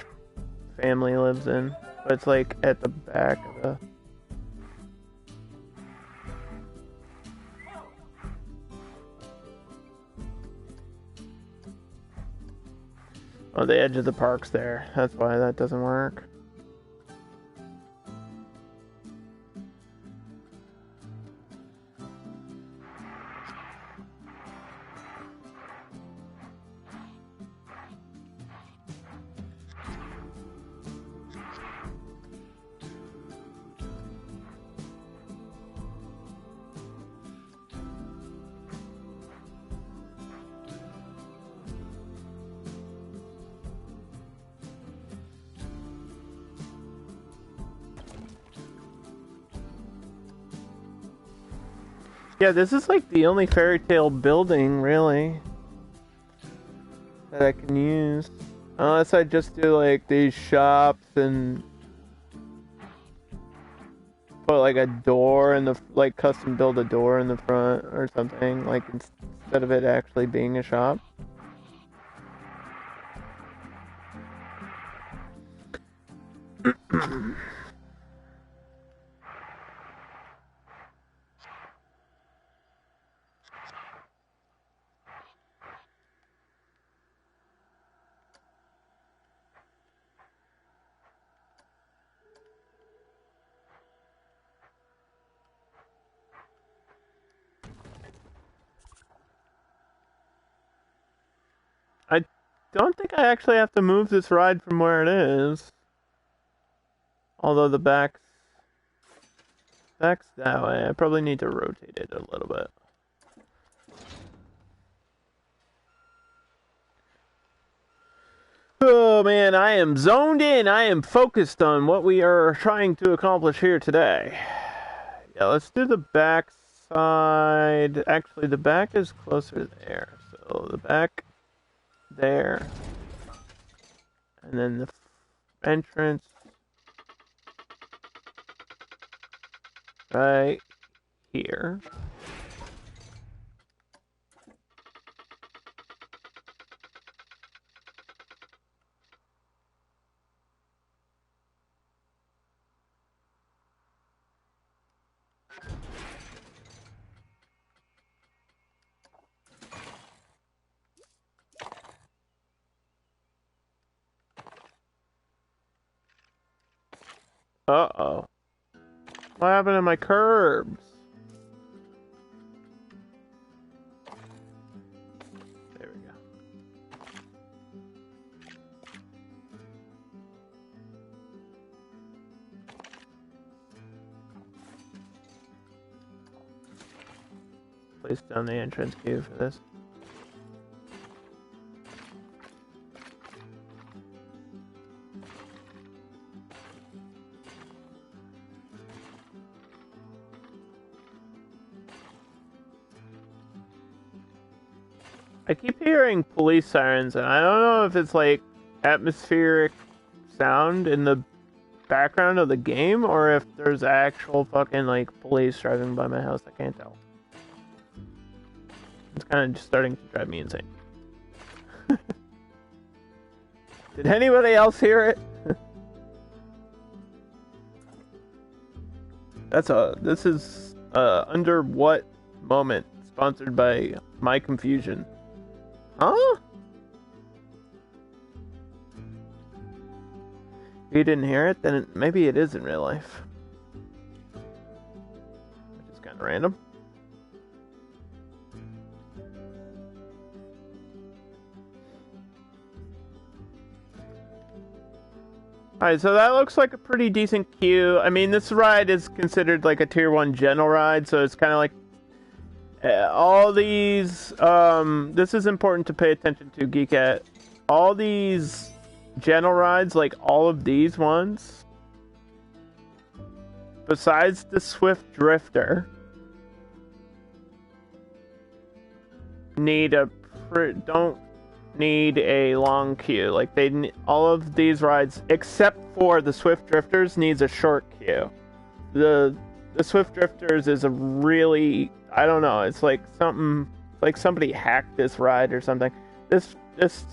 A: family lives in, but it's like at the back of the... Oh, the edge of the park's there. That's why that doesn't work. Yeah, this is like the only fairy tale building, really, that I can use. Unless I just do like these shops and put like a door in the, like custom build a door in the front or something, like instead of it actually being a shop. I don't think I actually have to move this ride from where it is. Although the back's that way. I probably need to rotate it a little bit. Oh man, I am zoned in. I am focused on what we are trying to accomplish here today. Yeah, let's do the back side. Actually, the back is closer there. So the back there. And then the entrance right here. Uh-oh. What happened to my curbs? There we go. place down the entrance queue for this. I keep hearing police sirens, and I don't know if it's like atmospheric sound in the background of the game or if there's actual fucking like police driving by my house. I can't tell. It's kind of just starting to drive me insane. Did anybody else hear it? This is Under What Moment, sponsored by My Confusion. Huh? If you didn't hear it, then maybe it is in real life. Which is kind of random. Alright, so that looks like a pretty decent queue. I mean, this ride is considered like a tier 1 general ride, so it's kind of like all these, this is important to pay attention to, Geekette. All these general rides, like all of these ones, besides the Swift Drifter, don't need a long queue. Like all of these rides, except for the Swift Drifters, needs a short queue. The Swift Drifters is a really, I don't know, it's like something, like somebody hacked this ride or something. This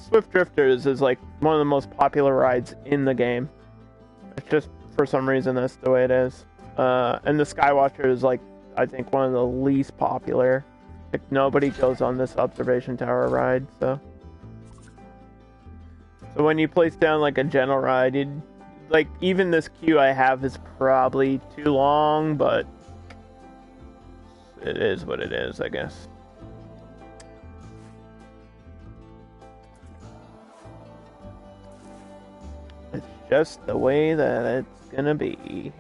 A: Swift Drifters is like one of the most popular rides in the game. It's just, for some reason, that's the way it is. And the Skywatcher is like, I think, one of the least popular. Like, nobody goes on this observation tower ride, so when you place down like a general ride, like, even this queue I have is probably too long, but it is what it is, I guess. It's just the way that it's gonna be.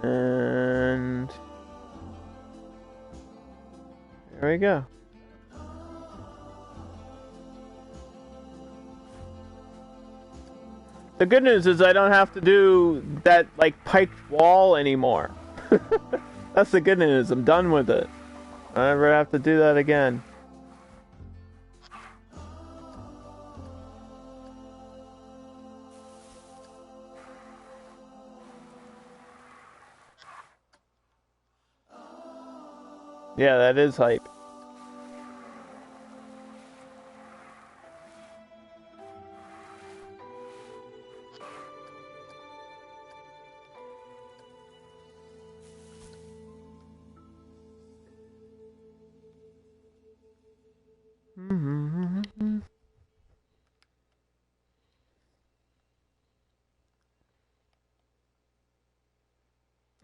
A: And there we go. The good news is I don't have to do that, like, piped wall anymore. That's the good news. I'm done with it. I never have to do that again. Yeah, that is hype.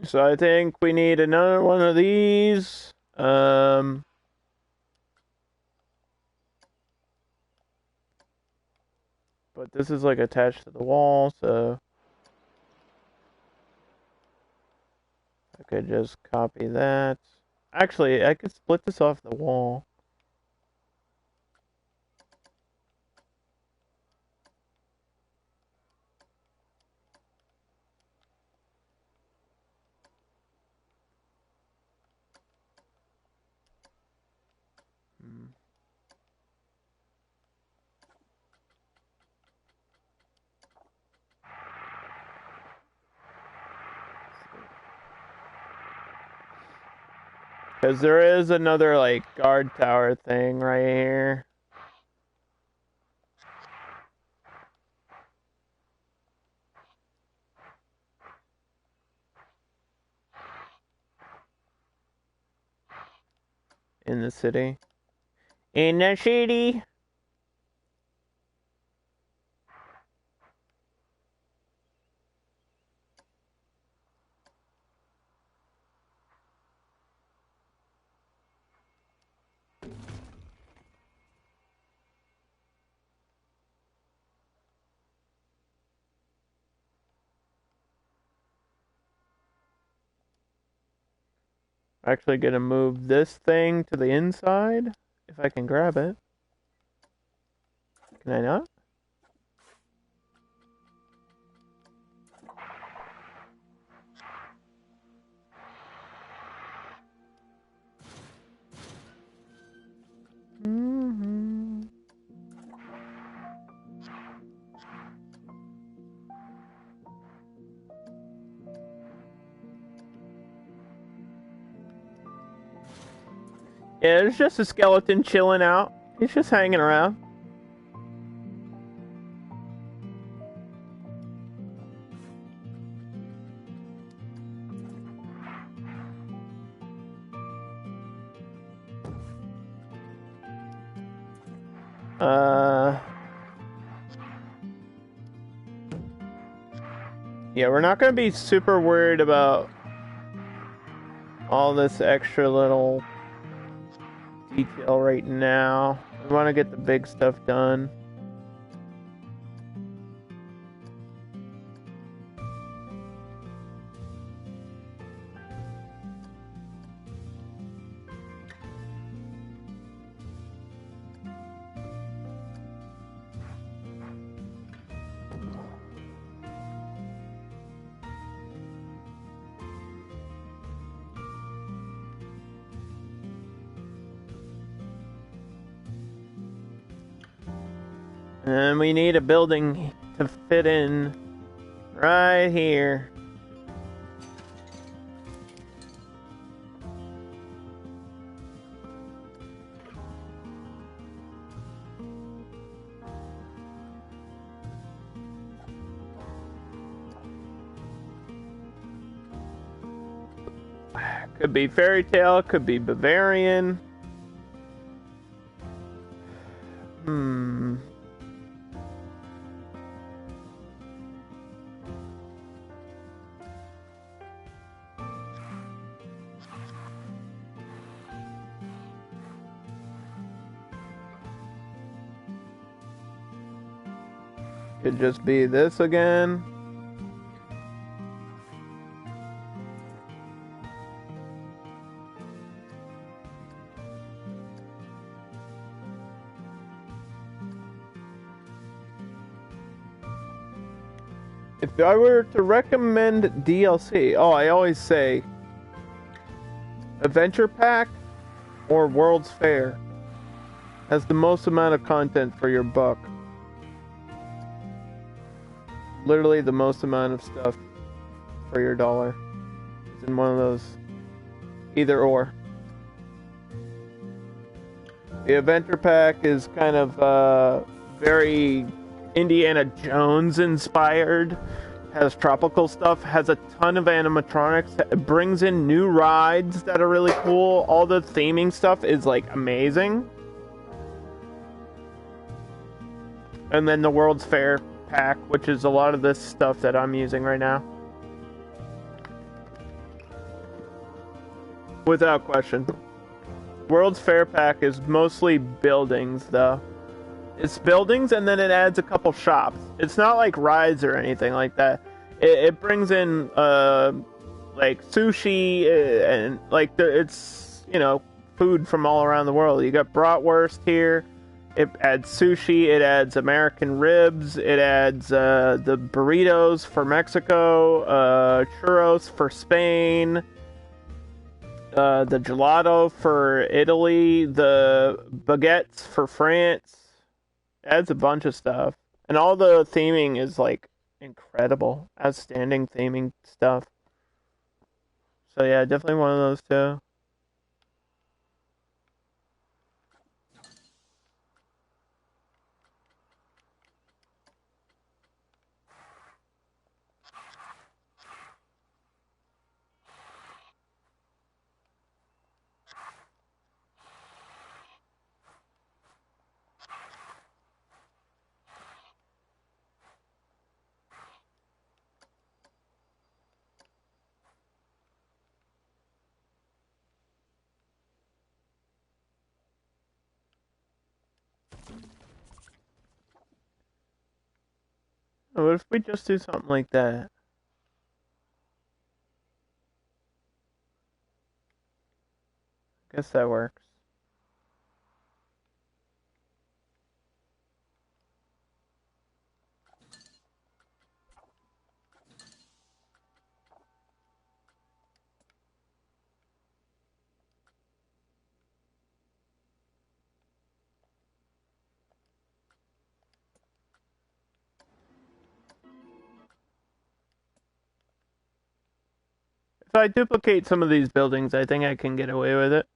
A: So I think we need another one of these. But this is like attached to the wall, so I could just copy that. Actually, I could split this off the wall. Because there is another, like, guard tower thing right here. In the city. In the city! Actually gonna move this thing to the inside, if I can grab it. Can I not? Mm-hmm. Yeah, there's just a skeleton chilling out. He's just hanging around. Yeah, we're not gonna be super worried about all this extra little detail right now. We want to get the big stuff done. And we need a building to fit in right here. Could be fairy tale, could be Bavarian. Could just be this again. If I were to recommend DLC, I always say Adventure Pack or World's Fair has the most amount of content for your buck. Literally the most amount of stuff for your dollar. It's in one of those. Either or. The Adventure Pack is kind of very Indiana Jones inspired. Has tropical stuff, has a ton of animatronics, it brings in new rides that are really cool. All the theming stuff is like amazing. And then the World's Fair pack, which is a lot of this stuff that I'm using right now. Without question. World's Fair pack is mostly buildings though. It's buildings and then it adds a couple shops. It's not like rides or anything like that. It brings in like sushi and like it's, you know, food from all around the world. You got bratwurst here. It adds sushi. It adds American ribs. It adds the burritos for Mexico, churros for Spain, the gelato for Italy, the baguettes for France. Adds a bunch of stuff, and all the theming is like incredible, outstanding theming stuff. So yeah, definitely one of those two. What if we just do something like that? Guess that works. If I duplicate some of these buildings, I think I can get away with it.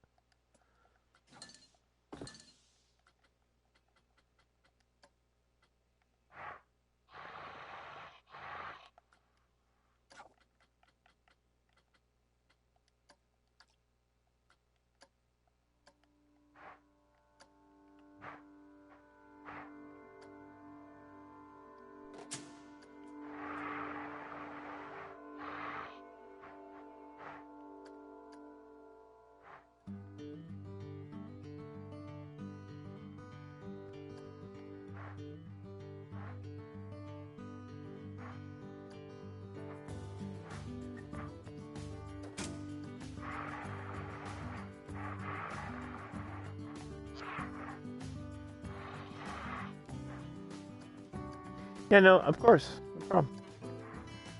A: Yeah, no, of course. No problem.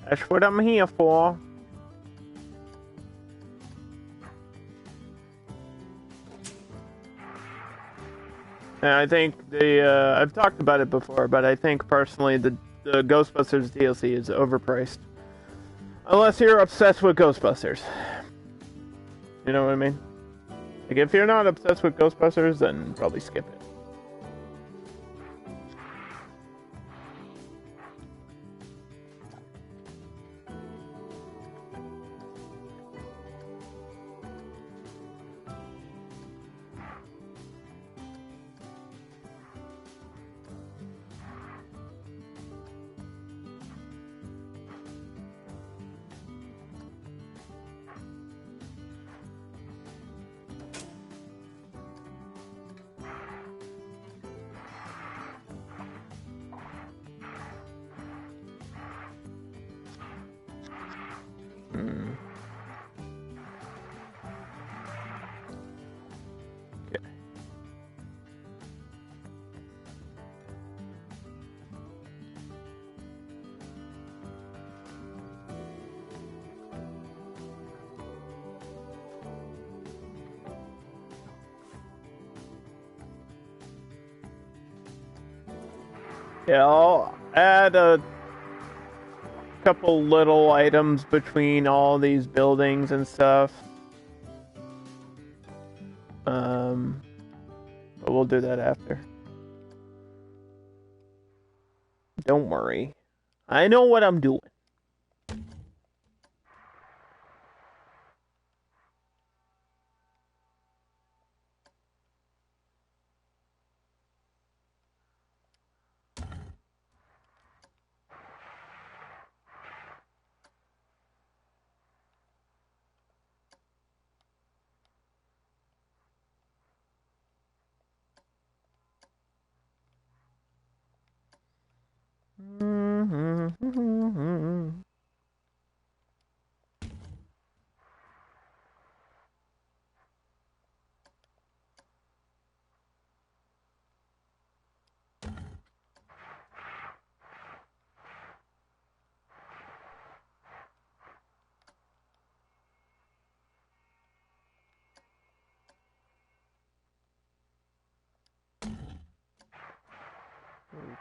A: That's what I'm here for. And I think I've talked about it before, but I think personally the Ghostbusters DLC is overpriced. Unless you're obsessed with Ghostbusters. You know what I mean? Like, if you're not obsessed with Ghostbusters, then probably skip it. Yeah, I'll add a couple little items between all these buildings and stuff. But we'll do that after. Don't worry. I know what I'm doing.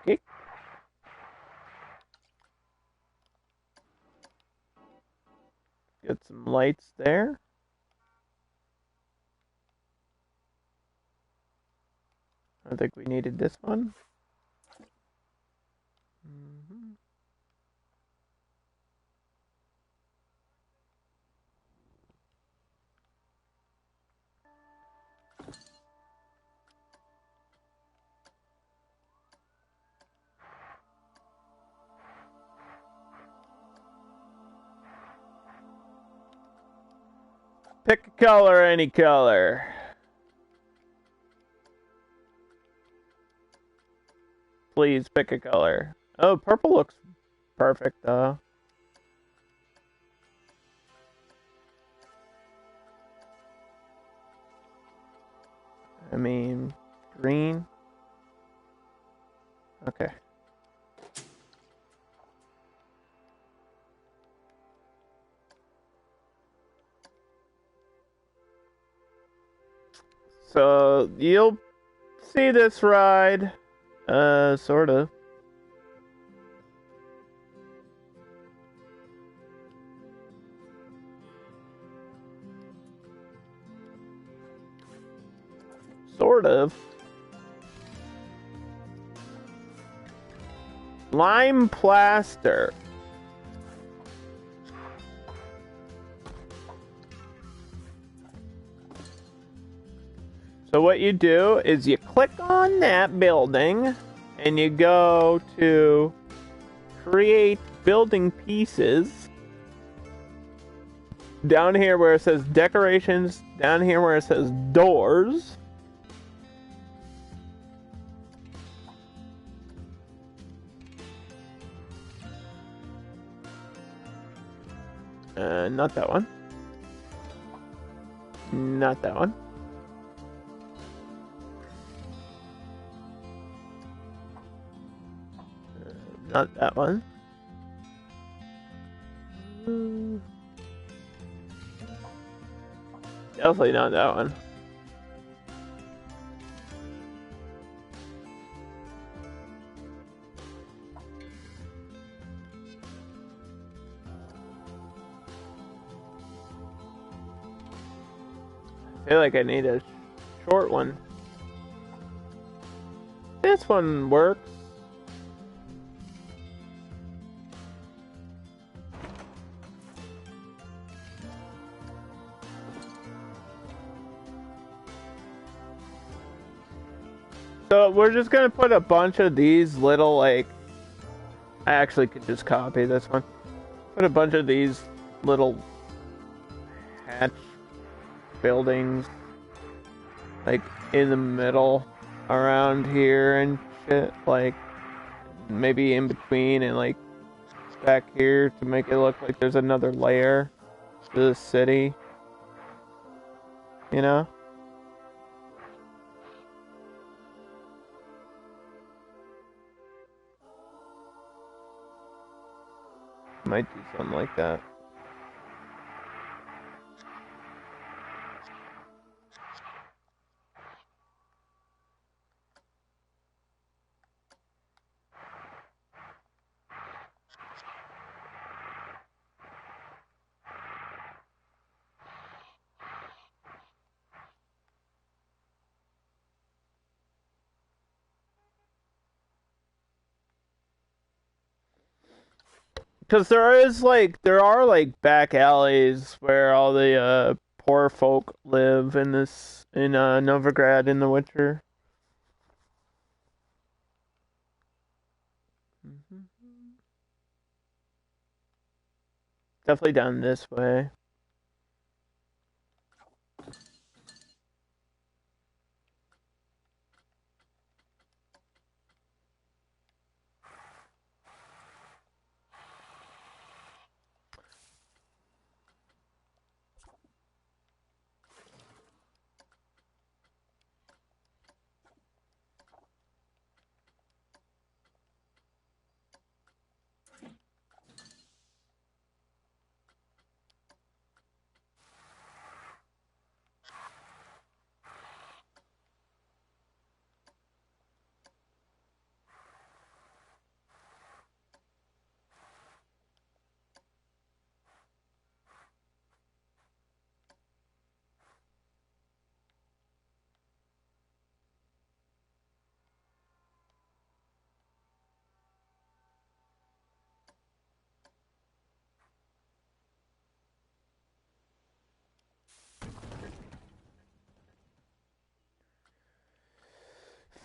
A: Okay. Get some lights there. I think we needed this one. Pick a color, any color. Please pick a color. Oh, purple looks perfect though. I mean, green. Okay. So you'll see this ride, sort of. Sort of. Lime plaster. So what you do is you click on that building and you go to create building pieces. Down here where it says decorations, down here where it says doors. Not that one. Not that one. Not that one. Definitely not that one. I feel like I need a short one. This one works. So we're just gonna put a bunch of these little, like, I actually could just copy this one. Put a bunch of these little hatch buildings, like, in the middle around here and shit, like, maybe in between and, like, back here to make it look like there's another layer to the city, you know? Might do something like that. Because there are like back alleys where all the poor folk live in Novigrad in the winter. Definitely down this way.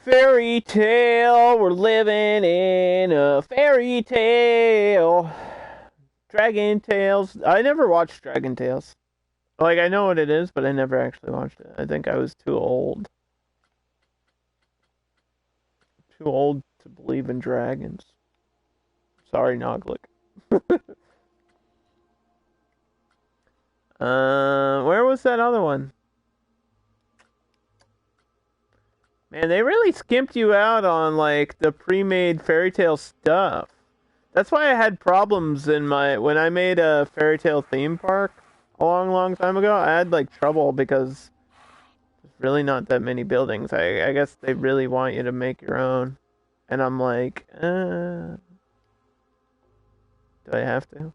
A: Fairy tale, we're living in a fairy tale. Dragon Tales. I never watched Dragon Tales. Like, I know what it is, but I never actually watched it. I think I was too old. Too old to believe in dragons. Sorry, Noglik. Where was that other one? Man, they really skimped you out on like the pre-made fairy tale stuff. That's why I had problems in my when I made a fairy tale theme park a long time ago. I had like trouble because there's really not that many buildings. I guess they really want you to make your own, and I'm like, do I have to?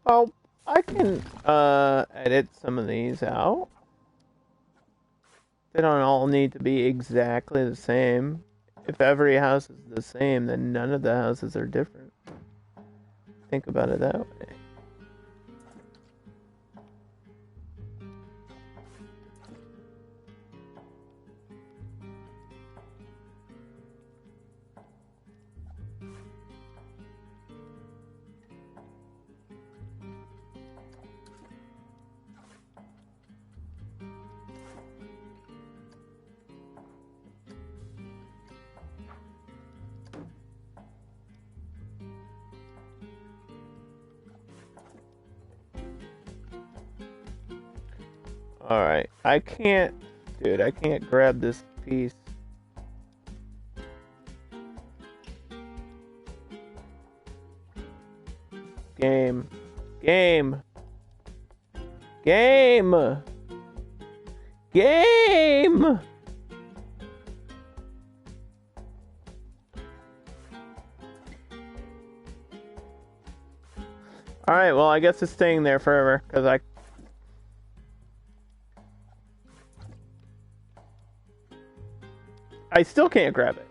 A: Oh, I can edit some of these out. They don't all need to be exactly the same. If every house is the same, then none of the houses are different. Think about it that way. Alright, I can't grab this piece. Game. Game! Game! Game! Alright, well, I guess it's staying there forever, because I still can't grab it.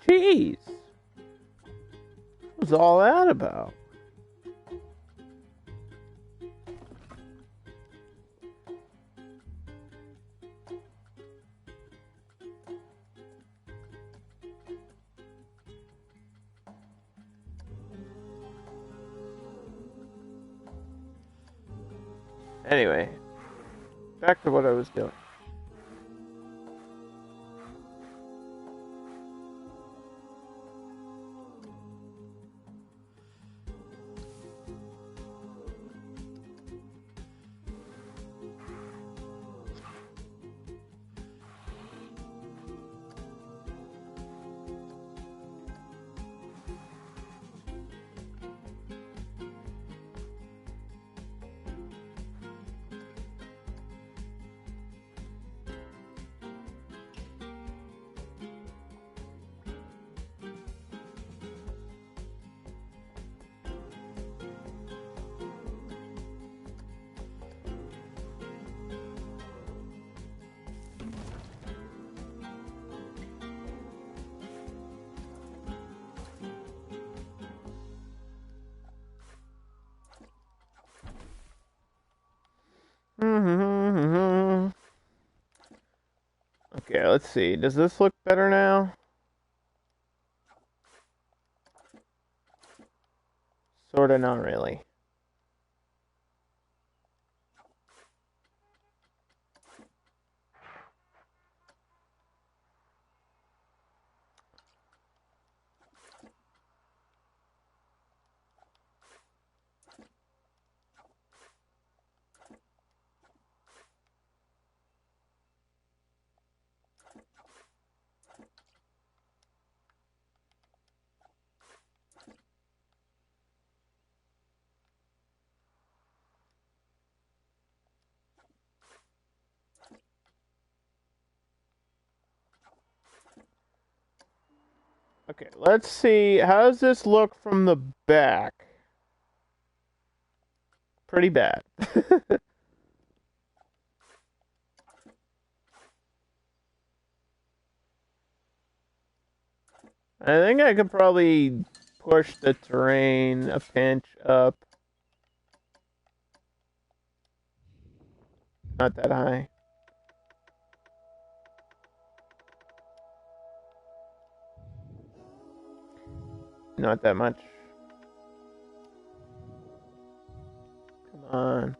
A: Jeez. What was all that about? Anyway, back to what I was doing. Okay, let's see. Does this look better now? Sorta, not really. Okay, let's see. How does this look from the back? pretty bad. I think I could probably push the terrain a pinch up. Not that high. Not that much. Come on.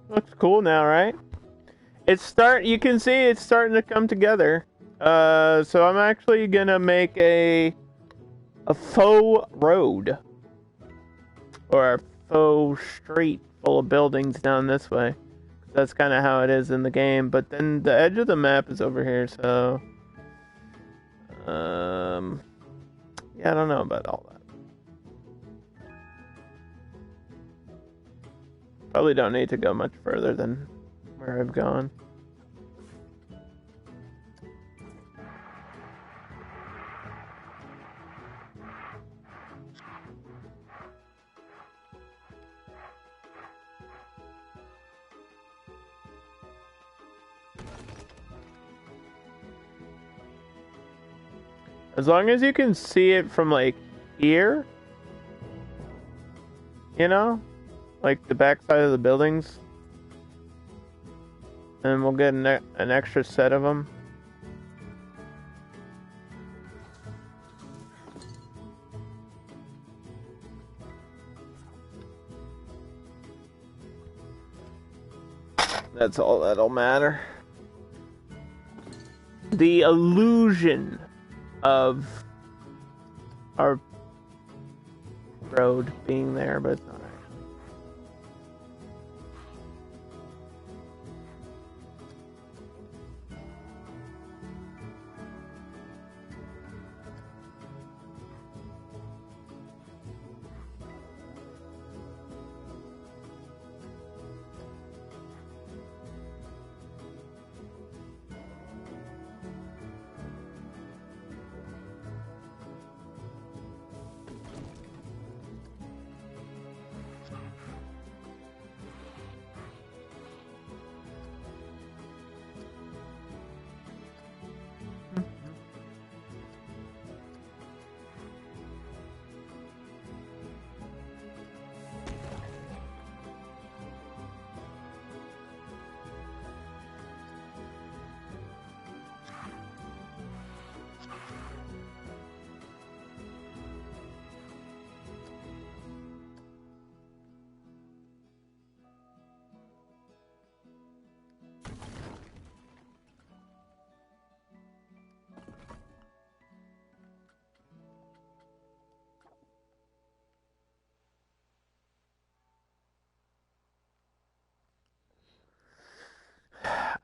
A: Looks cool now, right? You can see it's starting to come together. So I'm actually gonna make a faux road. Or a faux street full of buildings down this way. That's kind of how it is in the game, but then the edge of the map is over here, so... yeah, I don't know about all that. Probably don't need to go much further than where I've gone. As long as you can see it from, like, here, you know? Like, the backside of the buildings. And we'll get an extra set of them. That's all that'll matter. The illusion of our road being there, but it's not actually.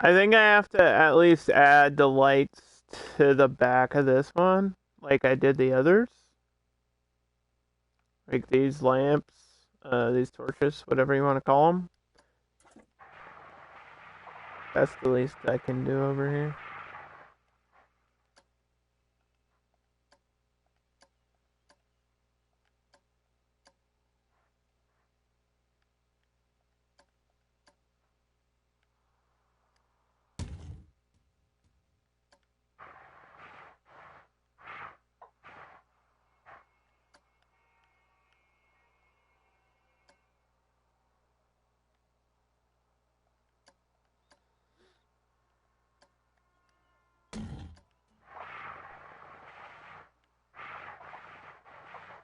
A: I think I have to at least add the lights to the back of this one, like I did the others. Like these lamps, these torches, whatever you want to call them. That's the least I can do over here.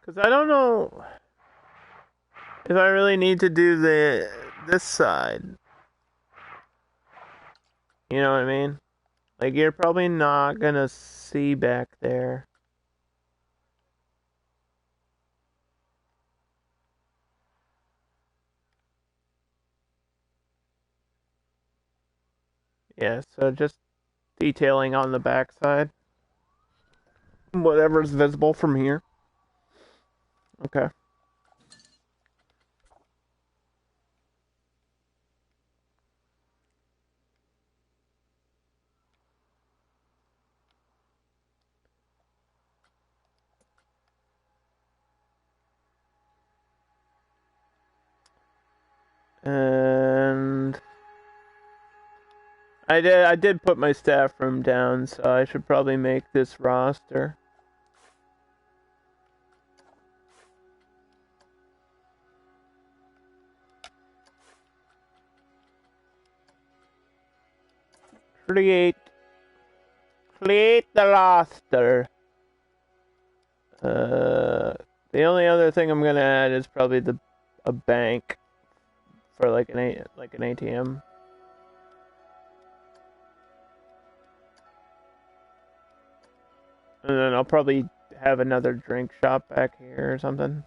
A: Because I don't know if I really need to do this side. You know what I mean? Like, you're probably not gonna see back there. Yeah, so just detailing on the backside. Whatever's visible from here. Okay. And I did put my staff room down, so I should probably make this roster. Create the roster. The only other thing I'm gonna add is probably a bank for like an ATM. And then I'll probably have another drink shop back here or something.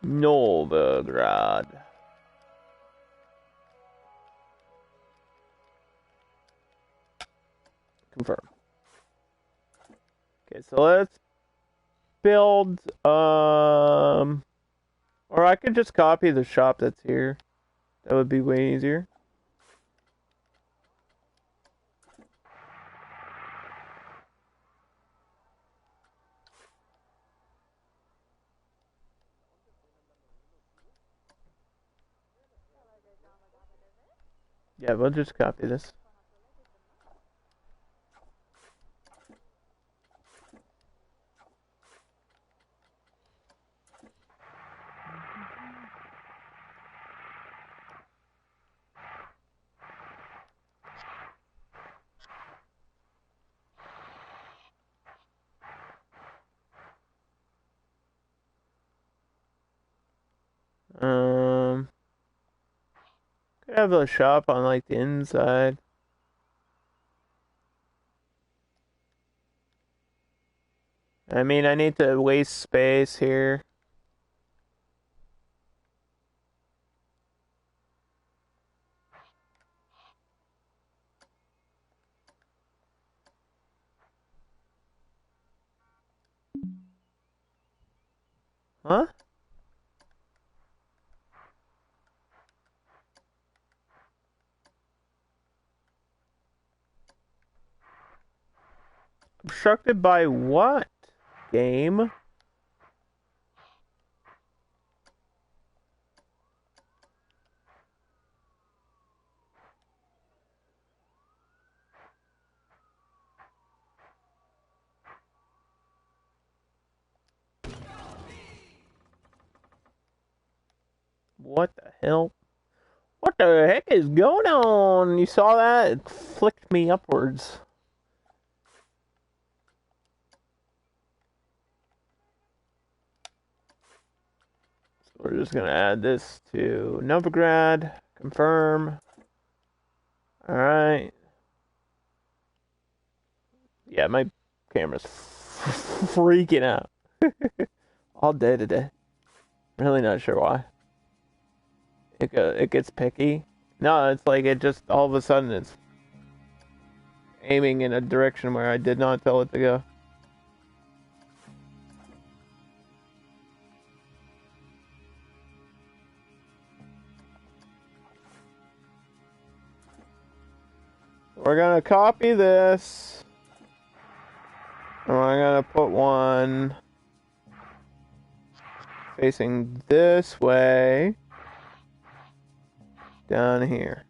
A: Novigrad. Confirm. Okay, so let's build or I could just copy the shop that's here. That would be way easier. Yeah, we'll just copy this. Could have a shop on like the inside. I mean, I need to waste space here. Huh? Obstructed by what? Game? What the hell? What the heck is going on? You saw that? It flicked me upwards. So we're just gonna add this to Novigrad. Confirm. Alright. Yeah, my camera's freaking out. All day today. Really not sure why. It gets picky. No, it's like it just all of a sudden it's aiming in a direction where I did not tell it to go. We're gonna copy this. And we're gonna put one facing this way down here.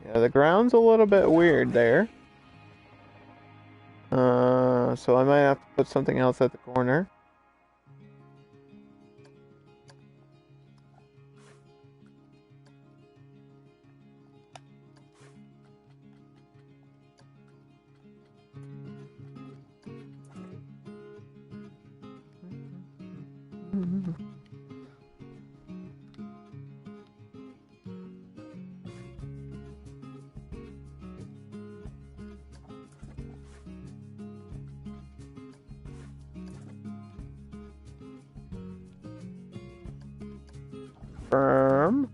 A: Yeah, the ground's a little bit weird there. So I might have to put something else at the corner. Firm.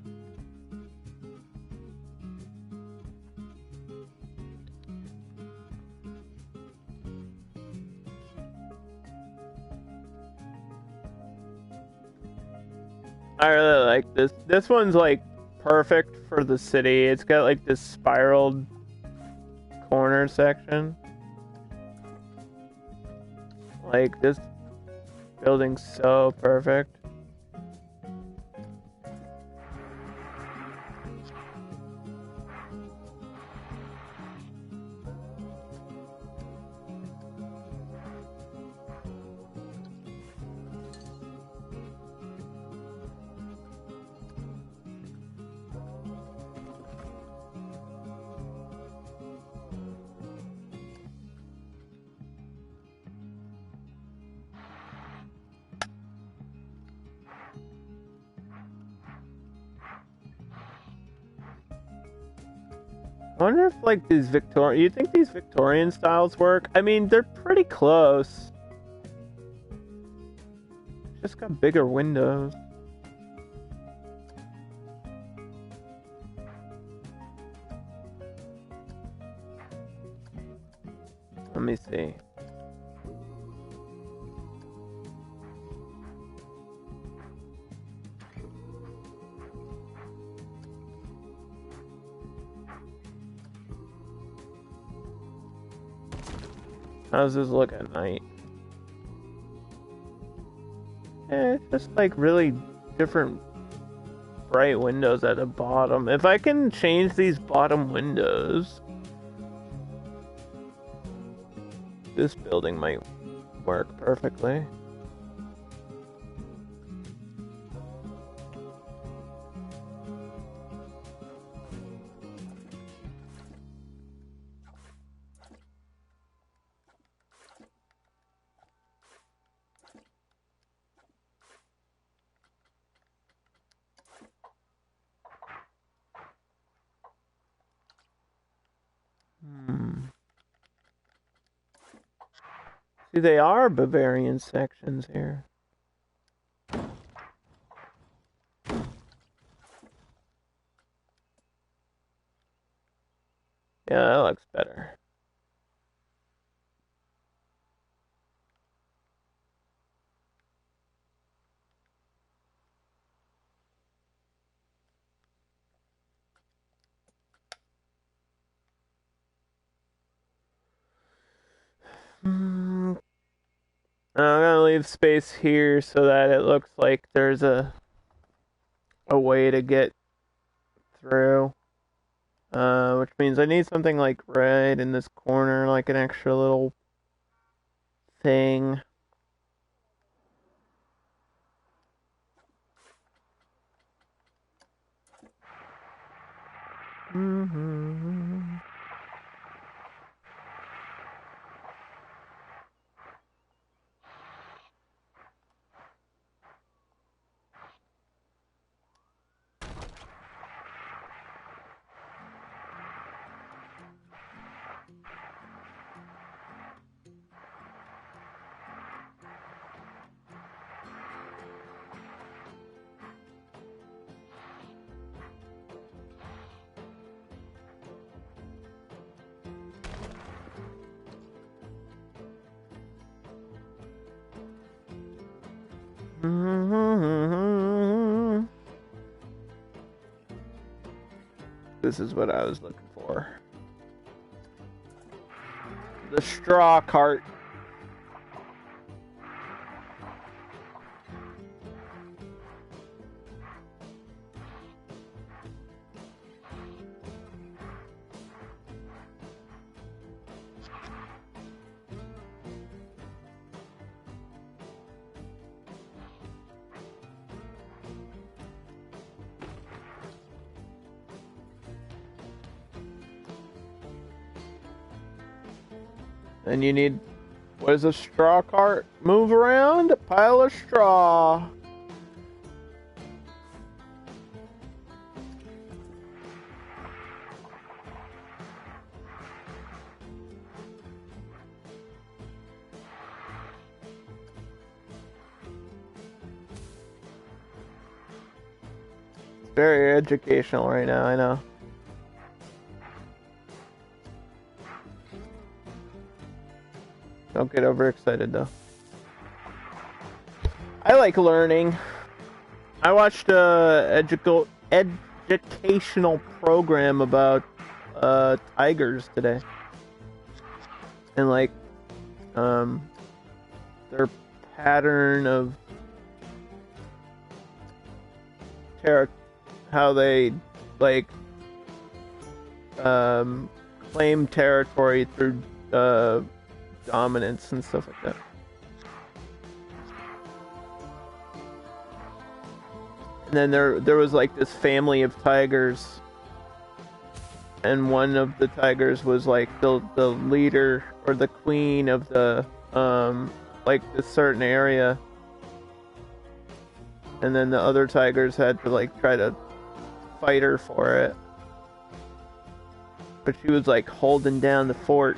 A: I really like this. This one's like perfect for the city. It's got like this spiraled corner section. Like this building's so perfect. I wonder if like these Victorian. You think these Victorian styles work? I mean, they're pretty close. Just got bigger windows. Let me see. How does this look at night? It's just like really different bright windows at the bottom. If I can change these bottom windows, this building might work perfectly. See, they are Bavarian sections here. Yeah, that looks better. I'm gonna leave space here so that it looks like there's a way to get through. Which means I need something like right in this corner, like an extra little thing. Mm-hmm. Mm-hmm. This is what I was looking for. The straw cart. And you need, what does a straw cart move around? A pile of straw. Very educational right now, I know. Don't get overexcited though. I like learning. I watched a educational program about tigers today. And like their pattern of how they like claim territory through dominance and stuff like that. And then there was like this family of tigers, and one of the tigers was like the leader or the queen of the like this certain area, and then the other tigers had to like try to fight her for it, but she was like holding down the fort.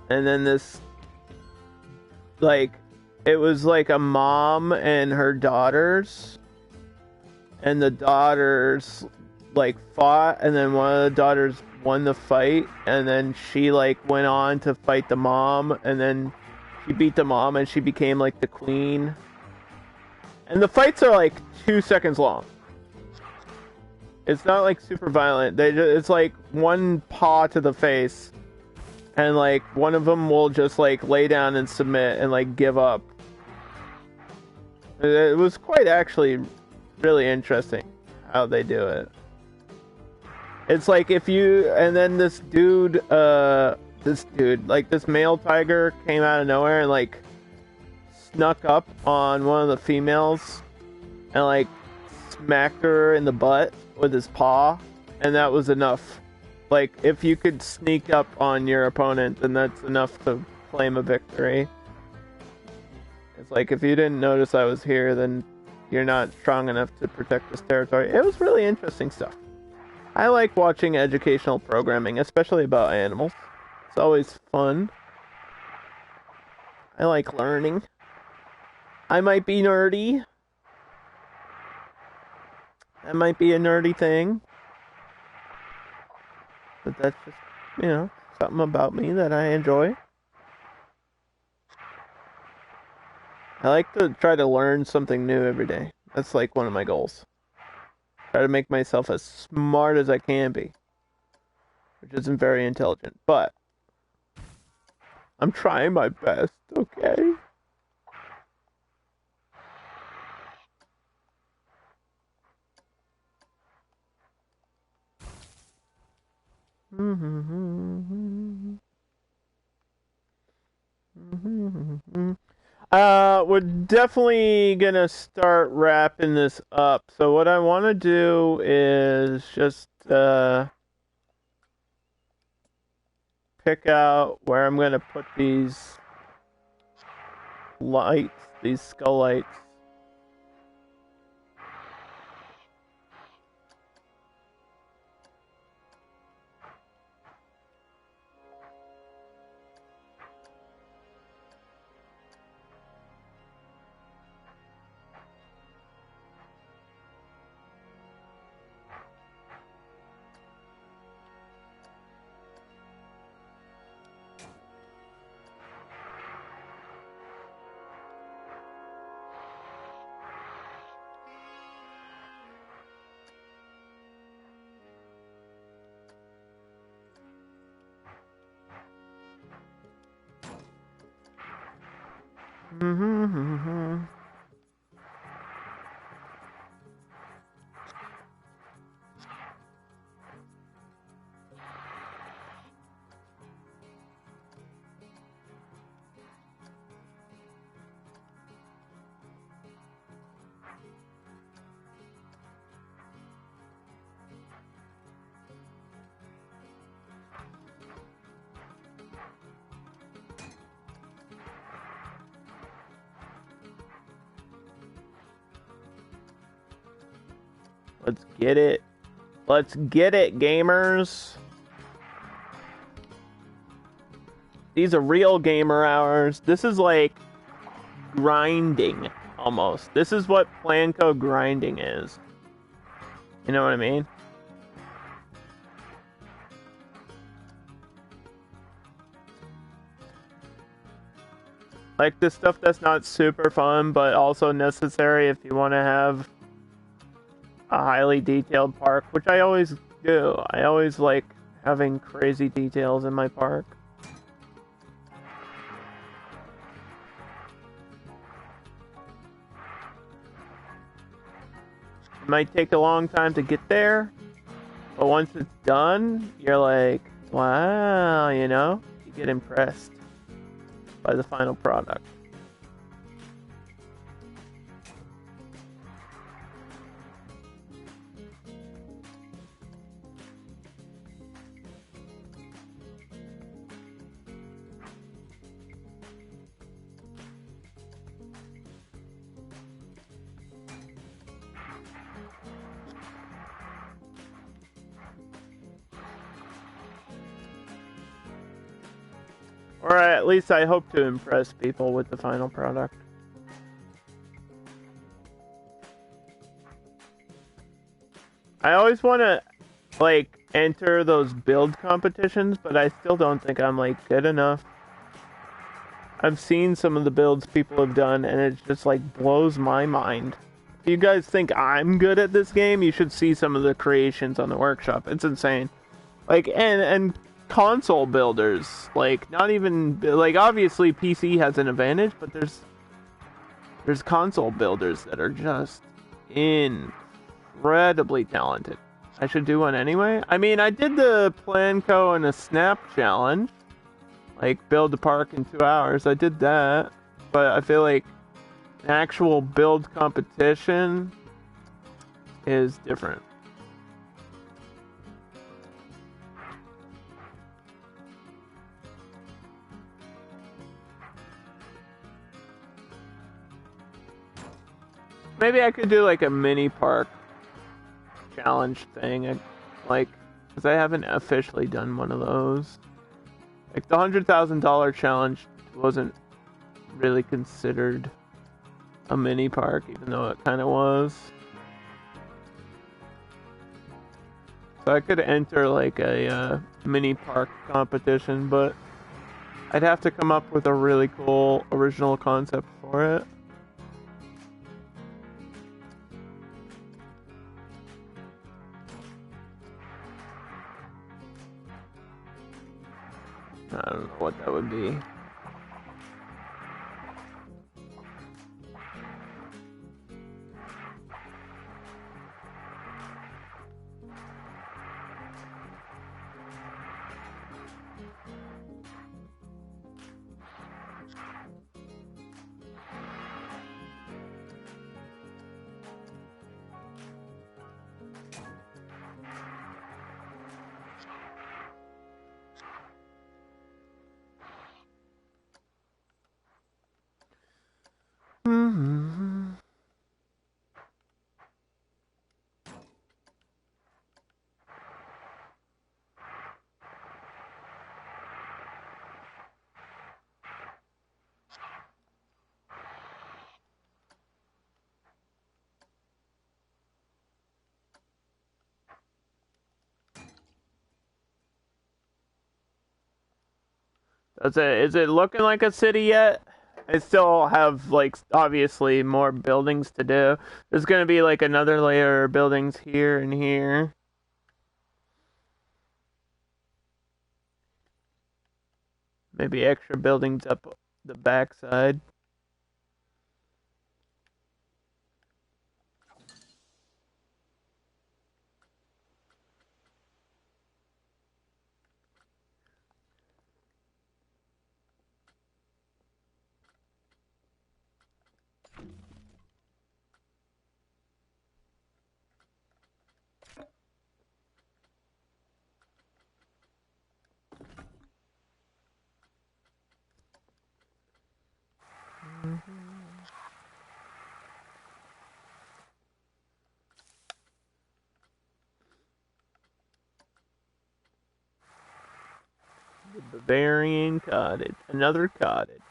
A: And then this, like, it was like a mom and her daughters, and the daughters like fought, and then one of the daughters won the fight, and then she like went on to fight the mom, and then she beat the mom, and she became like the queen. And the fights are like 2 seconds long. It's not like super violent. It's like one paw to the face, and like one of them will just like lay down and submit and like give up. It was quite actually really interesting how they do it. It's like if you, and then this dude, like this male tiger came out of nowhere and like snuck up on one of the females and like smacked her in the butt with his paw, and that was enough. Like, if you could sneak up on your opponent, then that's enough to claim a victory. It's like, if you didn't notice I was here, then you're not strong enough to protect this territory. It was really interesting stuff. I like watching educational programming, especially about animals. It's always fun. I like learning. I might be nerdy. That might be a nerdy thing. But that's just, you know, something about me that I enjoy. I like to try to learn something new every day. That's like one of my goals. Try to make myself as smart as I can be. Which isn't very intelligent, but I'm trying my best, okay? We're definitely gonna start wrapping this up. So what I want to do is just pick out where I'm gonna put these lights, these skull lights. Let's get it. Let's get it, gamers. These are real gamer hours. This is like grinding, almost. This is what Planco grinding is. You know what I mean? Like the stuff that's not super fun, but also necessary if you want to have a highly detailed park, which I always do. I always like having crazy details in my park. It might take a long time to get there, but once it's done, you're like, wow, you know? You get impressed by the final product. Or at least I hope to impress people with the final product. I always want to, like, enter those build competitions, but I still don't think I'm, like, good enough. I've seen some of the builds people have done, and it just, like, blows my mind. If you guys think I'm good at this game, you should see some of the creations on the workshop. It's insane. Like, and console builders, like, not even, like, obviously PC has an advantage, but there's console builders that are just incredibly talented. I should do one anyway. I mean, I did the Planco and a Snap challenge, like build the park in 2 hours. I did that, but I feel like an actual build competition is different. Maybe I could do like a mini park challenge thing, like, because I haven't officially done one of those. Like the $100,000 challenge wasn't really considered a mini park, even though it kind of was. So I could enter like a mini park competition, but I'd have to come up with a really cool original concept for it. I don't know what that would be. Is it looking like a city yet? I still have, like, obviously more buildings to do. There's gonna be, like, another layer of buildings here and here. Maybe extra buildings up the backside. The Bavarian cottage. Another cottage.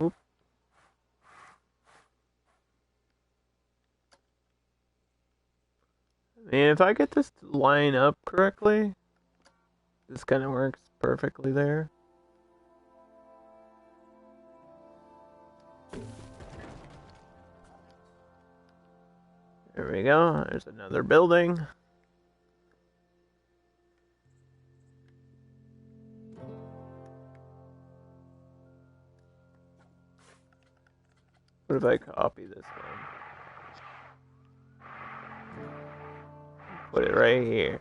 A: Oop. And if I get this to line up correctly, this kind of works perfectly there. There we go. There's another building. What if I copy this one? Put it right here.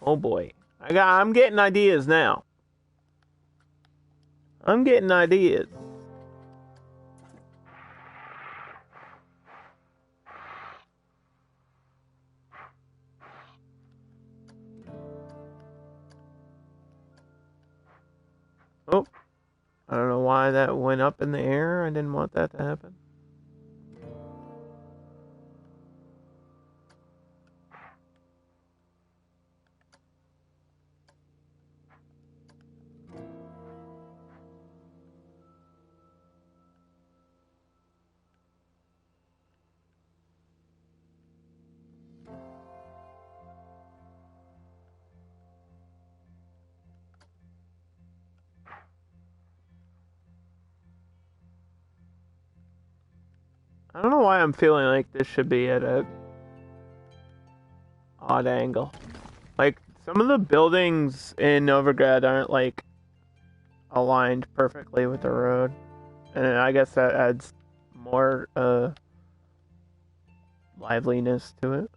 A: Oh boy. I'm getting ideas now. I'm getting ideas. Oh, I don't know why that went up in the air. I didn't want that to happen. I don't know why I'm feeling like this should be at a odd angle. Like, some of the buildings in Novigrad aren't, like, aligned perfectly with the road. And I guess that adds more, liveliness to it.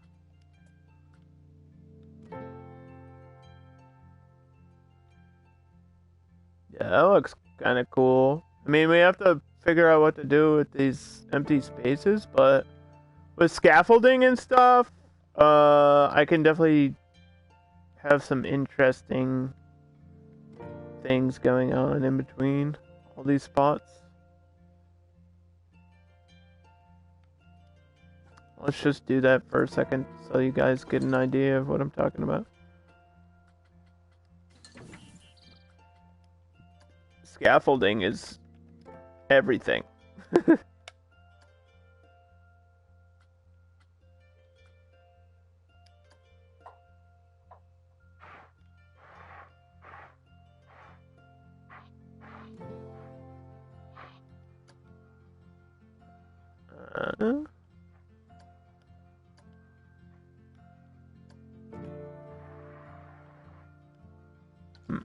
A: Yeah, that looks kind of cool. I mean, we have to figure out what to do with these empty spaces, but with scaffolding and stuff, I can definitely have some interesting things going on in between all these spots. Let's just do that for a second so you guys get an idea of what I'm talking about. Scaffolding is everything. Uh, hmm.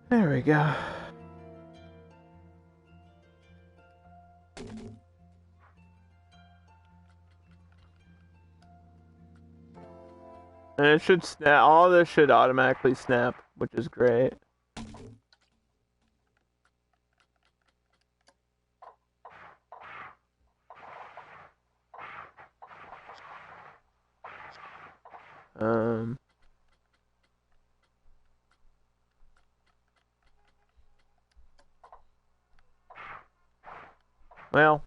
A: There we go. And it should snap. All this should automatically snap, which is great. Um. Well.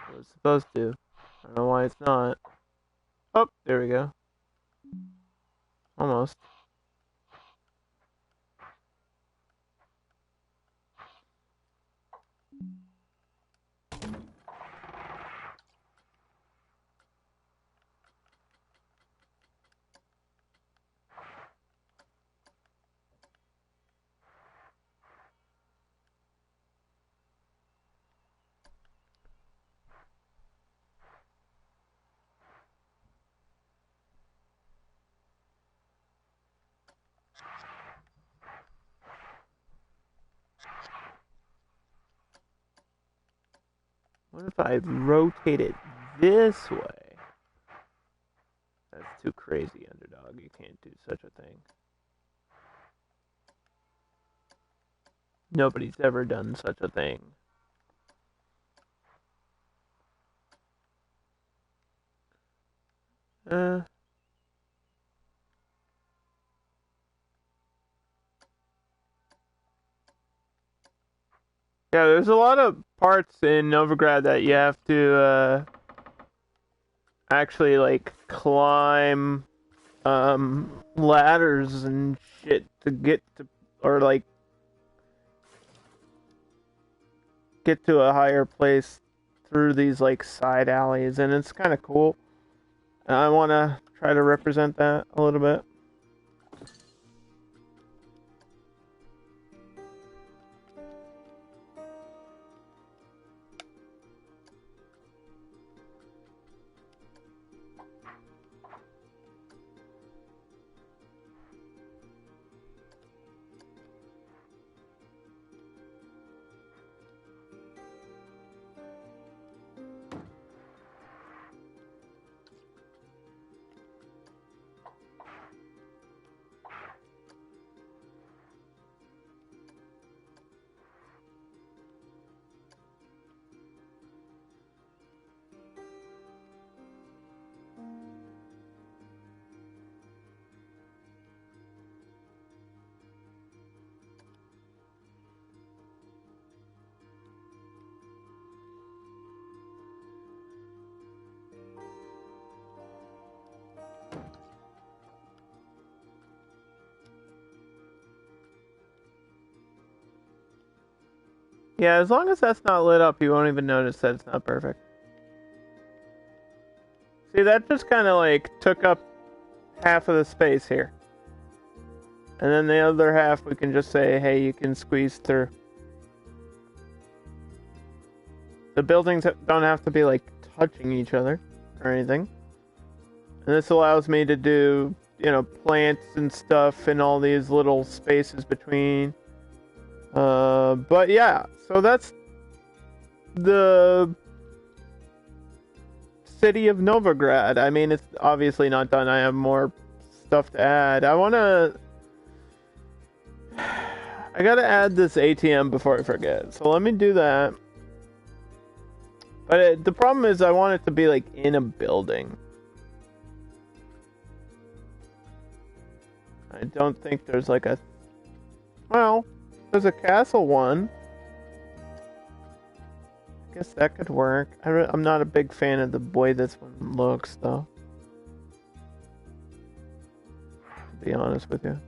A: It was supposed to. I don't know why it's not. Oh, there we go. Almost. What if I rotate it this way? That's too crazy, Underdog. You can't do such a thing. Nobody's ever done such a thing. Yeah, there's a lot of parts in Novigrad that you have to actually like climb ladders and shit to get to, or like get to a higher place through these like side alleys, and it's kind of cool. And I want to try to represent that a little bit. Yeah, as long as that's not lit up, you won't even notice that it's not perfect. See, that just kind of like took up half of the space here. And then the other half, we can just say, hey, you can squeeze through. The buildings don't have to be like touching each other or anything. And this allows me to do, you know, plants and stuff in all these little spaces between. But yeah, so that's the city of Novigrad. I mean, it's obviously not done. I have more stuff to add. I gotta add this ATM before I forget. So let me do that. But the problem is I want it to be like in a building. I don't think there's like a... Well, there's a castle one. I guess that could work. I'm not a big fan of the way this one looks, though. To be honest with you.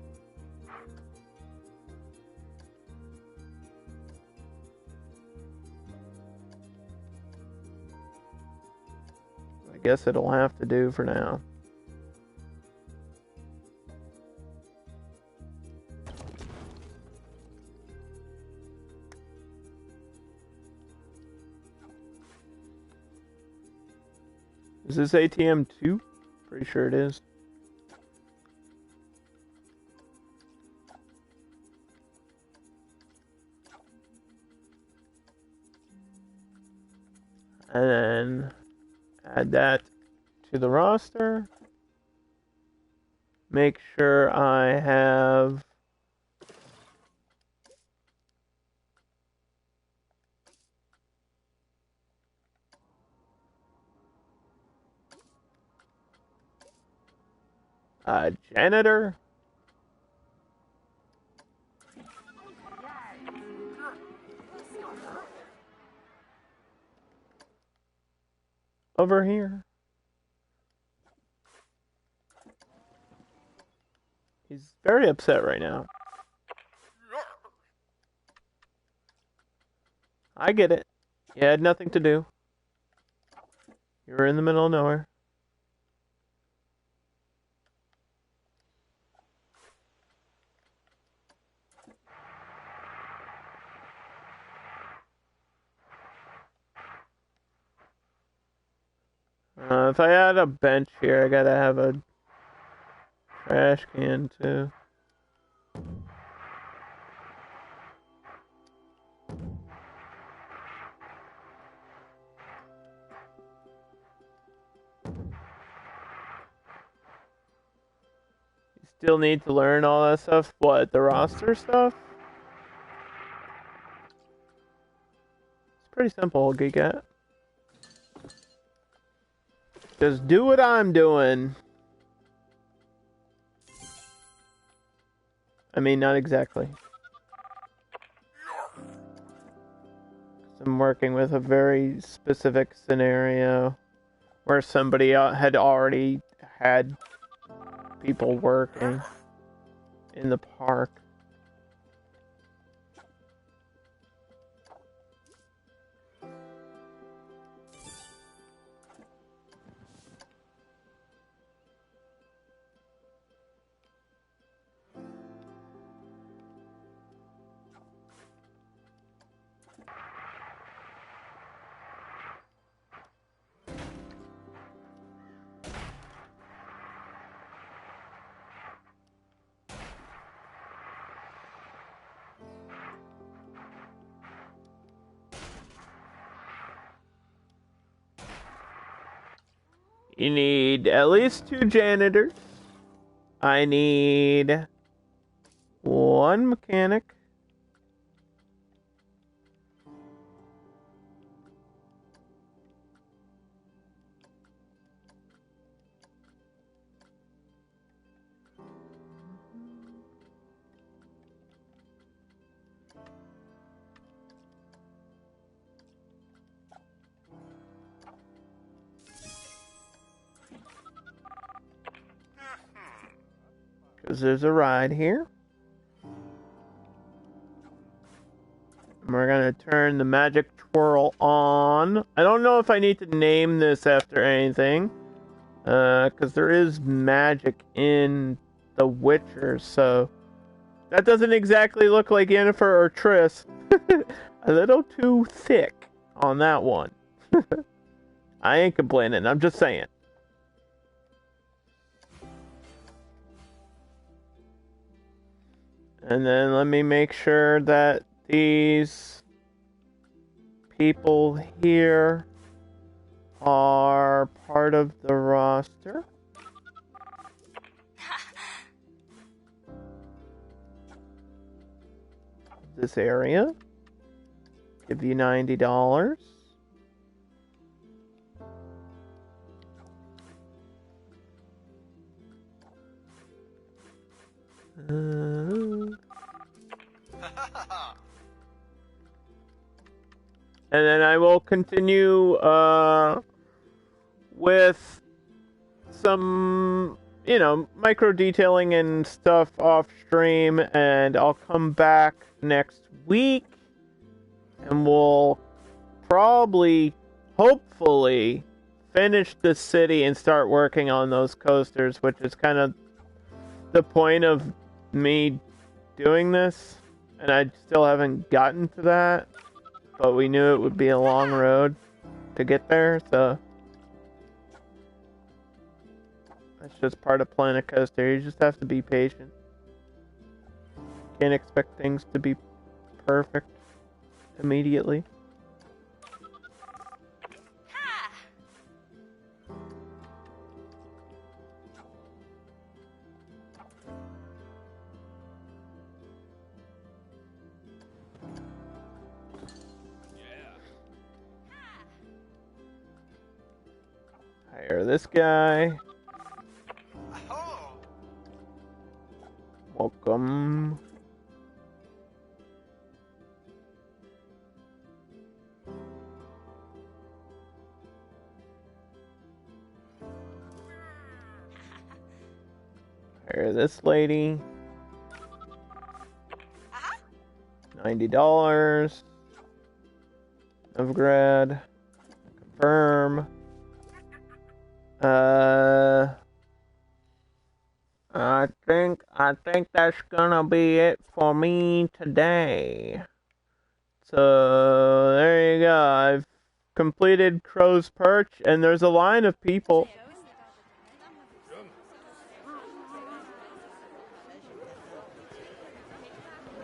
A: I guess it'll have to do for now. Is this ATM 2? Pretty sure it is. And then add that to the roster. Make sure I have a janitor. Over here. He's very upset right now. I get it. You had nothing to do. You were in the middle of nowhere. If I add a bench here, I gotta have a trash can too. still need to learn all that stuff. What, the roster stuff? It's pretty simple, Giga. Just do what I'm doing. I mean, not exactly. I'm working with a very specific scenario where somebody had already had people working in the park. You need at least 2 janitors. I need 1 mechanic. Because there's a ride here. And we're going to turn the magic twirl on. I don't know if I need to name this after anything. Because there is magic in The Witcher, so... That doesn't exactly look like Yennefer or Triss. A little too thick on that one. I ain't complaining, I'm just saying. And then let me make sure that these people here are part of the roster. This area. Give you $90. And then I will continue with some, you know, micro detailing and stuff off stream, and I'll come back next week and we'll probably, hopefully, finish the city and start working on those coasters, which is kind of the point of me doing this, and I still haven't gotten to that, but we knew it would be a long road to get there, so that's just part of playing a coaster. You just have to be patient. Can't expect things to be perfect immediately. Hire this guy. Welcome. Hire this lady. $90. Novgrad. Confirm. I think that's gonna be it for me today. So there you go. I've completed Crow's Perch, and there's a line of people.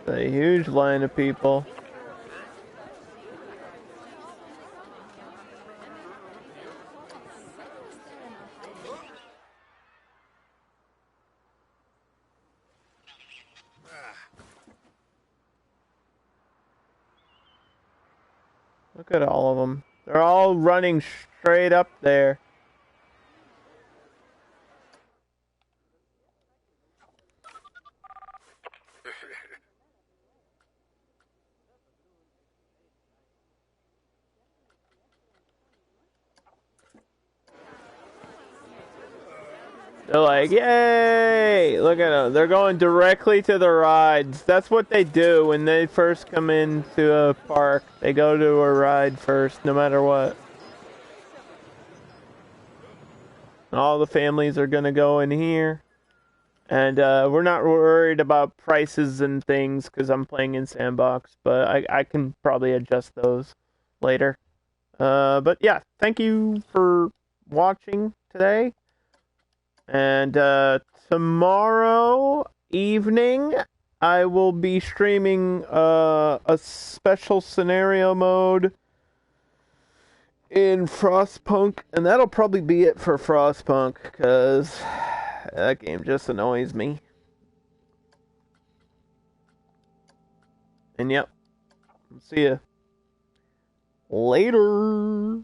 A: A huge line of people. Look at all of them. They're all running straight up there. They're like, yay! Look at them. They're going directly to the rides. That's what they do when they first come into a park. They go to a ride first, no matter what. All the families are going to go in here. And we're not worried about prices and things because I'm playing in Sandbox. But I can probably adjust those later. But yeah, thank you for watching today. And tomorrow evening, I will be streaming a special scenario mode in Frostpunk, and that'll probably be it for Frostpunk, because that game just annoys me. And yep, see ya later.